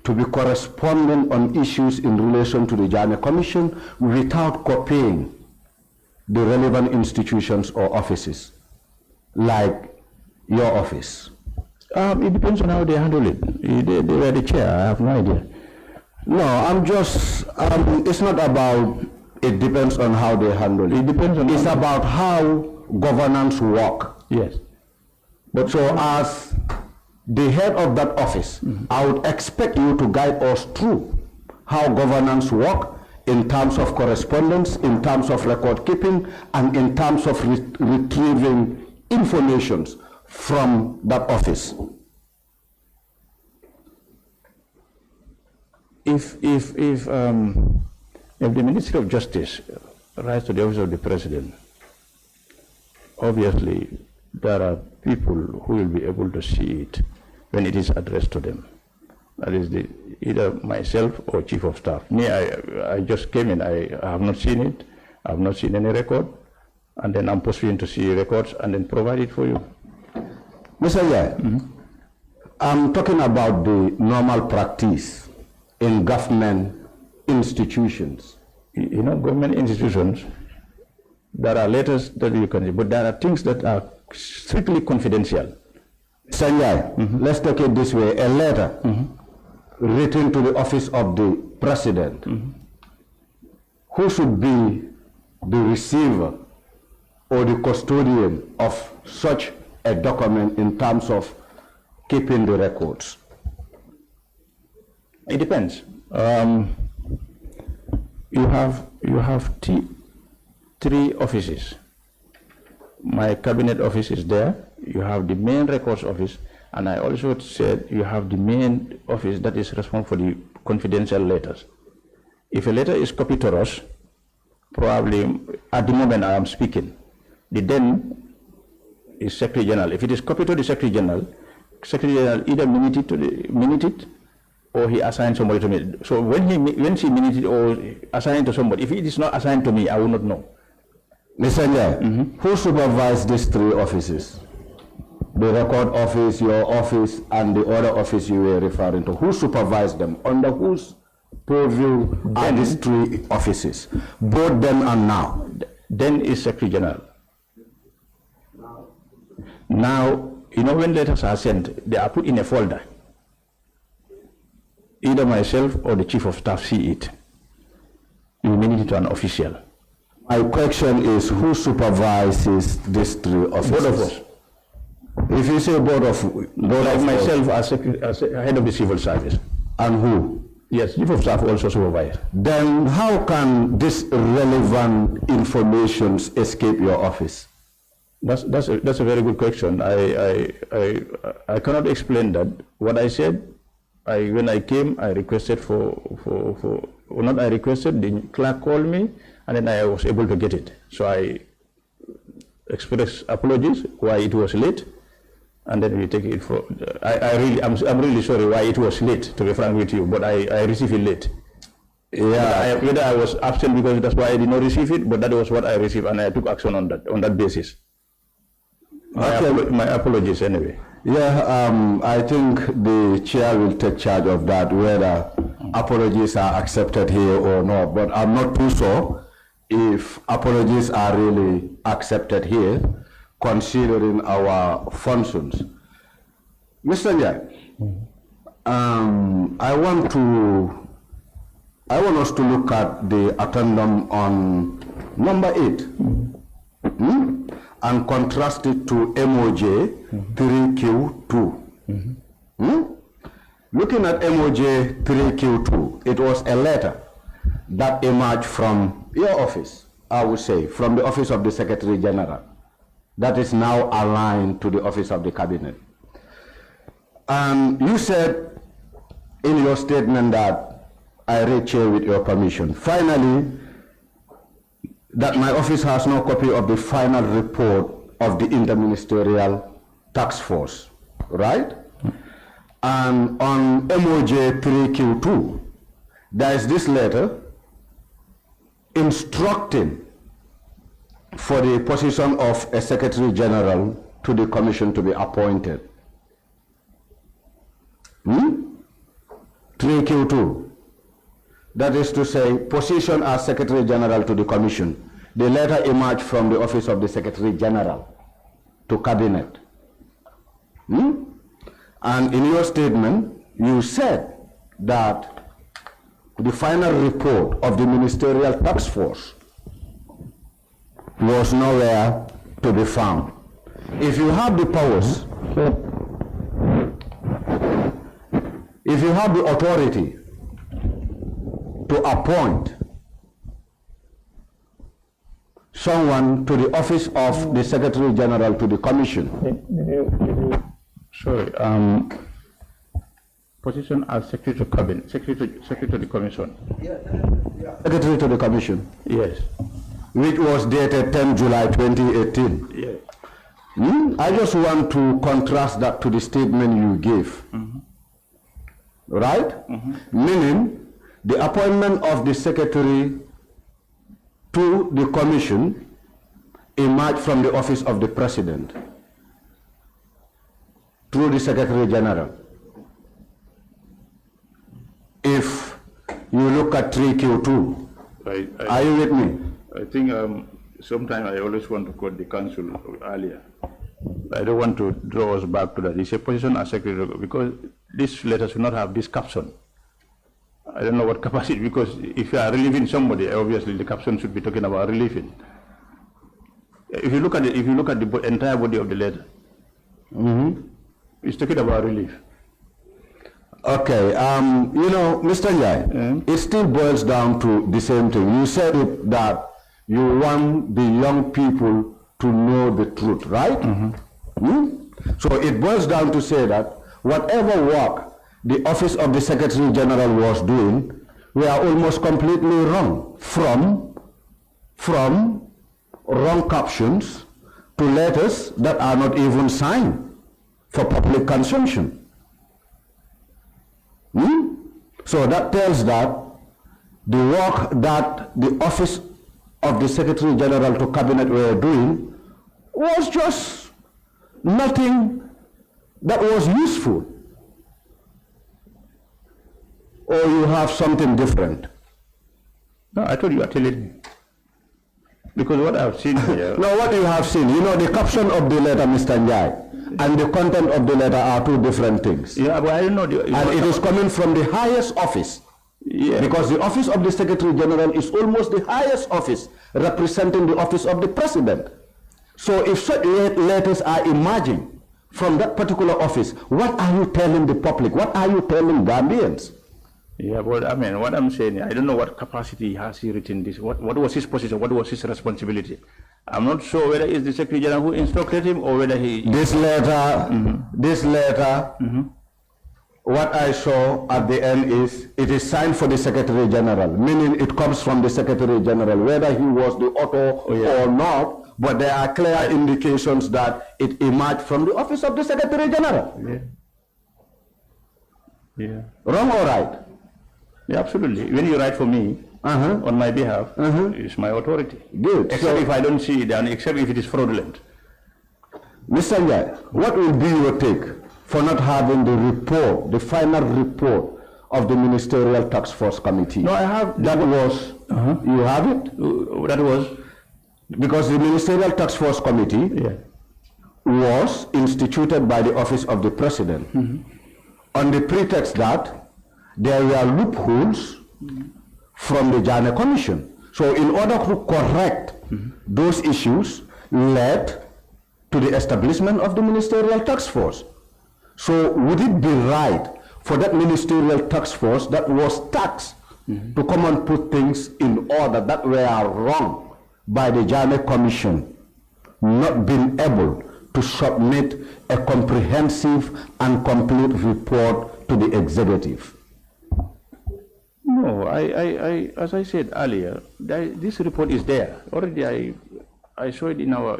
to be correspondent on issues in relation to the Janneh Commission without copying the relevant institutions or offices, like your office? It depends on how they handle it. They were the chair, I have no idea. No, I'm just, it's not about it depends on how they handle it. It depends on It's about how governance work. Yes. But so as the head of that office, I would expect you to guide us through how governance work in terms of correspondence, in terms of record keeping, and in terms of retrieving information from that office. If the Ministry of Justice writes to the Office of the President, obviously there are people who will be able to see it when it is addressed to them. That is either myself or Chief of Staff. Me, I just came in, I have not seen it, I have not seen any record, and then I'm pursuing to see records and then provide it for you. Mr. Njie, I'm talking about the normal practice in government institutions. You know, government institutions, there are letters that you can, but there are things that are strictly confidential. Mr. Njie, let's take it this way, a letter written to the office of the president, who should be the receiver or the custodian of such a document in terms of keeping the records? It depends. You have three offices. My cabinet office is there. You have the main records office, and I also said you have the main office that is responsible for the confidential letters. If a letter is copied to us, probably at the moment I am speaking, the then is Secretary General. If it is copied to the Secretary General either minute it or he assigns somebody to me. So when she minute it or assign to somebody, if it is not assigned to me, I will not know. Mr. Njie, who supervised these three offices? The record office, your office, and the other office you were referring to. Who supervised them? Under whose purview are these three offices? Both then and now. Then is Secretary General. Now, you know, when letters are sent, they are put in a folder. Either myself or the Chief of Staff see it. You minute it to an official. My question is, who supervises these three offices? Both of us. If you say both of myself as head of the civil service. And who? Yes, Chief of Staff also supervise. Then how can this relevant information escape your office? That's a very good question. I cannot explain that. What I said, when I came, I requested the clerk called me, and then I was able to get it. So I expressed apologies why it was late, and then we take it for. I'm really sorry why it was late, to be frank with you, but I received it late. Yeah, whether I was absent because that's why I did not receive it, but that was what I received, and I took action on that basis. My apologies anyway. Yeah, I think the chair will take charge of that, whether apologies are accepted here or not. But I'm not too sure if apologies are really accepted here, considering our functions. Mr. Njie, I want us to look at the addendum on number 8, and contrast it to MOJ 3Q2. Looking at MOJ 3Q2, it was a letter that emerged from your office, I would say, from the office of the Secretary General, that is now aligned to the office of the Cabinet. And you said in your statement that I read here with your permission, finally, that my office has no copy of the final report of the Interministerial Task Force, right? And on MOJ 3Q2, there is this letter instructing for the position of a Secretary General to the Commission to be appointed. 3Q2. That is to say, position as Secretary General to the Commission. The letter emerged from the office of the Secretary General to Cabinet. And in your statement, you said that the final report of the Ministerial Task Force was nowhere to be found. If you have the powers, if you have the authority to appoint someone to the office of the Secretary General to the Commission. Sorry, position as Secretary to Cabinet, Secretary to the Commission. Secretary to the Commission. Yes. Which was dated 10 July 2018. Yes. I just want to contrast that to the statement you gave. Right? Meaning, the appointment of the Secretary to the Commission emerged from the office of the President through the Secretary General. If you look at 3Q2, are you with me? I think sometimes I always want to quote the council earlier. I don't want to draw us back to that. It's a position as Secretary, because this letter should not have this caption. I don't know what capacity, because if you are relieving somebody, obviously the caption should be talking about relieving. If you look at the entire body of the letter, it's talking about relief. Okay, you know, Mr. Njie, it still boils down to the same thing. You said it that you want the young people to know the truth, right? So it boils down to say that whatever work the office of the Secretary General was doing were almost completely wrong, from wrong captions to letters that are not even signed for public consumption. So that tells that the work that the office of the Secretary General to Cabinet were doing was just nothing that was useful. Or you have something different? No, I told you, are telling me. Because what I've seen here... No, what you have seen, you know, the caption of the letter, Mr. Njie, and the content of the letter are two different things. Yeah, but I don't know... And it is coming from the highest office. Yeah. Because the office of the Secretary General is almost the highest office, representing the office of the President. So if such letters are emerging from that particular office, what are you telling the public? What are you telling Gambians? Yeah, but I mean, what I'm saying, I don't know what capacity has he written this. What was his position? What was his responsibility? I'm not sure whether it's the Secretary General who instructed him or whether he... This letter, what I saw at the end is, it is signed for the Secretary General, meaning it comes from the Secretary General, whether he was the author or not, but there are clear indications that it emerged from the office of the Secretary General. Yeah. Wrong or right? Yeah, absolutely. When you write for me, on my behalf, it's my authority. Good. Except if I don't see it, and except if it is fraudulent. Mr. Njie, what will be your take for not having the report, the final report of the Ministerial Task Force Committee? No, I have. That was, you have it? That was? Because the Ministerial Task Force Committee was instituted by the office of the President on the pretext that there were loopholes from the Janneh Commission. So in order to correct those issues led to the establishment of the ministerial task force. So would it be right for that ministerial task force that was tasked to come and put things in order that were wrong by the Janneh Commission, not being able to submit a comprehensive and complete report to the executive? No, as I said earlier, this report is there already. I saw it in our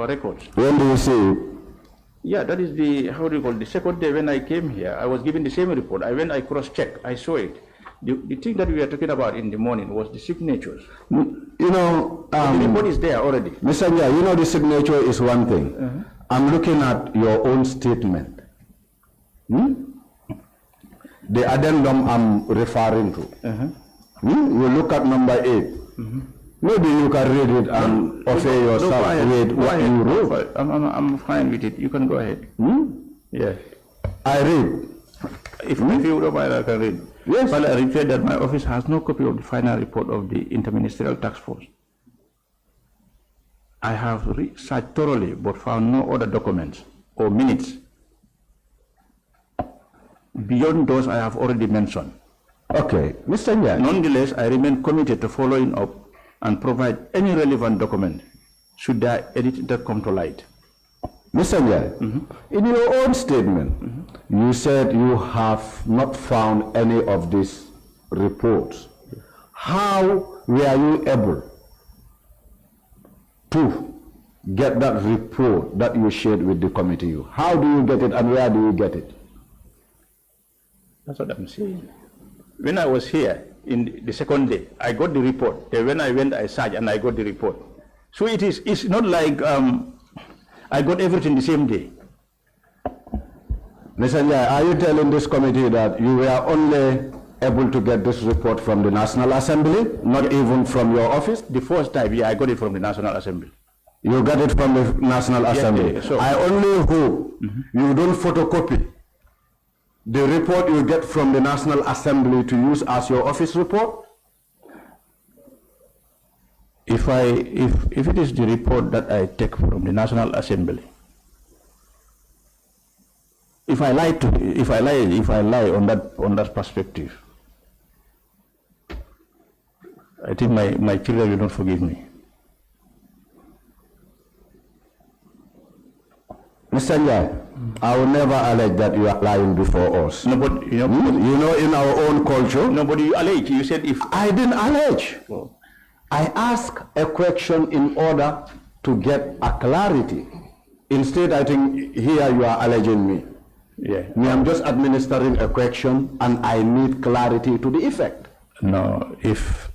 records. When do you see it? Yeah, that is the, how do you call it, the second day when I came here, I was given the same report. I cross-checked, I saw it. The thing that we were talking about in the morning was the signatures. You know, the report is there already. Mr. Njie, you know the signature is one thing. I'm looking at your own statement. The addendum I'm referring to. You look at number 8. Maybe you can read it and offer yourself with what you wrote. I'm fine with it. You can go ahead. Yes. I read. If you don't mind, I can read. Yes. Well, I replied that my office has no copy of the final report of the Interministerial Task Force. I have searched thoroughly but found no other documents or minutes beyond those I have already mentioned. Okay, Mr. Njie. Nonetheless, I remain committed to following up and provide any relevant document should there anything that come to light. Mr. Njie, in your own statement, you said you have not found any of these reports. How were you able to get that report that you shared with the committee? How do you get it and where do you get it? That's what I'm saying. When I was here in the second day, I got the report. Then when I went, I searched and I got the report. So it's not like I got everything the same day. Mr. Njie, are you telling this committee that you were only able to get this report from the National Assembly, not even from your office? The first time, yeah, I got it from the National Assembly. You got it from the National Assembly. Yeah, so I only hope you don't photocopy the report you get from the National Assembly to use as your office report. If it is the report that I take from the National Assembly, if I lie on that perspective, I think my children will not forgive me. Mr. Njie, I will never allege that you are lying before us. No, but you know, in our own culture. Nobody you allege. You said if I didn't allege. Oh. I ask a question in order to get a clarity. Instead, I think here you are alleging me. Yeah. Me, I'm just administering a question and I need clarity to the effect. No, if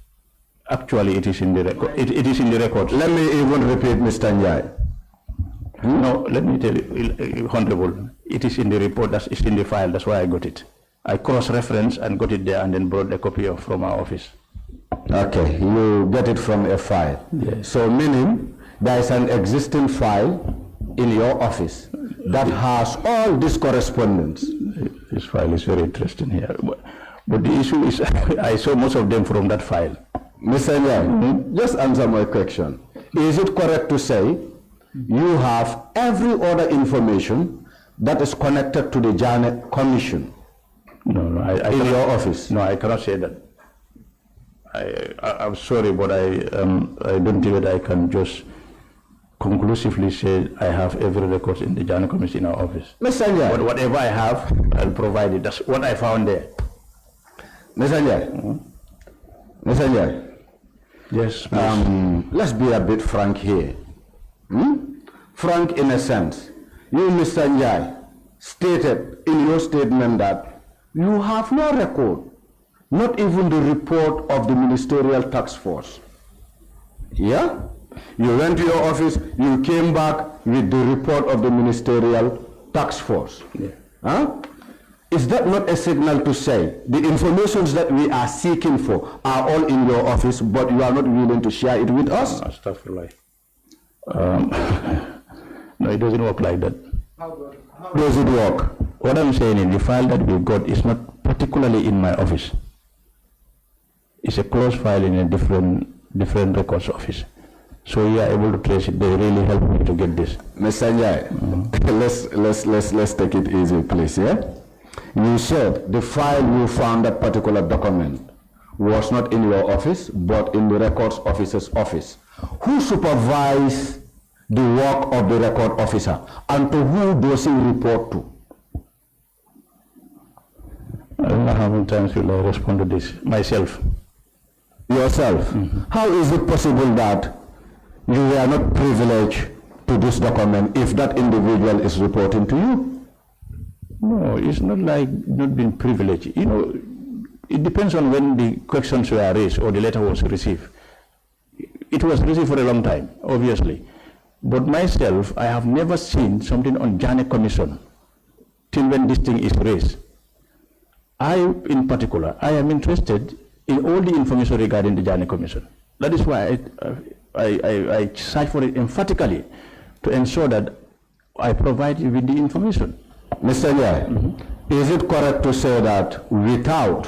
actually it is in the record. It is in the record. Let me even repeat, Mr. Njie. No, let me tell you, Honorable, it is in the report, that is in the file, that's why I got it. I cross-referenced and got it there and then brought a copy from our office. Okay, you get it from a file. Yes. So meaning there is an existing file in your office that has all this correspondence. This file is very interesting here. But the issue is, I saw most of them from that file. Mr. Njie, just answer my question. Is it correct to say you have every other information that is connected to the Janneh Commission? No, in your office? No, I cannot say that. I'm sorry, but I don't think that I can just conclusively say I have every record in the Janneh Commission in our office. Mr. Njie. But whatever I have, I'll provide it. That's what I found there. Mr. Njie. Mr. Njie. Yes, please. Let's be a bit frank here. Frank in a sense. You, Mr. Njie, stated in your statement that you have no record, not even the report of the Ministerial Task Force. Yeah? You went to your office, you came back with the report of the Ministerial Task Force. Yeah. Huh? Is that not a signal to say the information that we are seeking for are all in your office, but you are not willing to share it with us? Astaghfirullah. No, it doesn't work like that. How does it work? What I'm saying is the file that we got is not particularly in my office. It's a closed file in a different records office. So you are able to trace it. They really helped me to get this. Mr. Njie, let's take it easy, please, yeah? You said the file you found, that particular document, was not in your office, but in the records officer's office. Who supervised the work of the record officer, and to who does he report to? I don't know how many times will I respond to this myself. Yourself? How is it possible that you were not privileged to this document if that individual is reporting to you? No, it's not like not being privileged. You know, it depends on when the questions were raised or the letter was received. It was received for a long time, obviously. But myself, I have never seen something on Janneh Commission till when this thing is raised. I, in particular, I am interested in all the information regarding the Janneh Commission. That is why I search for it emphatically to ensure that I provide you with the information. Mr. Njie, is it correct to say that without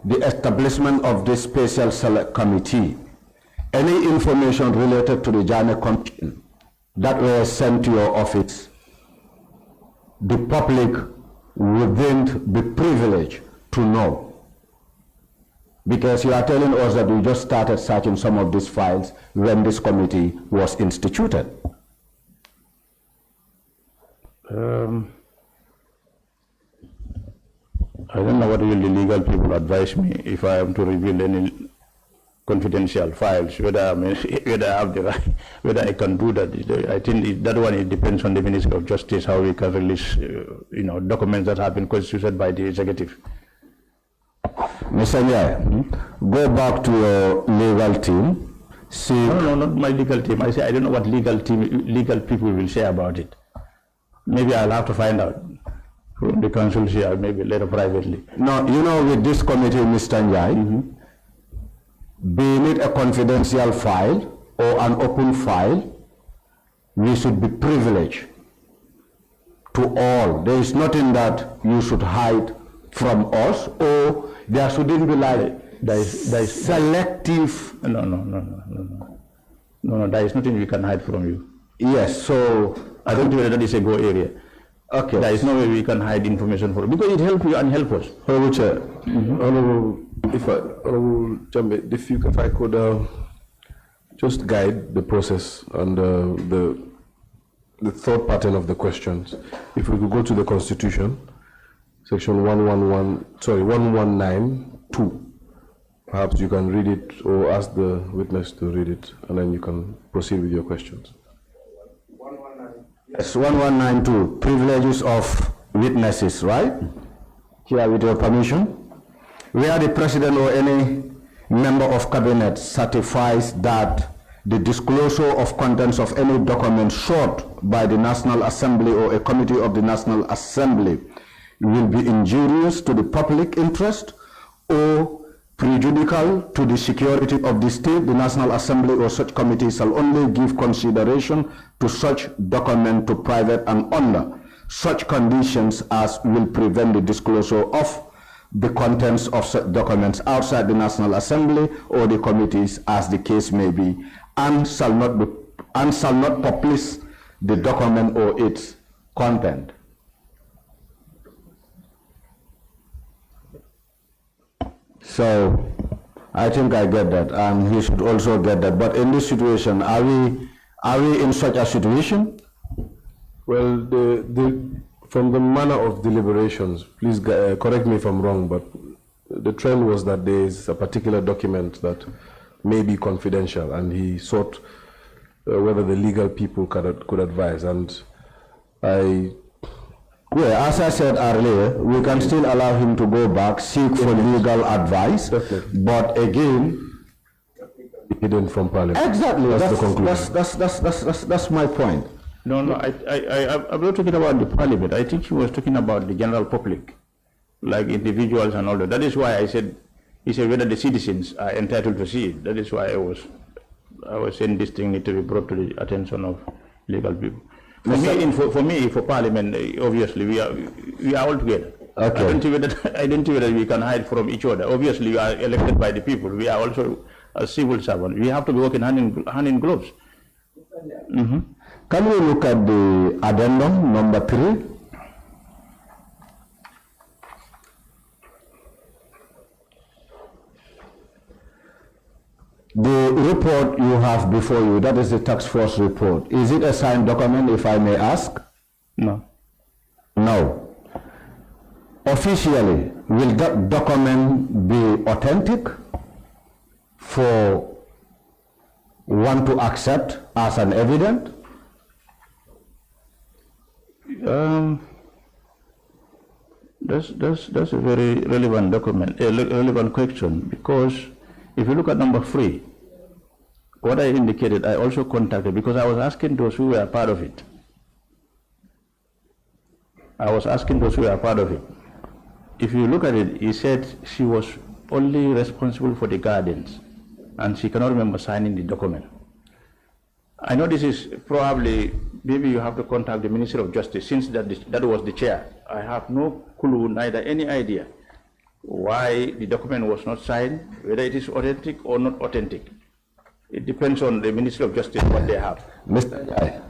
the establishment of this special select committee, any information related to the Janneh Commission that were sent to your office, the public wouldn't be privileged to know? Because you are telling us that you just started searching some of these files when this committee was instituted. I don't know what will the legal people advise me if I am to reveal any confidential files, whether I have the right, whether I can do that. I think that one, it depends on the Ministry of Justice how we can release, documents that have been constituted by the executive. Mr. Njie, go back to your legal team. See. No, not my legal team. I say I don't know what legal people will say about it. Maybe I'll have to find out from the council here, maybe later privately. No, with this committee, Mr. Njie, being it a confidential file or an open file, we should be privileged to all. There is nothing that you should hide from us, or there shouldn't be like there is selective. No, there is nothing we can hide from you. Yes, so I don't think that is a go area. Okay. There is no way we can hide information from you, because it helps you and help us. Honorable Chair, Honorable Janneh, if I could just guide the process and the thought pattern of the questions. If we could go to the Constitution, Section 1192. Perhaps you can read it or ask the witness to read it, and then you can proceed with your questions. Yes, 1192, privileges of witnesses, right? Here, with your permission. Where the President or any member of Cabinet certifies that the disclosure of contents of any document sought by the National Assembly or a committee of the National Assembly will be injurious to the public interest or prejudicial to the security of the state, the National Assembly or such committee shall only give consideration to such document to private and under such conditions as will prevent the disclosure of the contents of such documents outside the National Assembly or the committees as the case may be, and shall not publish the document or its content. So I think I get that, and he should also get that. But in this situation, are we in such a situation? Well, from the manner of deliberations, please correct me if I'm wrong, but the trend was that there is a particular document that may be confidential, and he sought whether the legal people could advise. And as I said earlier, we can still allow him to go back, seek for legal advice, but again, hidden from Parliament. Exactly. That's the conclusion. That's my point. No, I'm not talking about the Parliament. I think he was talking about the general public, like individuals and all that. That is why I said, he said whether the citizens are entitled to see it. That is why I was saying this thing need to be brought to the attention of legal people. For me, for Parliament, obviously we are all together. Okay. I don't think that we can hide from each other. Obviously, we are elected by the people. We are also a civil servant. We have to be working hand in gloves. Can we look at the addendum number 3? The report you have before you, that is the task force report. Is it a signed document, if I may ask? No. No. Officially, will that document be authentic for one to accept as an evidence? That's a very relevant document, a relevant question, because if you look at number 3, what I indicated, I also contacted, because I was asking those who were part of it. If you look at it, he said she was only responsible for the gardens, and she cannot remember signing the document. I know this is probably, maybe you have to contact the Ministry of Justice, since that was the chair. I have no clue, neither any idea why the document was not signed, whether it is authentic or not authentic. It depends on the Ministry of Justice what they have. Mr. Njie,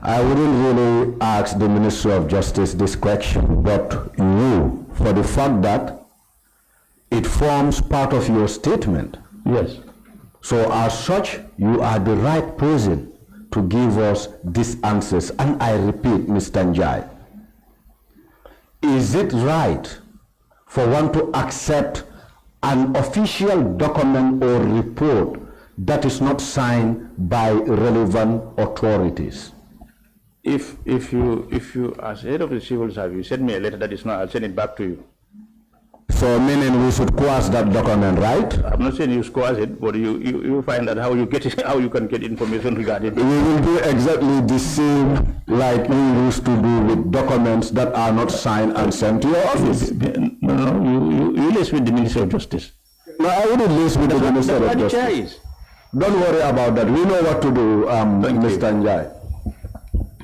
I wouldn't really ask the Ministry of Justice this question, but you, for the fact that it forms part of your statement. Yes. So as such, you are the right person to give us these answers. And I repeat, Mr. Njie, is it right for one to accept an official document or report that is not signed by relevant authorities? If you as head of the civil service, you send me a letter that is not, I'll send it back to you. So meaning we should coerce that document, right? I'm not saying you coerce it, but you find out how you get it, how you can get information regarding it. We will do exactly the same like we used to do with documents that are not signed and sent to your office. No, you list with the Ministry of Justice. No, I wouldn't list with the Minister of Justice. Don't worry about that. We know what to do, Mr. Njie.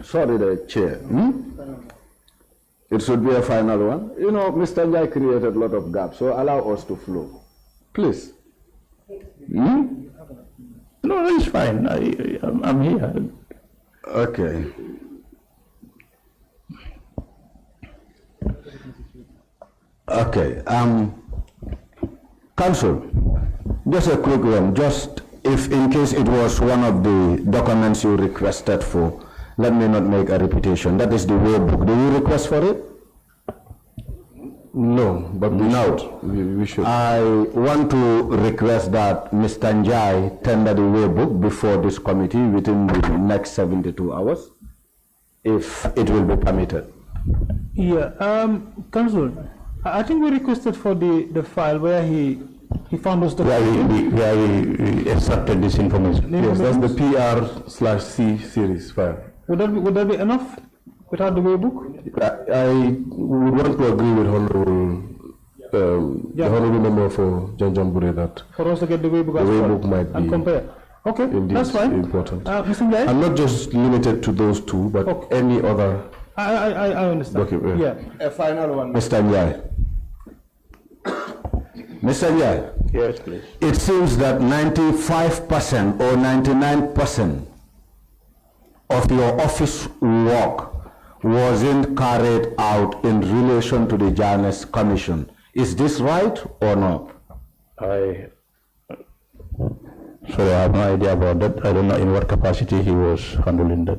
Sorry, the chair. It should be a final one. You know, Mr. Njie created a lot of gaps, so allow us to flow. Please. No, it's fine. I'm here. Okay. Okay. Council, just a quick one. Just if in case it was one of the documents you requested for, let me not make a repetition. That is the way book. Do you request for it? No, but we should. I want to request that Mr. Njie tender the way book before this committee within the next 72 hours, if it will be permitted. Yeah, Council, I think we requested for the file where he found us the Where we extracted this information. Yes, that's the PR/C series file. Would that be enough without the way book? I would want to agree with Honorable, the Honorable Member for Janjambure that For us to get the way book the as way well book might and be compare. Okay, indeed that's fine. important. Mr. Njie? I'm not just limited to those two, but any other. I understand. Okay, yeah. A final one. Mr. Njie. Mr. Njie. Yes, please. It seems that 95% or 99% of your office work wasn't carried out in relation to the Janneh Commission. Is this right or not? Sorry, I have no idea about that. I don't know in what capacity he was handling that.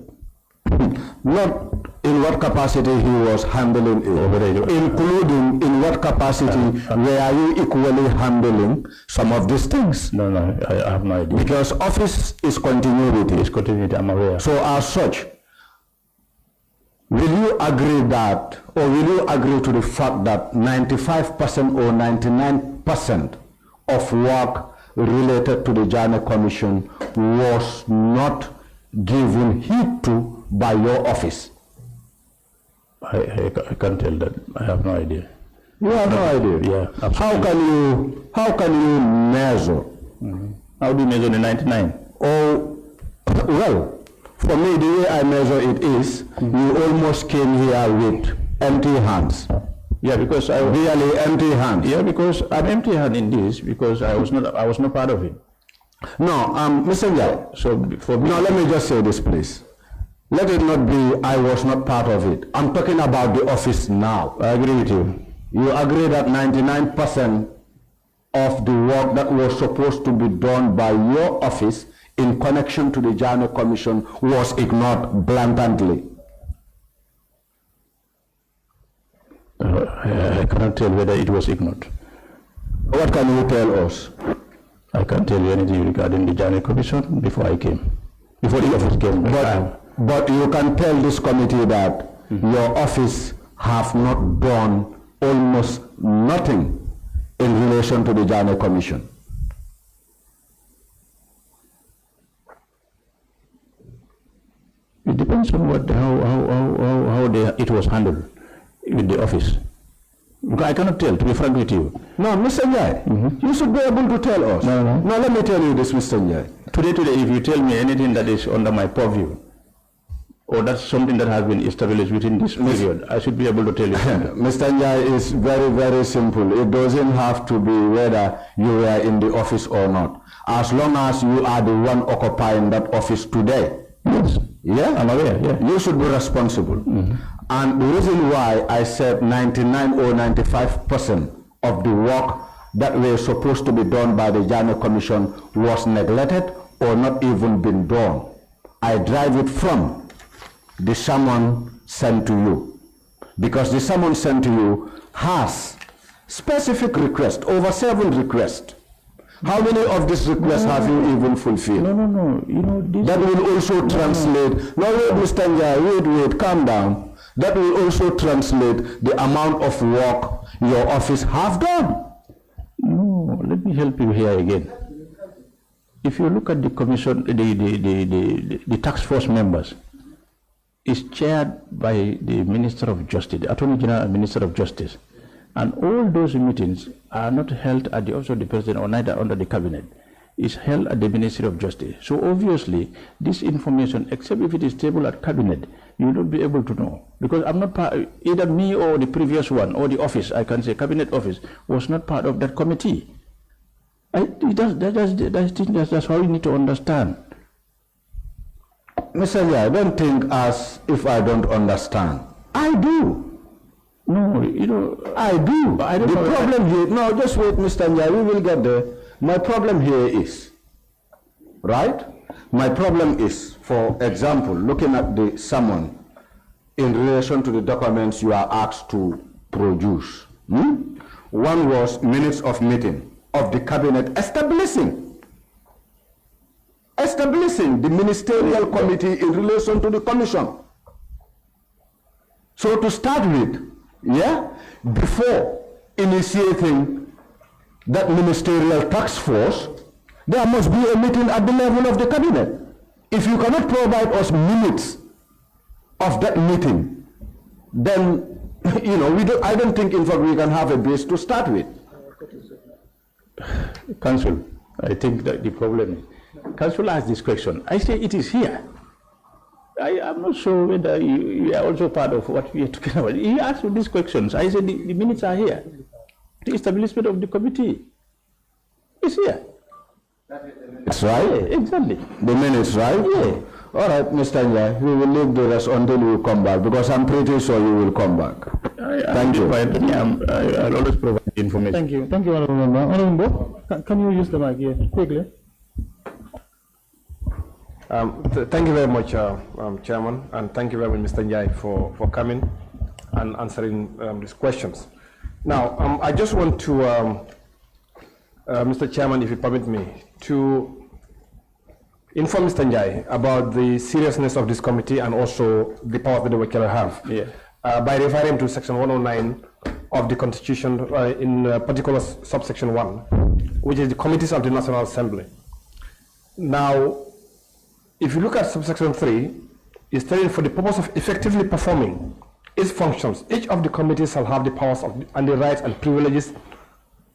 Not in what capacity he was handling it, including in what capacity were you equally handling some of these things? No, I have no idea. Because office is continuity. It's continuity, I'm aware. So as such, will you agree that, or will you agree to the fact that 95% or 99% of work related to the Janneh Commission was not given heed to by your office? I can't tell that. I have no idea. You have no idea? Yeah, absolutely. How can you measure? How do you measure the 99? Oh, well, for me, the way I measure it is, you almost came here with empty hands. Yeah, because I Really empty hands. yeah, because I'm empty-handed in this because I was not part of it. No, Mr. Njie, So for me, no, let me just say this, please. Let it not be, I was not part of it. I'm talking about the office now. I agree with you. You agree that 99% of the work that was supposed to be done by your office in connection to the Janneh Commission was ignored blatantly. I cannot tell whether it was ignored. What can you tell us? I can't tell you anything regarding the Janneh Commission before I came, before the office came. But you can tell this committee that your office have not done almost nothing in relation to the Janneh Commission. It depends on how it was handled with the office. Because I cannot tell, to be frank with you. No, Mr. Njie, you should be able to tell us. No. Now let me tell you this, Mr. Njie. Today, if you tell me anything that is under my purview, or that's something that has been established within this period, I should be able to tell you something. Mr. Njie, is very, very simple. It doesn't have to be whether you were in the office or not. As long as you are the one occupying that office today. Yes. Yeah? I'm aware, yeah. You should be responsible. And the reason why I said 99 or 95% of the work that were supposed to be done by the Janneh Commission was neglected or not even been done, I drive it from the summon sent to you. Because the summon sent to you has specific requests, over 7 requests. How many of these requests have you even fulfilled? No. You know, this That will also translate, no, wait, Mr. Njie, wait, calm down. That will also translate the amount of work your office have done. No, let me help you here again. If you look at the commission, the task force members, is chaired by the Minister of Justice, the Attorney General and Minister of Justice. And all those meetings are not held at the office of the President or neither under the Cabinet. It's held at the Ministry of Justice. So obviously, this information, except if it is tabled at Cabinet, you will not be able to know. Because I'm not part, either me or the previous one, or the office, I can say Cabinet office, was not part of that committee. That's how you need to understand. Mr. Njie, don't think as if I don't understand. I do. No, you know, I do. I don't the know. problem here, no, just wait, Mr. Njie, we will get there. My problem here is, right? My problem is, for example, looking at the summon in relation to the documents you are asked to produce. One was minutes of meeting of the Cabinet establishing the ministerial committee in relation to the commission. So to start with, yeah, before initiating that ministerial task force, there must be a meeting at the level of the Cabinet. If you cannot provide us minutes of that meeting, then, you know, I don't think, in fact, we can have a base to start with. Council, I think that the problem is, Council asked this question. I say it is here. I am not sure whether you are also part of what we are talking about. He asked me these questions. I said the minutes are here. The establishment of the committee is here. That's right. Yeah, exactly. The minutes, right? Yeah. All right, Mr. Njie, we will leave the rest until you come back, because I'm pretty sure you will come back. Thank you. I'll always provide information. Thank you. Thank you, Honorable Member. Honorable Member, can you use the mic here quickly? Thank you very much, Chairman, and thank you very much, Mr. Njie, for coming and answering these questions. Now, I just want to, Mr. Chairman, if you permit me, to inform Mr. Njie about the seriousness of this committee and also the powers that the Wakela have. Yeah. By referring to Section 109 of the Constitution, in particular subsection 1, which is the committees of the National Assembly. Now, if you look at subsection 3, it's stating for the purpose of effectively performing its functions, each of the committees shall have the powers and the rights and privileges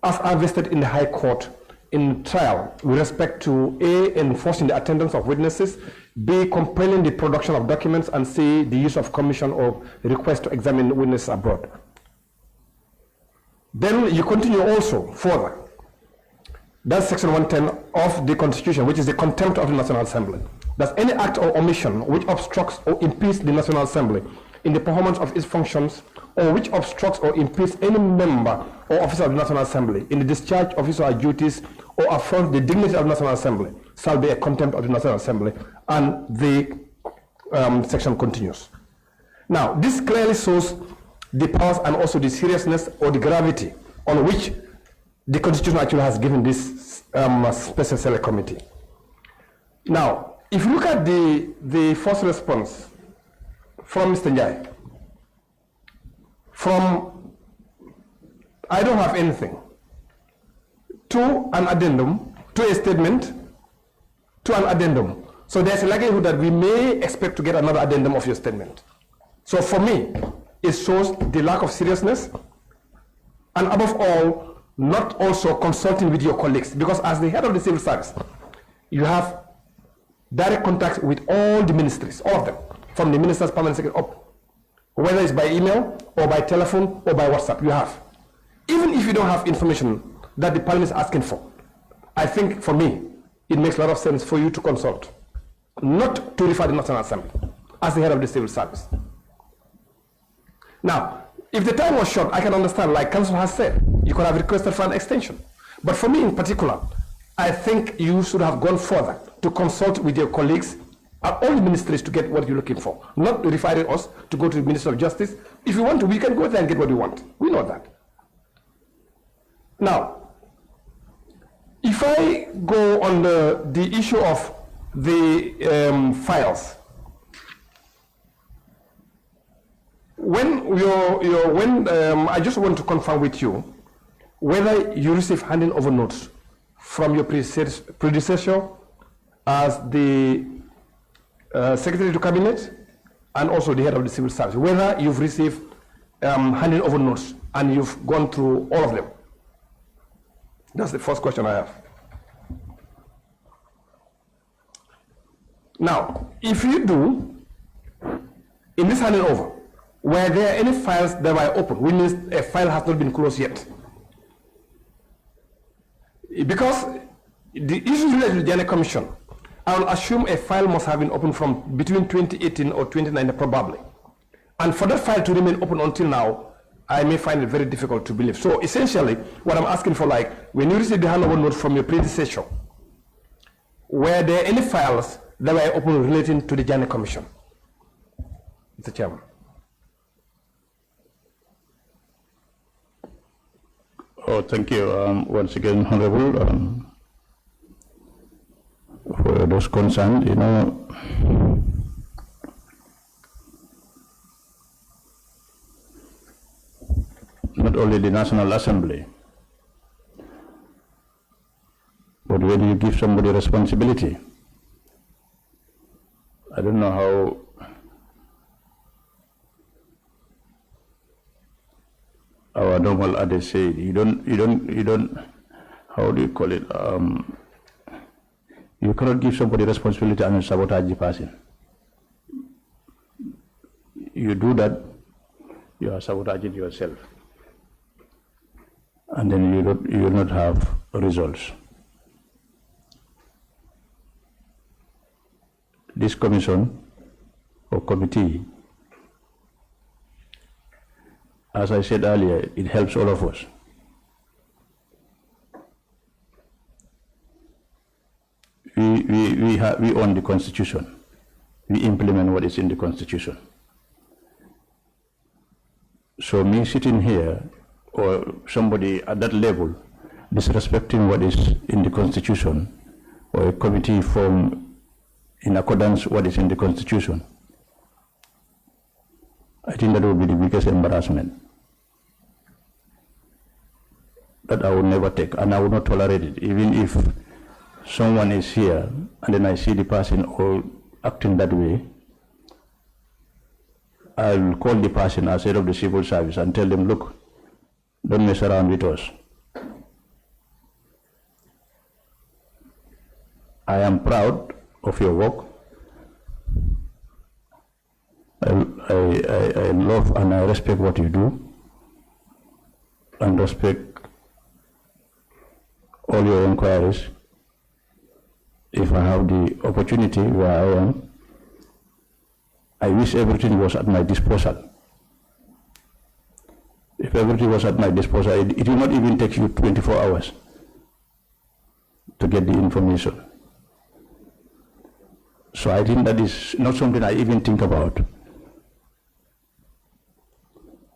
as are vested in the High Court in trial with respect to A, enforcing the attendance of witnesses, B, compelling the production of documents, and C, the use of commission or request to examine witnesses abroad. Then you continue also further. That's section 110 of the Constitution, which is the contempt of the National Assembly. That's any act or omission which obstructs or impedes the National Assembly in the performance of its functions, or which obstructs or impedes any member or officer of the National Assembly in the discharge of his or her duties, or affronts the dignity of the National Assembly, shall be a contempt of the National Assembly. And the section continues. Now, this clearly shows the powers and also the seriousness or the gravity on which the Constitution actually has given this Special Select Committee. Now, if you look at the first response from Mr. Njie, from I don't have anything, to an addendum, to a statement, to an addendum. So there's a likelihood that we may expect to get another addendum of your statement. So for me, it shows the lack of seriousness, and above all, not also consulting with your colleagues, because as the head of the civil service, you have direct contact with all the ministries, all of them, from the minister's permanent secretary up, whether it's by email or by telephone or by WhatsApp, you have. Even if you don't have information that the parliament is asking for, I think for me, it makes a lot of sense for you to consult, not to refer the National Assembly as the head of the civil service. Now, if the time was short, I can understand, like Council has said, you could have requested for an extension. But for me in particular, I think you should have gone further to consult with your colleagues at all the ministries to get what you're looking for, not referring us to go to the Minister of Justice. If you want to, we can go there and get what we want. We know that. Now, if I go on the issue of the files, I just want to confirm with you whether you receive handing over notes from your predecessor as the Secretary to Cabinet and also the head of the civil service, whether you've received handing over notes and you've gone through all of them. That's the first question I have. Now, if you do, in this handing over, were there any files that were open, which means a file has not been closed yet? Because the issue related to the Janneh Commission, I will assume a file must have been open from between 2018 or 2019 probably. And for that file to remain open until now, I may find it very difficult to believe. So essentially, what I'm asking for, like, when you received the handover note from your predecessor, were there any files that were open relating to the Janneh Commission? Mr. Chairman. Oh, thank you once again, Honorable, for those concerns. You know, not only the National Assembly, but when you give somebody responsibility, I don't know how our normal adage say, you don't, how do you call it? You cannot give somebody responsibility and sabotage the person. You do that, you are sabotaging yourself. And then you will not have results. This commission or committee, as I said earlier, it helps all of us. We own the Constitution. We implement what is in the Constitution. So me sitting here, or somebody at that level, disrespecting what is in the Constitution, or a committee formed in accordance with what is in the Constitution, I think that would be the biggest embarrassment that I would never take, and I would not tolerate it. Even if someone is here and then I see the person all acting that way, I will call the person as head of the civil service and tell them, look, don't mess around with us. I am proud of your work. I love and I respect what you do. and respect all your inquiries. If I have the opportunity where I am, I wish everything was at my disposal. If everything was at my disposal, it will not even take you 24 hours to get the information. So I think that is not something I even think about.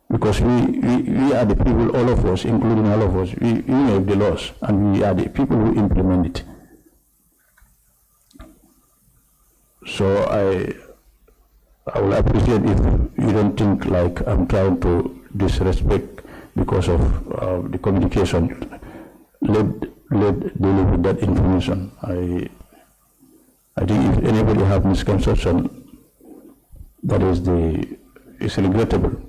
Because we are the people, all of us, including all of us, we make the laws, and we are the people who implement it. So I will appreciate if you don't think like I'm trying to disrespect because of the communication. Let deal with that information. I think if anybody have misconception, that is regrettable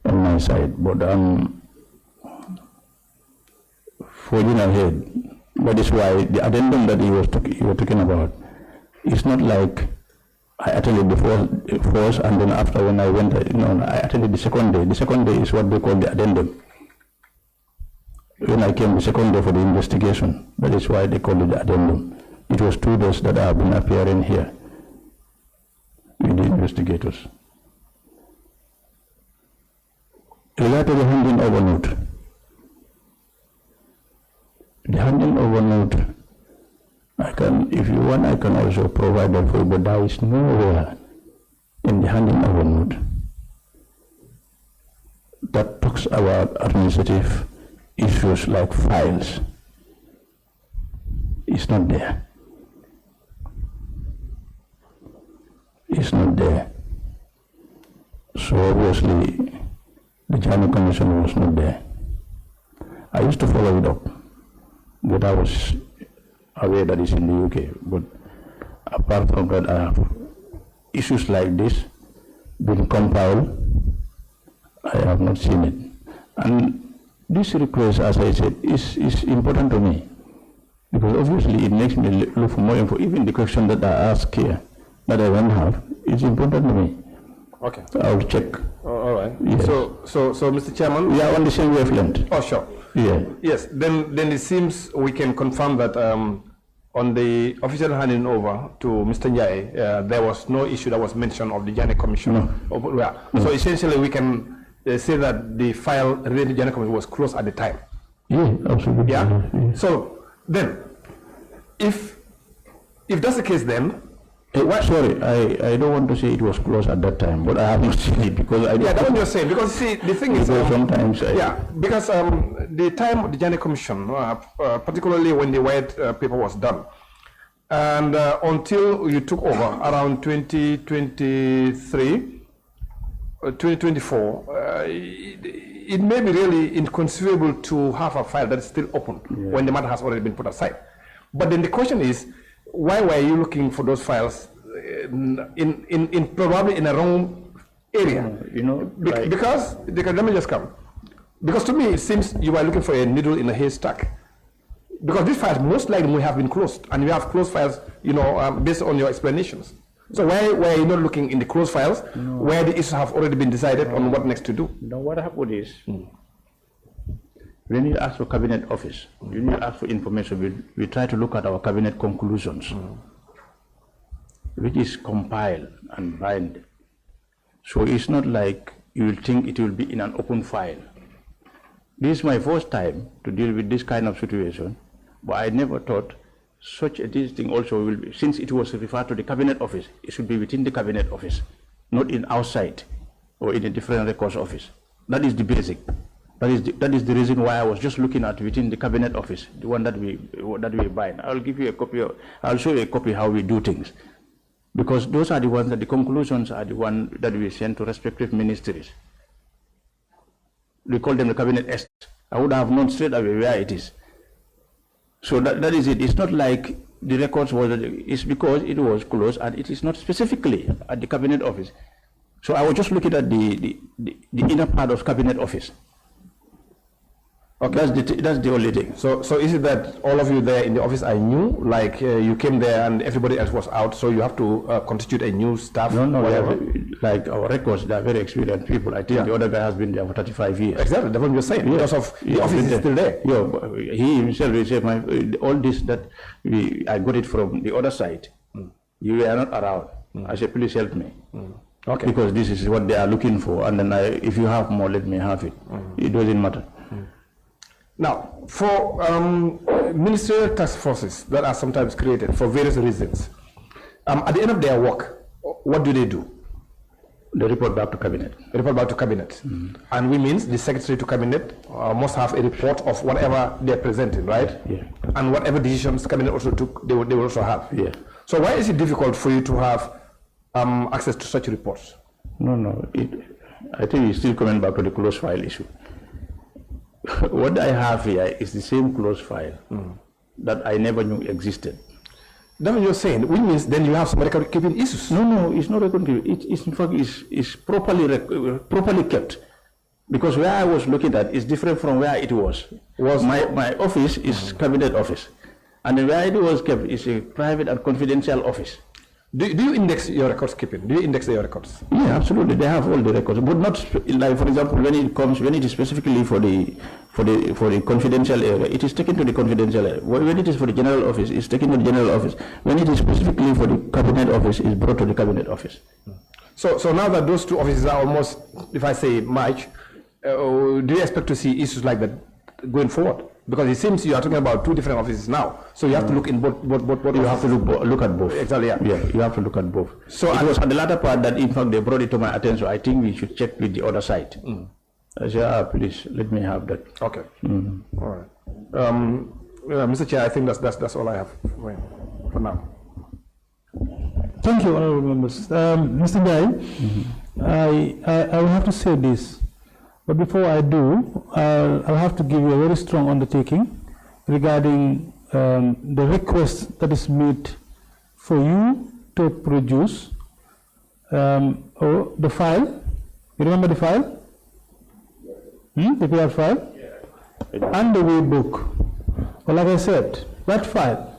on my side. But I'm forging ahead. That is why the addendum that you were talking about, it's not like I attended the first and then after when I went, I attended the second day. The second day is what they call the addendum. When I came the second day for the investigation, that is why they call it the addendum. It was 2 days that I have been appearing here with the investigators. Regarding the handing over note. The handing over note, if you want, I can also provide that for you, but there is nowhere in the handing over note that talks about administrative issues like files. It's not there. It's not there. So obviously, the Janneh Commission was not there. I used to follow it up, but I was aware that it's in the UK. But apart from that, I have issues like this been compiled. I have not seen it. And this request, as I said, is important to me, because obviously it makes me look for more info. Even the question that I ask here, that I don't have, is important to me. Okay. So I'll check. All right. Yes. So, Mr. Chairman. We are on the same wavelength. Oh, sure. Yeah. Yes. Then it seems we can confirm that on the official handing over to Mr. Njie, there was no issue that was mentioned of the Janneh Commission. No. Yeah. So essentially, we can say that the file related to Janneh Commission was closed at the time. Yeah, absolutely. Yeah. Yeah. So then, if that's the case, then. Sorry, I don't want to say it was closed at that time, but I have not seen it because I don't. Yeah, that's what you're saying. Because see, the thing is, sometimes because the time of the Janneh Commission, particularly when the white paper was done, and until you took over around 2023, 2024, it may be really inconceivable to have a file that is still open when the matter has already been put aside. But then the question is, why were you looking for those files in probably in a wrong area? Because let me just come. Because to me it seems you were looking for a needle in a haystack. Because these files most likely will have been closed, and you have closed files, based on your explanations. So why were you not looking in the closed files where the issues have already been decided on what next to do? No, what happened is, when you ask for cabinet office, when you ask for information, we try to look at our cabinet conclusions, which is compiled and bind. So it's not like you will think it will be in an open file. This is my first time to deal with this kind of situation, but I never thought this thing also will be, since it was referred to the cabinet office, it should be within the cabinet office, not in outside or in a different records office. That is the basic. That is the reason why I was just looking at within the cabinet office, the one that we bind. I'll give you a copy. I'll show you a copy how we do things, because those are the ones that the conclusions are the one that we send to respective ministries. We call them the cabinet est. I would have known straight away where it is. So that is it. It's not like the records was. It's because it was closed and it is not specifically at the cabinet office. So I was just looking at the inner part of cabinet office. Okay. That's the only thing. So is it that all of you there in the office are new, like you came there and everybody else was out, so you have to constitute a new staff? No, whatever? like our records, they are very experienced people. I think the other guy has been there for 35 years. Exactly, that's what you're saying, because of the office is still there. Yeah, he himself will say, all this that I got it from the other side. You were not around. I said, please help me. Okay. Because this is what they are looking for, and then if you have more, let me have it. It doesn't matter. Now, for ministerial task forces that are sometimes created for various reasons, at the end of their work, what do? They report back to cabinet. They report back to cabinet. And we means the secretary to cabinet must have a report of whatever they're presenting, right? Yeah. And whatever decisions cabinet also took, they will also have. Yeah. So why is it difficult for you to have access to such reports? No. I think it's still coming back to the closed file issue. What I have here is the same closed file that I never knew existed. That's what you're saying, which means then you have some record keeping issues. No, it's not record keeping. It's in fact is properly kept, because where I was looking at is different from where it was. My office is cabinet office, and where it was kept is a private and confidential office. Do you index your records keeping? Do you index your records? Yeah, absolutely. They have all the records, but not like, for example, when it is specifically for the confidential area, it is taken to the confidential area. When it is for the general office, it's taken to the general office. When it is specifically for the cabinet office, it's brought to the cabinet office. So now that those two offices are almost, if I say merged, do you expect to see issues like that going forward? Because it seems you are talking about two different offices now, so you have to look in both. You have to look at both. Exactly. Yeah. You have to look at both. So it was at the latter part that, in fact, they brought it to my attention. I think we should check with the other side. I said, please let me have that. Okay. All right. Mr. Chair, I think that's all I have for now. Thank you, honorable members. Mr. Njie, I will have to say this. But before I do, I'll have to give you a very strong undertaking regarding the request that is made for you to produce the file. You remember the file? The PR file? And the way book. Well, like I said, that file,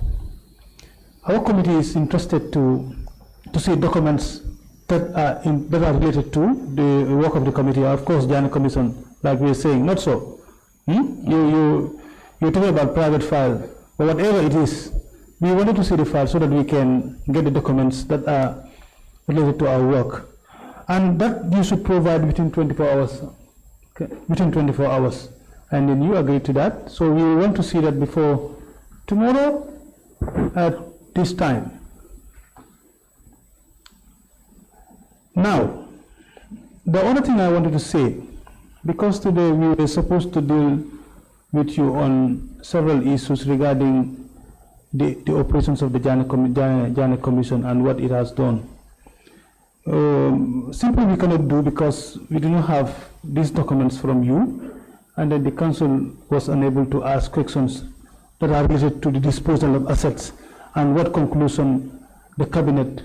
our committee is interested to see documents that are related to the work of the committee. Of course, Janneh Commission, like we are saying, not so. You're talking about private file, but whatever it is, we wanted to see the file so that we can get the documents that are related to our work. And that you should provide within 24 hours. Okay, within 24 hours. And then you agree to that. So we want to see that before tomorrow at this time. Now, the other thing I wanted to say, because today we were supposed to deal with you on several issues regarding the operations of the Janneh Commission and what it has done. Simply we cannot do because we do not have these documents from you, and then the council was unable to ask questions that are related to the disposal of assets and what conclusion the cabinet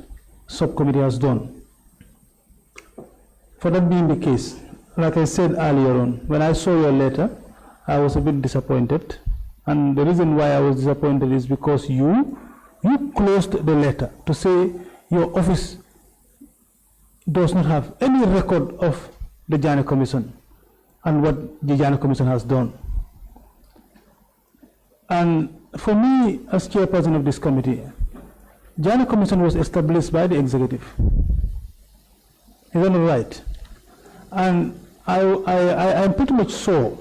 subcommittee has done. For that being the case, like I said earlier on, when I saw your letter, I was a bit disappointed. And the reason why I was disappointed is because you closed the letter to say your office does not have any record of the Janneh Commission and what the Janneh Commission has done. And for me, as chairperson of this committee, Janneh Commission was established by the executive. Is that not right? And I am pretty much sure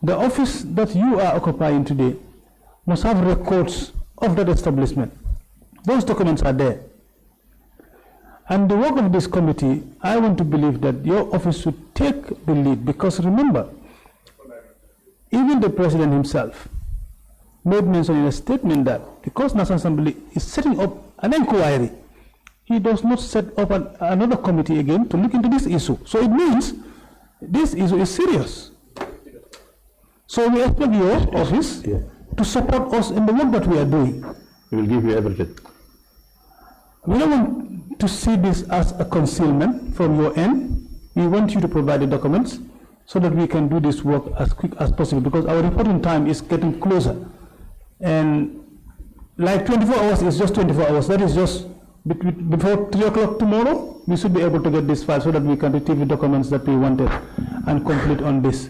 the office that you are occupying today must have records of that establishment. Those documents are there. And the work of this committee, I want to believe that your office should take the lead, because remember, even the president himself made mention in a statement that because National Assembly is setting up an inquiry, he does not set up another committee again to look into this issue. So it means this issue is serious. So we expect your office to support us in the work that we are doing. We will give you everything. We don't want to see this as a concealment from your end. We want you to provide the documents so that we can do this work as quick as possible, because our reporting time is getting closer. And like 24 hours is just 24 hours. That is just before 3 o'clock tomorrow, we should be able to get this file so that we can retrieve the documents that we wanted and complete on this.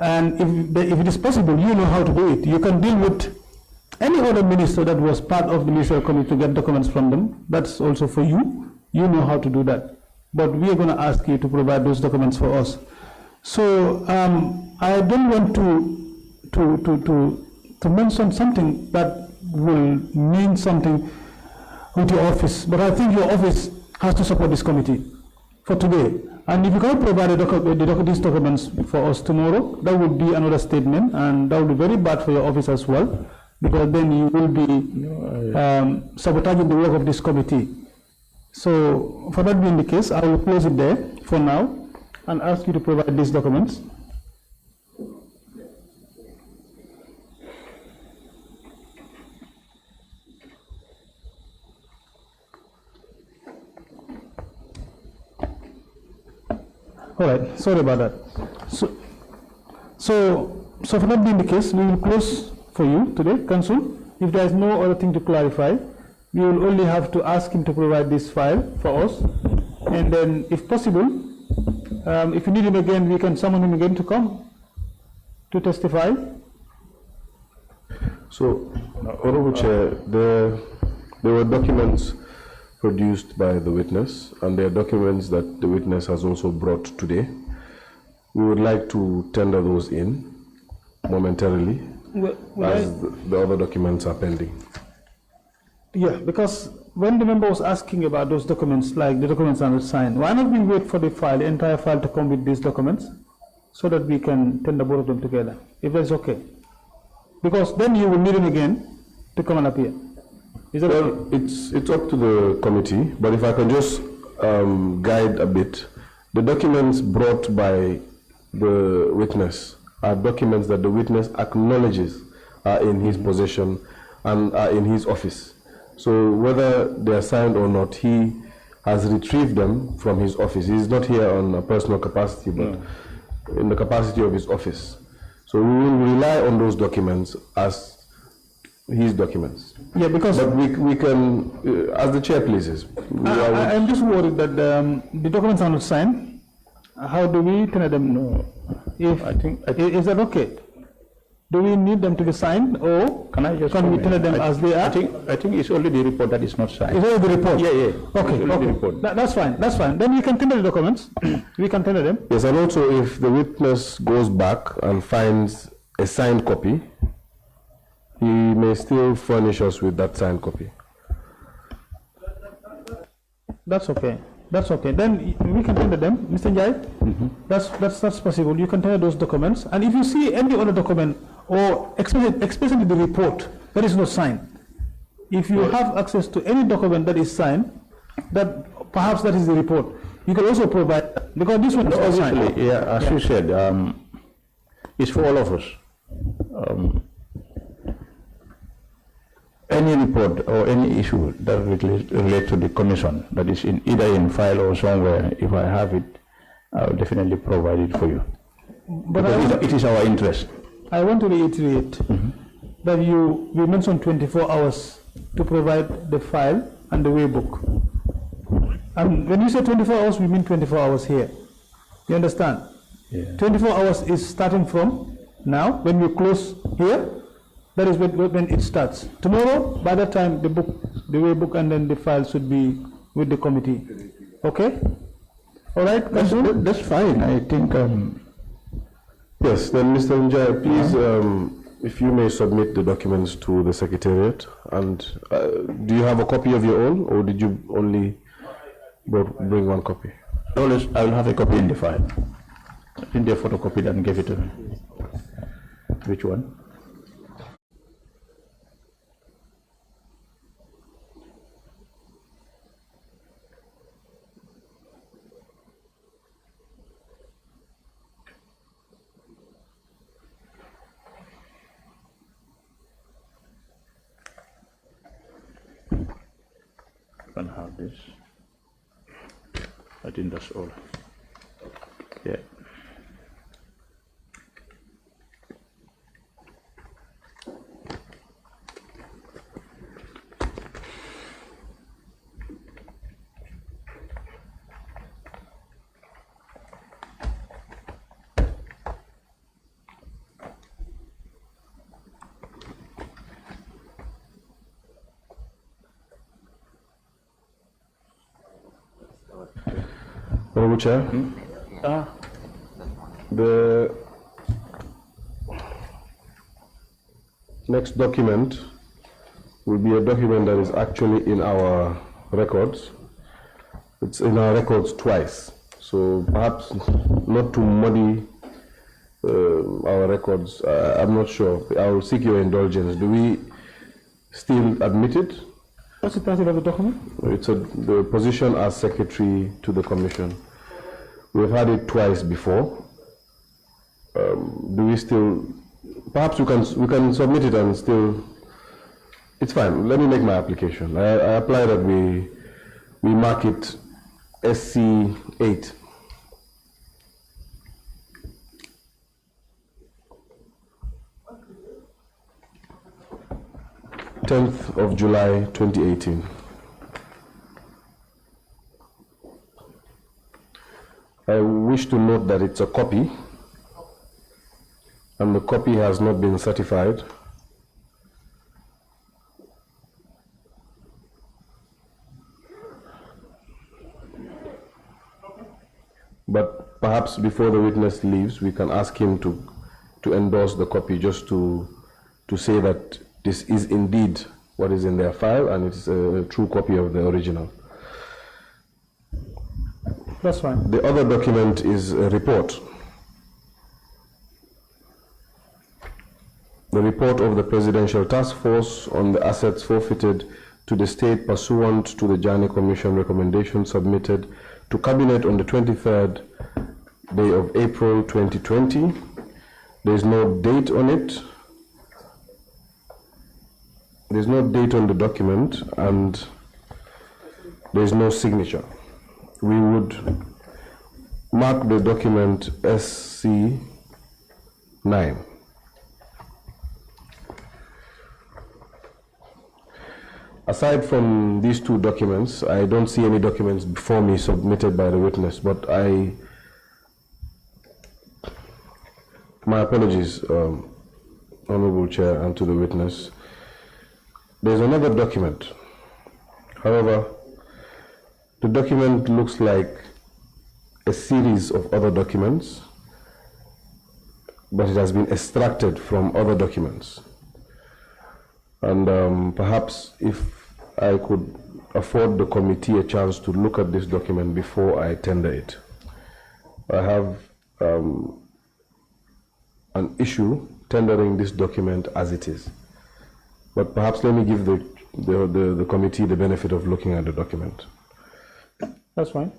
And if it is possible, you know how to do it. You can deal with any other minister that was part of the ministerial committee to get documents from them. That's also for you. You know how to do that. But we are going to ask you to provide those documents for us. So I don't want to mention something that will mean something with your office, but I think your office has to support this committee for today. And if you can provide these documents for us tomorrow, that would be another statement, and that would be very bad for your office as well, because then you will be sabotaging the work of this committee. So for that being the case, I will close it there for now and ask you to provide these documents. All right, sorry about that. So for that being the case, we will close for you today, Council. If there is no other thing to clarify, we will only have to ask him to provide this file for us. And then, if possible, if you need him again, we can summon him again to come to testify. So, Honorable Chair, there were documents produced by the witness, and there are documents that the witness has also brought today. We would like to tender those in momentarily, as the other documents are pending. Yeah, because when the member was asking about those documents, like the documents are not signed, why not we wait for the file, the entire file to come with these documents, so that we can tender both of them together, if that's okay? Because then you will need them again to come and appear. Is that okay? It's up to the committee, but if I can just guide a bit, the documents brought by the witness are documents that the witness acknowledges are in his possession and are in his office. So whether they are signed or not, he has retrieved them from his office. He is not here on a personal capacity, but in the capacity of his office. So we will rely on those documents as his documents. Yeah, because... But we can, as the chair pleases. I'm just worried that the documents are not signed. How do we tell them no? Is that okay? Do we need them to be signed, or can we tell them as they are? I think it's only the report that is not signed. It's only the report? Yeah. Okay, The report. That's fine, that's fine. Then we can tender the documents. We can tender them. Yes, and also if the witness goes back and finds a signed copy, he may still furnish us with that signed copy. That's okay. That's okay. Then we can tender them, Mr. Njie. That's possible. You can tender those documents, and if you see any other document, or especially the report that is not signed, if you have access to any document that is signed, that perhaps that is the report, you can also provide, because this one is not signed. Yeah, as you said, it's for all of us. Any report or any issue that relates to the commission that is either in file or somewhere, if I have it, I'll definitely provide it for you. But it is our interest. I want to reiterate that we mentioned 24 hours to provide the file and the way book. And when you say 24 hours, we mean 24 hours here. You understand? Yeah. 24 hours is starting from now. When we close here, that is when it starts. Tomorrow, by that time, the way book, and then the file should be with the committee. Okay? All right? That's fine. I think. Yes, then Mr. Njie, please, if you may submit the documents to the Secretariat. And do you have a copy of your own, or did you only bring one copy? I will have a copy in the file. I think they photocopied and gave it to me. Which one? Can have this. I think that's all. Yeah. Honorable Chair, the next document will be a document that is actually in our records. It's in our records twice, so perhaps not to muddy our records. I'm not sure. I will seek your indulgence. Do we still admit it? What's the title of the document? It's the position as secretary to the commission. We've had it twice before. Do we still? Perhaps we can submit it and still. It's fine. Let me make my application. I apply that we mark it SC8. (10th of July 2018). I wish to note that it's a copy, and the copy has not been certified. But perhaps before the witness leaves, we can ask him to endorse the copy, just to say that this is indeed what is in their file and it's a true copy of the original. That's fine. The other document is a report. The report of the Presidential Task Force on the assets forfeited to the state pursuant to the Janneh Commission recommendation submitted to Cabinet on the 23rd day of April 2020. There is no date on it. There is no date on the document, and there is no signature. We would mark the document SC9. Aside from these two documents, I don't see any documents before me submitted by the witness, but my apologies, Honorable Chair, and to the witness. There's another document. However, the document looks like a series of other documents, but it has been extracted from other documents. And perhaps if I could afford the committee a chance to look at this document before I tender it. I have an issue tendering this document as it is. But perhaps let me give the committee the benefit of looking at the document. That's fine.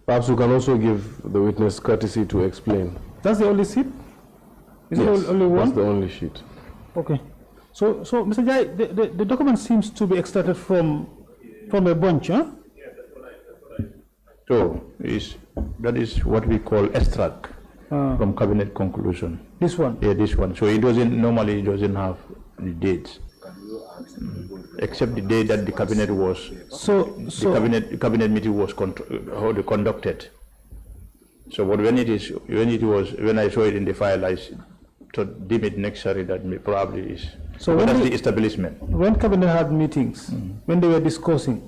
Perhaps you can also give the witness courtesy to explain. That's the only sheet? Is Yes, it only one? that's the only sheet. Okay. So Mr. Njie, the document seems to be extracted from a bunch, huh? So that is what we call extract from cabinet conclusion. This one? Yeah, this one. So it normally doesn't have the dates. Except the day that the cabinet was, the cabinet meeting was conducted. So, but when I saw it in the file, I thought deem it necessary that probably is. So that's the establishment. When cabinet had meetings, when they were discussing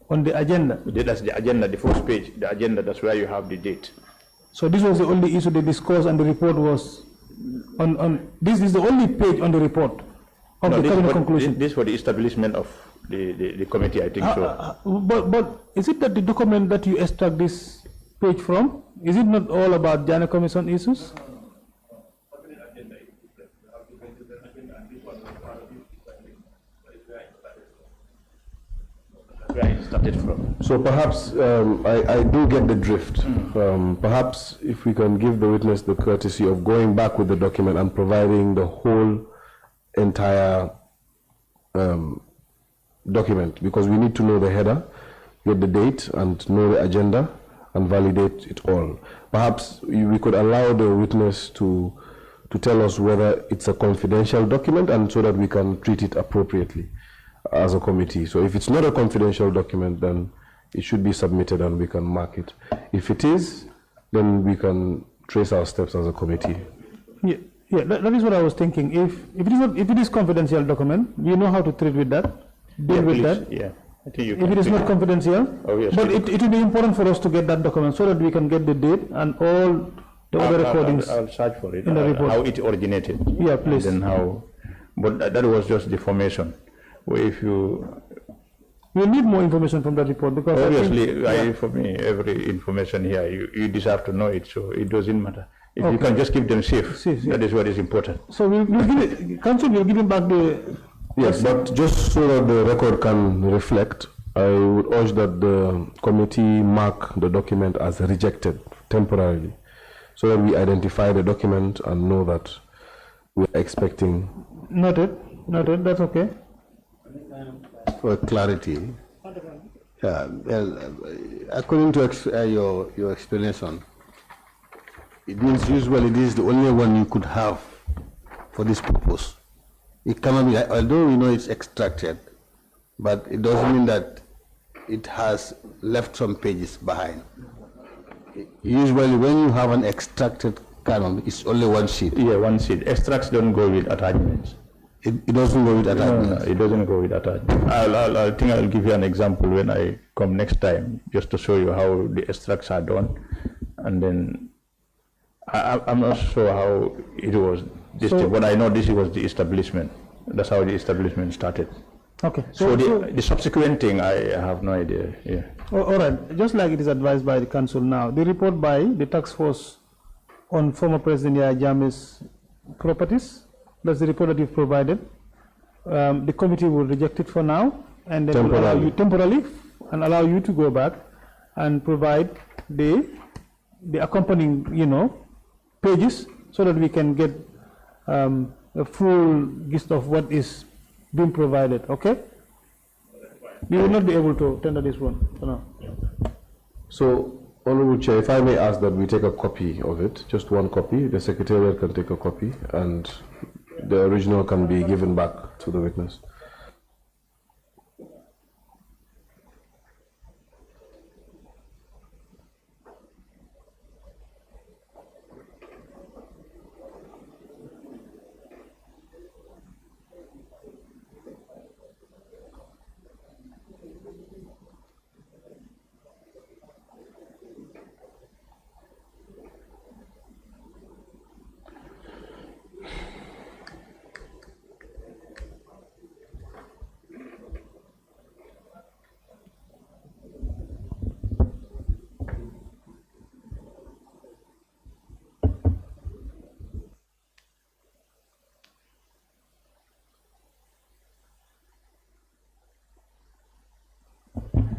on the agenda. That's the agenda, the first page, the agenda. That's where you have the date. So this was the only issue they discussed, and the report was on. This is the only page on the report. No, this for the establishment of the committee, I think so. But is it that the document that you extract this page from, is it not all about Janneh Commission issues? Where it started from. So perhaps I do get the drift. Perhaps if we can give the witness the courtesy of going back with the document and providing the whole entire document, because we need to know the header, get the date, and know the agenda, and validate it all. Perhaps we could allow the witness to tell us whether it's a confidential document, and so that we can treat it appropriately as a committee. So if it's not a confidential document, then it should be submitted and we can mark it. If it is, then we can trace our steps as a committee. Yeah, that is what I was thinking. If it is confidential document, we know how to treat with that, deal with that. Yeah. I think you if it is not confidential, obviously. But it will be important for us to get that document so that we can get the date and all the other recordings. I'll search for it. In the report. How it originated. Yeah, please. And then how, but that was just the formation. If you we need more information from that report, because obviously, for me, every information here, you deserve to know it, so it doesn't matter. If you can just keep them safe, that is what is important. So we'll give it, council will give him back the. Yes, but just so that the record can reflect, I would urge that the committee mark the document as rejected temporarily, so that we identify the document and know that we are expecting. Noted, that's okay. For clarity, according to your explanation, it means usually this is the only one you could have for this purpose. It cannot be, although we know it's extracted, but it doesn't mean that it has left some pages behind. Usually when you have an extracted canon, it's only one sheet. Yeah, one sheet. Extracts don't go with attachments. It doesn't go with attachments? No, it doesn't go with attachments. I think I'll give you an example when I come next time, just to show you how the extracts are done. And then, I'm not sure how it was, but I know this was the establishment. That's how the establishment started. Okay. So the subsequent thing, I have no idea. Yeah. All right. Just like it is advised by the council now, the report by the task force on former President Yahya Jammeh's properties, that's the report that you've provided. The committee will reject it for now, and then will allow you temporarily, and allow you to go back and provide the accompanying, pages, so that we can get a full gist of what is being provided. Okay? We will not be able to tender this one for now. So, Honorable Chair, if I may ask that we take a copy of it, just one copy. The Secretariat can take a copy, and the original can be given back to the witness.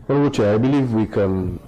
Honorable Chair, I believe we can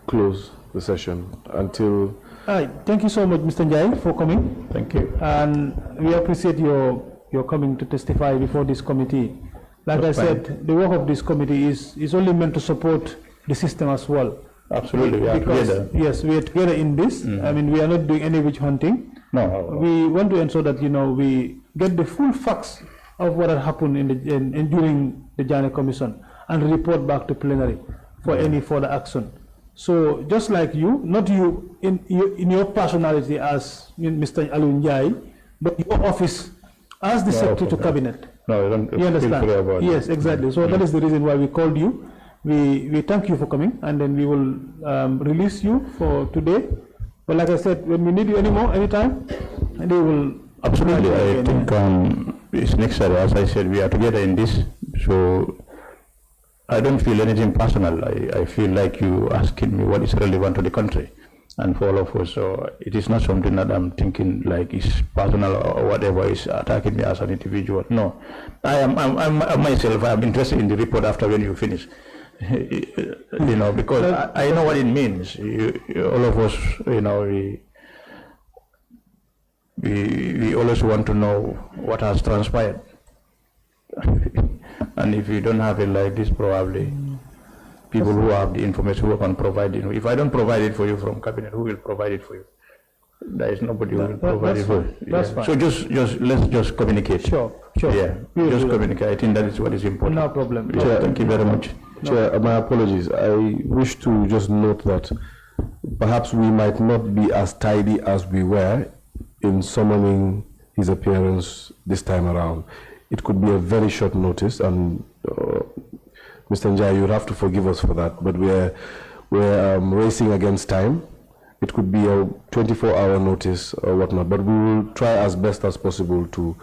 close the session until... All right. Thank you so much, Mr. Njie, for coming. Thank you. And we appreciate your coming to testify before this committee. Like I said, the work of this committee is only meant to support the system as well. Absolutely, we are together. Yes, we are together in this. I mean, we are not doing any witch hunting. No. We want to ensure that, we get the full facts of what had happened during the Janneh Commission, and report back to plenary for any further action. So just like you, not you in your personality as Mr. Alieu Njie, but your office as the Secretary to Cabinet. No, I don't. You understand? About yes, exactly. So that is the reason why we called you. We thank you for coming, and then we will release you for today. But like I said, when we need you anymore, anytime, and they will. Absolutely, I think it's necessary. As I said, we are together in this, so I don't feel anything personal. I feel like you asking me what is relevant to the country and for all of us. So it is not something that I'm thinking like is personal or whatever is attacking me as an individual. No, I'm myself. I'm interested in the report after when you finish. Because I know what it means. All of us, we always want to know what has transpired. And if you don't have it like this, probably people who have the information who can provide it. If I don't provide it for you from cabinet, who will provide it for you? There is nobody who will provide it for you. That's fine. So let's just communicate. Sure, sure. Yeah, We'll just do that. communicate. I think that is what is important. No problem. Yeah, thank you very much. Chair, my apologies. I wish to just note that perhaps we might not be as tidy as we were in summoning his appearance this time around. It could be a very short notice, and Mr. Njie, you'd have to forgive us for that, but we're racing against time. It could be a 24-hour notice or whatnot, but we will try as best as possible to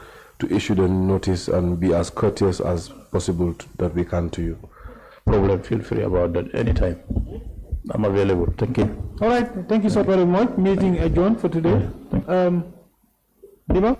issue the notice and be as courteous as possible that we can to you. Problem, feel free about that anytime. I'm available. Thank you. All right. Thank you so very much. Meeting adjourned for today. Diba?